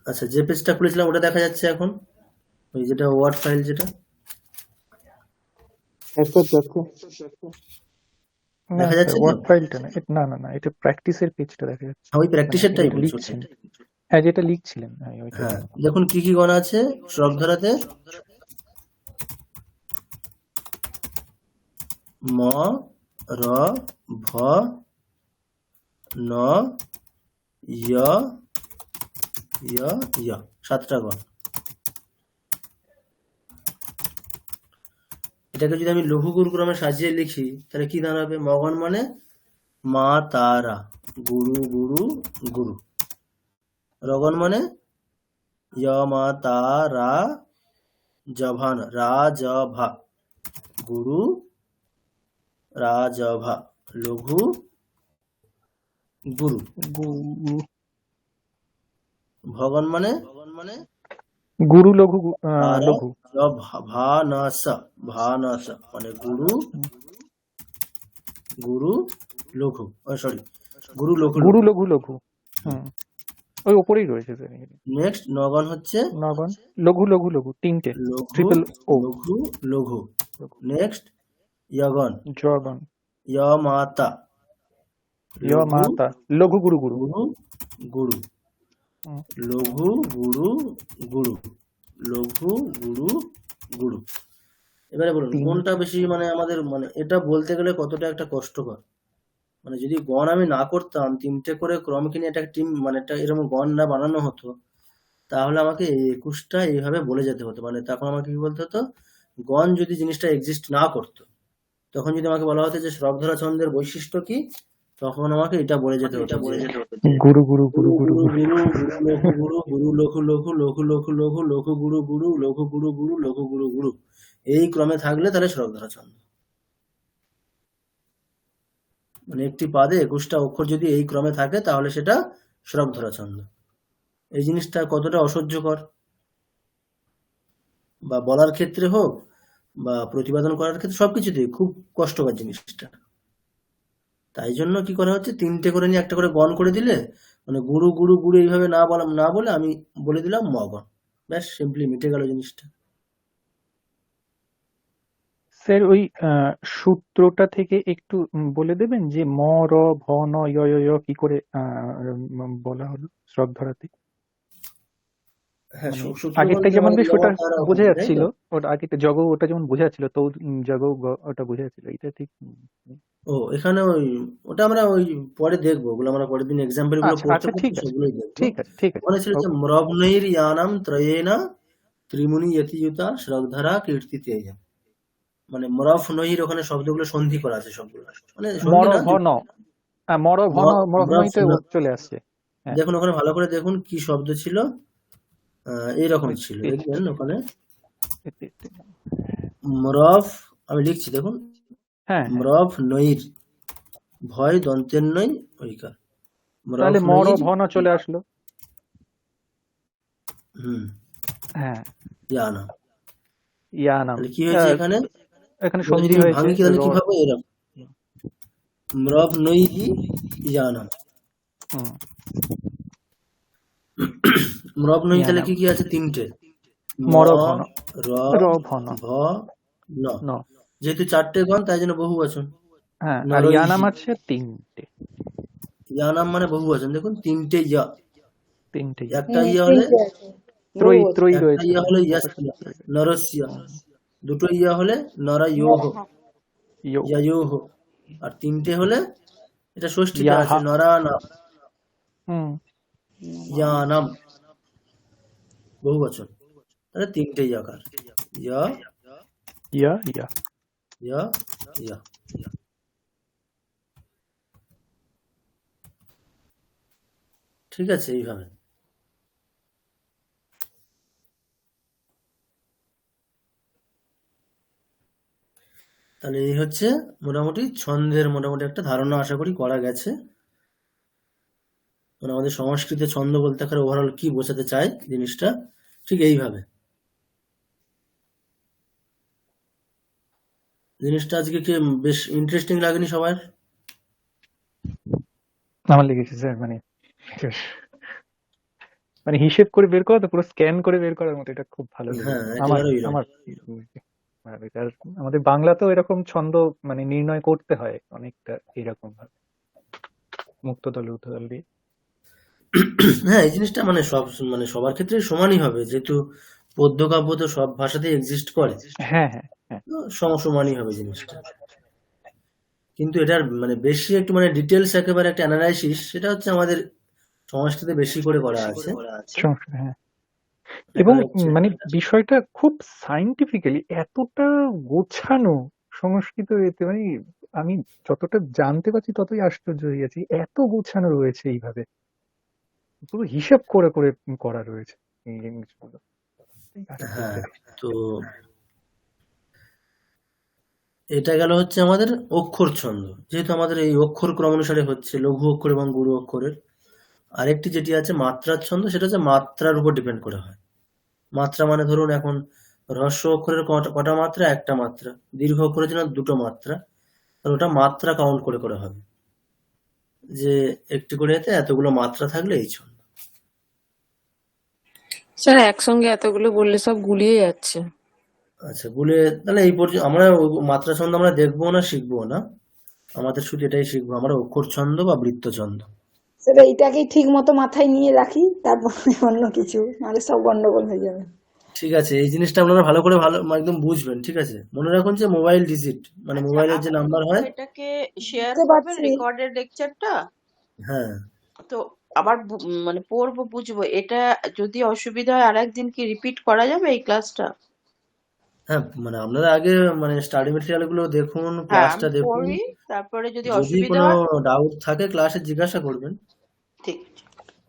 আচ্ছা, যে পেজটা খুলেছিলাম ওটা দেখা যাচ্ছে এখন, ওই যেটা ওয়ার্ড ফাইল যেটা না দেখা স্যার, যাচ্ছে তো? ওয়ার্ড ফাইলটা না, না না না, এটা প্র্যাকটিসের পেজটা দেখা যাচ্ছে, ওই প্র্যাকটিসেরটাই যেটা বলছি লিখছেন। ওটাই। হ্যাঁ, যেটা লিখছিলেন, হ্যাঁ ওইটা। হ্যাঁ, দেখুন কি কি গণ আছে শ্রবধারাতে। ম র ভ ন য় য় য়, 7টা গণ। এটাকে যদি আমি লঘু গুরু ক্রমে সাজিয়ে লিখি তাহলে কি দাঁড়াবে? মগন মানে মা তারা, গুরু গুরু গুরু। রগন মানে য় মা তা রা জভান, রা জ ভা, গুরু রা জ ভা, লঘু গুরু। ভগন মানে গুরু লঘু তারা লঘু। জ ভা না সা, ভা না সা মানে গুরু গুরু লঘু, সরি গুরু লঘু গুরু লঘু লঘু। ওই উপরেই রয়েছে স্যার। নেক্সট নগণ হচ্ছে নগণ লঘু লঘু লঘু, 3টে, লঘু ট্রিপল ও। লঘু লঘু। নেক্সট যগণ, জগণ, য় মাতা, য় মাতা, লঘু গুরু গুরু। গুরু গুরু, লঘু গুরু গুরু, লঘু গুরু গুরু। এবারে বলুন কোনটা বেশি মানে আমাদের মানে এটা বলতে গেলে কতটা একটা কষ্টকর। মানে যদি গণ আমি না করতাম, 3টে করে ক্রম কিনে একটা টিম মানে একটা এরকম গণ না বানানো হতো, তাহলে আমাকে এই 21টা এইভাবে বলে যেতে হতো। মানে তখন আমাকে কি বলতে হতো? গণ যদি জিনিসটা এক্সিস্ট না করতো, তখন যদি আমাকে বলা হতো যে শ্রবধারা ছন্দের বৈশিষ্ট্য কি, তখন আমাকে এটা বলে যেতে হতো যে গুরু গুরু গুরু গুরু গুরু গুরু। গুরু গুরু লঘু গুরু লঘু লঘু লঘু লঘু লঘু গুরু গুরু লঘু গুরু গুরু লঘু গুরু গুরু, এই ক্রমে থাকলে তাহলে শ্রবধারা ছন্দ। মানে একটি পাদে 21টা অক্ষর যদি এই ক্রমে থাকে তাহলে সেটা শ্রবধারা ছন্দ। এই জিনিসটা কতটা অসহ্যকর, বা বলার ক্ষেত্রে হোক বা প্রতিপাদন করার ক্ষেত্রে, সবকিছুতেই খুব কষ্টকর জিনিসটা। তাই জন্য কি করা হচ্ছে, 3টে করে নিয়ে একটা করে গণ করে দিলে, মানে গুরু গুরু গুরু এইভাবে না বলে আমি বলে দিলাম মগণ, ব্যাস সিম্পলি মিটে গেল জিনিসটা। স্যার ওই সূত্রটা থেকে একটু বলে দেবেন যে ম র ভ ন য় য় য় কি করে বলা হলো শ্রবধারাতে? হ্যাঁ, আগেরটা যেমন বেশ ওটা বোঝা যাচ্ছিল, ওটা আগেরটা জগ ওটা যেমন বোঝা যাচ্ছিল, তো জগ ওটা বোঝা যাচ্ছিল, এটা ঠিক। ও এখানে ওই ওটা আমরা ওই পরে দেখবো, ওগুলো আমরা পরের দিন এক্সাম্পল গুলো করতে ঠিক আছে, সেগুলোই দেখবো। ঠিক আছে, ঠিক আছে। মনে ছিল যে ম্রবনৈর ইয়ানাম ত্রয়েনা ত্রিমুনি যতিযুতা শ্রবধারা কীর্তি তেজ, মানে মরফ নহির ওখানে শব্দগুলো সন্ধি করা আছে সবগুলো, মানে মর ভন, মর ভন, মরভনইতে চলে আসছে। দেখুন ওখানে ভালো করে দেখুন কি শব্দ ছিল, এইরকম ছিল, দেখবেন ওখানে মরফ, আমি লিখছি দেখুন, মরফ নইর, ভয় দন্তের নই ঐকার, তাহলে মর ভন চলে আসলো। হ্যাঁ, ইয়ানাম, ইয়ানাম কি হয়েছে এখানে? এখানে সন্ধি হয়েছে। ভাঙি তাহলে কি হবে? এরকম মরফ নই ইয়ানাম, মরফ নই তাহলে কি কি আছে? 3টে, মর ভন, র ভন, ভ ন, যেহেতু 4টে গণ তাই জন্য বহু বচন। হ্যাঁ, আর ইয়ানাম আছে 3টে। ইয়ানাম মানে বহু বচন, দেখুন 3টে ইয়া, 3টে, একটা ইয়া হলে ত্রয়ী, ত্রয়ী রয়েছে, ইয়া হলে নরস্য, দুটো ইয়া হলে নরায়োহ ইয়ায়োহ, আর 3টে হলে এটা ষষ্ঠীতে আছে নরানা ইয়ানাম, বহু বচন, তাহলে 3টে ইয়াকার, ইয়া ইয়া ইয়া। ইয়া ইয়া। ঠিক আছে, এইভাবে। তাহলে এই হচ্ছে মোটামুটি ছন্দের মোটামুটি একটা ধারণা আশা করি করা গেছে। মানে আমাদের সংস্কৃতে ছন্দ বলতে আকারে ওভারঅল কি বোঝাতে চায় জিনিসটা, ঠিক এইভাবে। জিনিসটা আজকে কি বেশ ইন্টারেস্টিং লাগেনি সবার? আমার লেগেছে স্যার, মানে বেশ, মানে হিসেব করে বের করা তো পুরো স্ক্যান করে বের করার মতো, এটা খুব ভালো হ্যাঁ, লেগেছে আমার একেবারে ওই রকম। আমার ভাবে। আর আমাদের বাংলাতেও এরকম ছন্দ মানে নির্ণয় করতে হয় অনেকটা এরকম ভাবে, মুক্তদল ঊর্ধ্বদল দিয়ে। হ্যাঁ, এই জিনিসটা মানে মানে সবার ক্ষেত্রে সমানই হবে, যেহেতু পদ্য কাব্য তো সব ভাষাতেই এক্সিস্ট করে, হ্যাঁ হ্যাঁ হ্যাঁ, তো সমসমানই হবে জিনিসটা। কিন্তু এটার মানে বেশি একটু মানে ডিটেলস একেবারে একটা অ্যানালাইসিস, সেটা হচ্ছে আমাদের সংস্কৃতে বেশি করে করা আছে। সংস্কৃত, হ্যাঁ। এবং একেবারে মানে বিষয়টা খুব সাইন্টিফিক্যালি এতটা গোছানো সংস্কৃত এতে, মানে আমি যতটা জানতে পারছি ততই আশ্চর্য হয়ে গেছি, এত গোছানো রয়েছে এইভাবে, পুরো হিসাব করে করে করা রয়েছে এই জিনিসগুলো। হ্যাঁ, আশ্চর্য। তো এটা গেল হচ্ছে আমাদের অক্ষর ছন্দ, যেহেতু আমাদের এই অক্ষর ক্রম অনুসারে হচ্ছে লঘু অক্ষর এবং গুরু অক্ষরের। আরেকটি যেটি আছে মাত্রার ছন্দ, সেটা হচ্ছে মাত্রার উপর ডিপেন্ড করে হয়। মাত্রা মানে ধরুন এখন হ্রস্ব অক্ষরের কটা মাত্রা? একটা মাত্রা। দীর্ঘ অক্ষরের জন্য দুটো মাত্রা। তাহলে ওটা মাত্রা কাউন্ট করে করে হবে, যে একটি করে এতে এতগুলো মাত্রা থাকলে এই ছন্দ। স্যার একসঙ্গে এতগুলো বললে সব গুলিয়ে যাচ্ছে। আচ্ছা, বলে তাহলে এই পর্যন্ত আমরা মাত্রা ছন্দ আমরা দেখবো না, শিখবো না, আমাদের শুধু এটাই শিখবো আমরা, অক্ষর ছন্দ বা বৃত্ত ছন্দ। স্যার এইটাকেই ঠিক মতো মাথায় নিয়ে রাখি, তারপরে অন্য কিছু, নাহলে সব গন্ডগোল হয়ে যাবে। ঠিক আছে, এই জিনিসটা আপনারা ভালো করে ভালো একদম বুঝবেন। ঠিক আছে, মনে রাখুন যে মোবাইল ডিজিট মানে আচ্ছা, মোবাইলের যে আপনি নাম্বার তো হয়। এটাকে শেয়ার বুঝতে করবেন পারছি। রেকর্ডেড লেকচারটা, হ্যাঁ তো আবার মানে পড়বো, বুঝবো। এটা যদি অসুবিধা হয় আরেকদিন কি রিপিট করা যাবে এই ক্লাসটা? হ্যাঁ, মানে আপনারা আগে মানে স্টাডি মেটেরিয়াল গুলো দেখুন, হ্যাঁ, ক্লাসটা আমি দেখুন, পড়ি, তারপরে যদি যদি অসুবিধা কোনো হয়। ডাউট থাকে ক্লাসে জিজ্ঞাসা করবেন ঠিক আছে।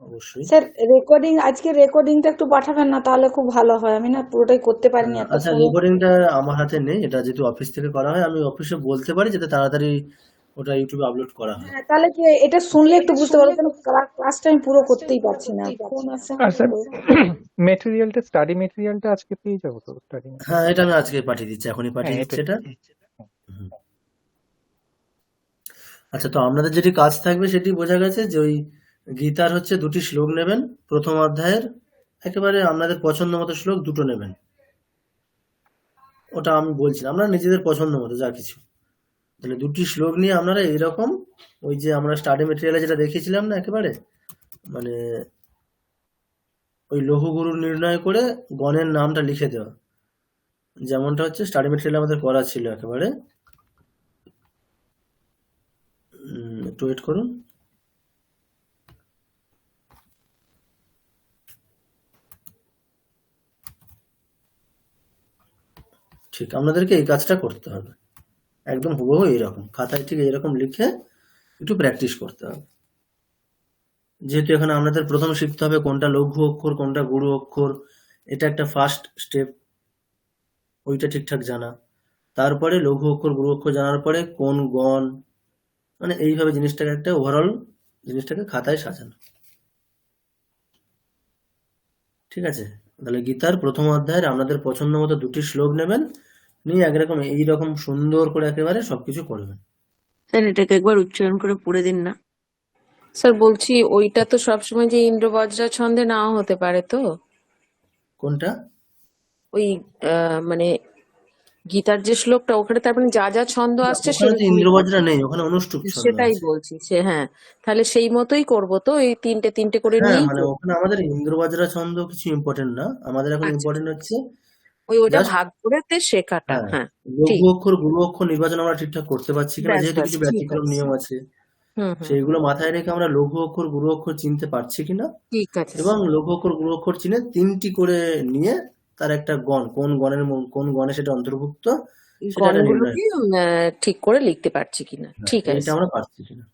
অবশ্যই। স্যার রেকর্ডিং, আজকে রেকর্ডিংটা একটু পাঠাবেন না, তাহলে খুব ভালো হয়। আমি না পুরোটাই করতে পারিনি, এত আচ্ছা, সময়। রেকর্ডিংটা আমার হাতে নেই, এটা যেহেতু অফিস থেকে করা হয়, আমি অফিসে বলতে পারি যাতে তাড়াতাড়ি ওটা ইউটিউবে আপলোড করা হয়। হ্যাঁ, তাহলে কি এটা শুনলে একটু বুঝতে পারবো, কেন ক্লাসটা আমি পুরো করতেই পারছি না, ফোন আসছে আর স্যার তো। মেটেরিয়ালটা, স্টাডি মেটেরিয়ালটা আজকে পেয়ে যাবো তো? স্টাডি, হ্যাঁ, এটা আমি আজকে পাঠিয়ে দিচ্ছি, এখনই হ্যাঁ পাঠিয়ে এটা দিচ্ছি এটা। হুম। আচ্ছা, তো আপনাদের যেটি কাজ থাকবে সেটি বোঝা গেছে, যে ওই গীতার হচ্ছে দুটি শ্লোক নেবেন, প্রথম অধ্যায়ের একেবারে আপনাদের পছন্দ মতো শ্লোক দুটো নেবেন। ওটা আমি বলছি না, আপনারা নিজেদের পছন্দ মতো যা কিছু, তাহলে দুটি শ্লোক নিয়ে আপনারা এইরকম ওই যে আমরা স্টাডি মেটেরিয়ালে যেটা দেখিয়েছিলাম না, একেবারে মানে ওই লঘু গুরু নির্ণয় করে গণের নামটা লিখে দেওয়া, যেমনটা হচ্ছে স্টাডি মেটেরিয়াল আমাদের করা ছিল একেবারে। একটু ওয়েট করুন। ঠিক, আপনাদেরকে এই কাজটা করতে হবে, একদম হুবহু এইরকম খাতায় ঠিক এইরকম লিখে একটু প্র্যাকটিস করতে হবে। যেহেতু এখানে আপনাদের প্রথম শিখতে হবে কোনটা লঘু অক্ষর কোনটা গুরু অক্ষর, এটা একটা ফার্স্ট স্টেপ, ওইটা ঠিকঠাক জানা। তারপরে লঘু অক্ষর গুরু অক্ষর জানার পরে কোন গণ, মানে এইভাবে জিনিসটাকে একটা ওভারঅল জিনিসটাকে খাতায় সাজানো। ঠিক আছে, তাহলে গীতার প্রথম অধ্যায়ের আপনাদের পছন্দ মতো দুটি শ্লোক নেবেন, নিয়ে একরকম এইরকম সুন্দর করে একেবারে সবকিছু করবেন। স্যার এটাকে একবার উচ্চারণ করে পড়ে দিন না। স্যার বলছি ওইটা তো সবসময় যে ইন্দ্রবজ্রা ছন্দে নাও হতে পারে তো? কোনটা? ওই মানে গীতার যে শ্লোকটা, ওখানে তার মানে যা যা ছন্দ আসছে ওখানে তো সেরকমই ইন্দ্রবজ্রা নেই, ওখানে অনুষ্টুপ ছন্দ সেটাই আছে। বলছি। হ্যাঁ, তাহলে সেই মতোই করবো তো, এই তিনটে তিনটে করে হ্যাঁ, নিয়েই মানে করবো। ওখানে আমাদের ইন্দ্রবজ্রা ছন্দ কিছু ইম্পর্টেন্ট না, আমাদের এখন আচ্ছা, ইম্পর্টেন্ট হচ্ছে ওটা জাস্ট, ভাগ করে শেখাটা। হ্যাঁ, হ্যাঁ, ঠিক, লঘু অক্ষর গুরু অক্ষর নির্বাচন আমরা ঠিকঠাক করতে পারছি কিনা, ব্যাস যেহেতু ব্যাস, কিছু ঠিক ব্যতিক্রম আছে। নিয়ম আছে, হুম হুম, সেইগুলো মাথায় রেখে আমরা লঘু অক্ষর গুরু অক্ষর চিনতে পারছি কিনা, ঠিক আছে এবং স্যার। লঘু অক্ষর গুরু অক্ষর চিনে তিনটি করে নিয়ে তার একটা গণ, কোন গণে সেটা অন্তর্ভুক্ত, সেটা একটা নির্ণয় গণগুলোকে ঠিক করে লিখতে পারছি কিনা। ঠিক এইটা আছে। আমরা পারছি কিনা।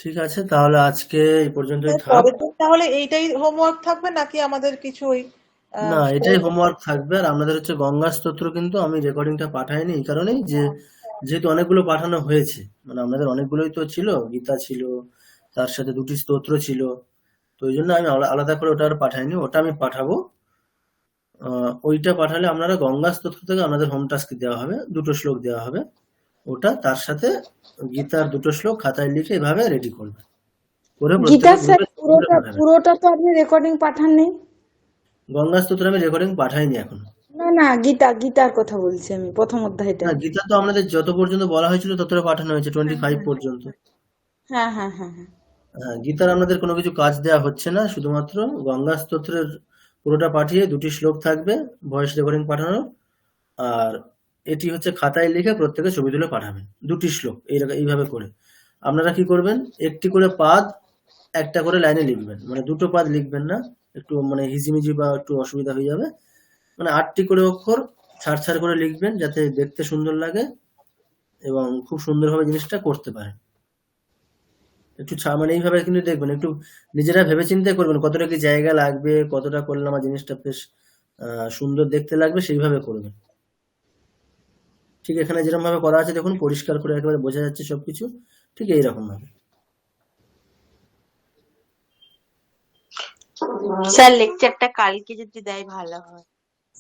ঠিক আছে, তাহলে আজকে এই পর্যন্তই থাক। পরের দিন তাহলে এইটাই হোমওয়ার্ক থাকবে নাকি আমাদের কিছু ওই না, এটাই হোমওয়ার্ক থাকবে। আর আপনাদের হচ্ছে গঙ্গা স্তোত্র কিন্তু আমি রেকর্ডিংটা পাঠাইনি এই কারণেই যে যেহেতু অনেকগুলো পাঠানো হয়েছে, মানে আপনাদের অনেকগুলোই তো ছিল, গীতা ছিল, তার সাথে 2টি স্তোত্র ছিল, তো ওই জন্য আমি আলাদা করে ওটা আর পাঠাইনি। ওটা আমি পাঠাবো। ওইটা পাঠালে আপনারা গঙ্গা স্তোত্র থেকে আপনাদের হোম টাস্ক দেওয়া হবে, 2টো শ্লোক দেওয়া হবে। ওটা তার সাথে গীতার 2টো শ্লোক খাতায় লিখে এভাবে রেডি করবে, করে গীতা প্রত্যেকে স্যার গ্রুপে পাঠাবে। পুরোটা তো আপনি রেকর্ডিং পাঠান নেই? গঙ্গা স্তোত্র আমি রেকর্ডিং পাঠাইনি এখনো। না, গীতার কথা বলছি আমি, প্রথম অধ্যায়টা। না, গীতা তো আপনাদের যত পর্যন্ত বলা হয়েছিল ততটা পাঠানো হয়েছে, 25 পর্যন্ত। হ্যাঁ। হ্যাঁ, গীতার আপনাদের কোনো কিছু কাজ দেওয়া হচ্ছে না, শুধুমাত্র গঙ্গা স্তোত্রের পুরোটা পাঠিয়ে 2টি শ্লোক থাকবে ভয়েস রেকর্ডিং পাঠানো। আর এটি হচ্ছে খাতায় লিখে প্রত্যেকে ছবি তুলে পাঠাবেন, 2টি শ্লোক এইভাবে করে। আপনারা কি করবেন, একটি করে পাদ একটা করে লাইনে লিখবেন, মানে 2টো পাদ লিখবেন না, একটু মানে হিজিমিজি বা একটু অসুবিধা হয়ে যাবে। মানে 8টি করে অক্ষর ছাড় করে লিখবেন, যাতে দেখতে সুন্দর লাগে এবং খুব সুন্দরভাবে জিনিসটা করতে পারেন। একটু মানে এইভাবে কিন্তু দেখবেন, একটু নিজেরা ভেবে চিন্তে করবেন কতটা কি জায়গা লাগবে, কতটা করলে আমার জিনিসটা বেশ সুন্দর দেখতে লাগবে, সেইভাবে করবেন। ঠিক এখানে যেরকম ভাবে করা আছে দেখুন, পরিষ্কার করে একেবারে বোঝা যাচ্ছে সবকিছু, ঠিক এইরকম ভাবে। স্যার লেকচারটা কালকে যদি দেয় ভালো হয়।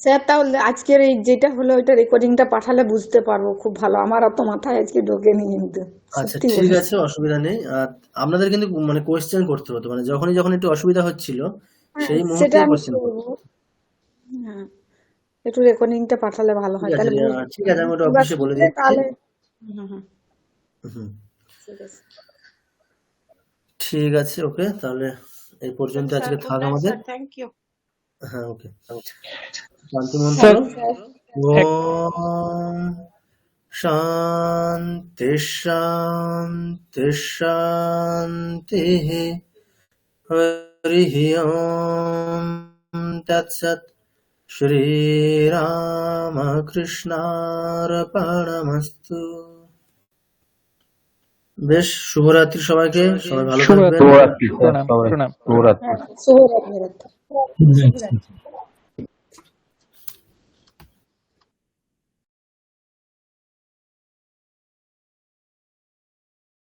স্যার তাহলে আজকের এই যেটা হলো ওইটা রেকর্ডিংটা পাঠালে বুঝতে পারবো খুব ভালো। আমার অত মাথায় আজকে ঢোকেনি কিন্তু, আচ্ছা, সত্যি ঠিক বলছি। আছে, অসুবিধা নেই। আর আপনাদের কিন্তু মানে কোয়েশ্চেন করতে হতো, মানে যখন একটু অসুবিধা হচ্ছিল হ্যাঁ, সেই সেটা মুহূর্তেই আমি কোয়েশ্চেন করতে করবো। হ্যাঁ, একটু রেকর্ডিংটা পাঠালে ভালো হয়, ঠিক আছে। তাহলে ঠিক আছে, আমি ওটা এবার অফিসে বলে শুনলে দিচ্ছি। তাহলে। হুম, ঠিক আছে। ঠিক আছে, ওকে, তাহলে এই পর্যন্ত স্যার আজকে গুড থাক নাইট আমাদের। Sir, thank you. হ্যাঁ, ওকে। শান্তি মন্ত্র। স্যার ওম শান্তি শান্তি শান্তি। হরি ওম তৎসৎ। শ্রীরামকৃষ্ণার্পণমস্তু। বেশ, শুভরাত্রি সবাইকে, সবাই ভালো থাকবেন। শুভরাত্রি। শুভরাত্রি স্যার, প্রণাম সবাই প্রণাম। শুভরাত্রি। শুভরাত্রি। Good night, sir.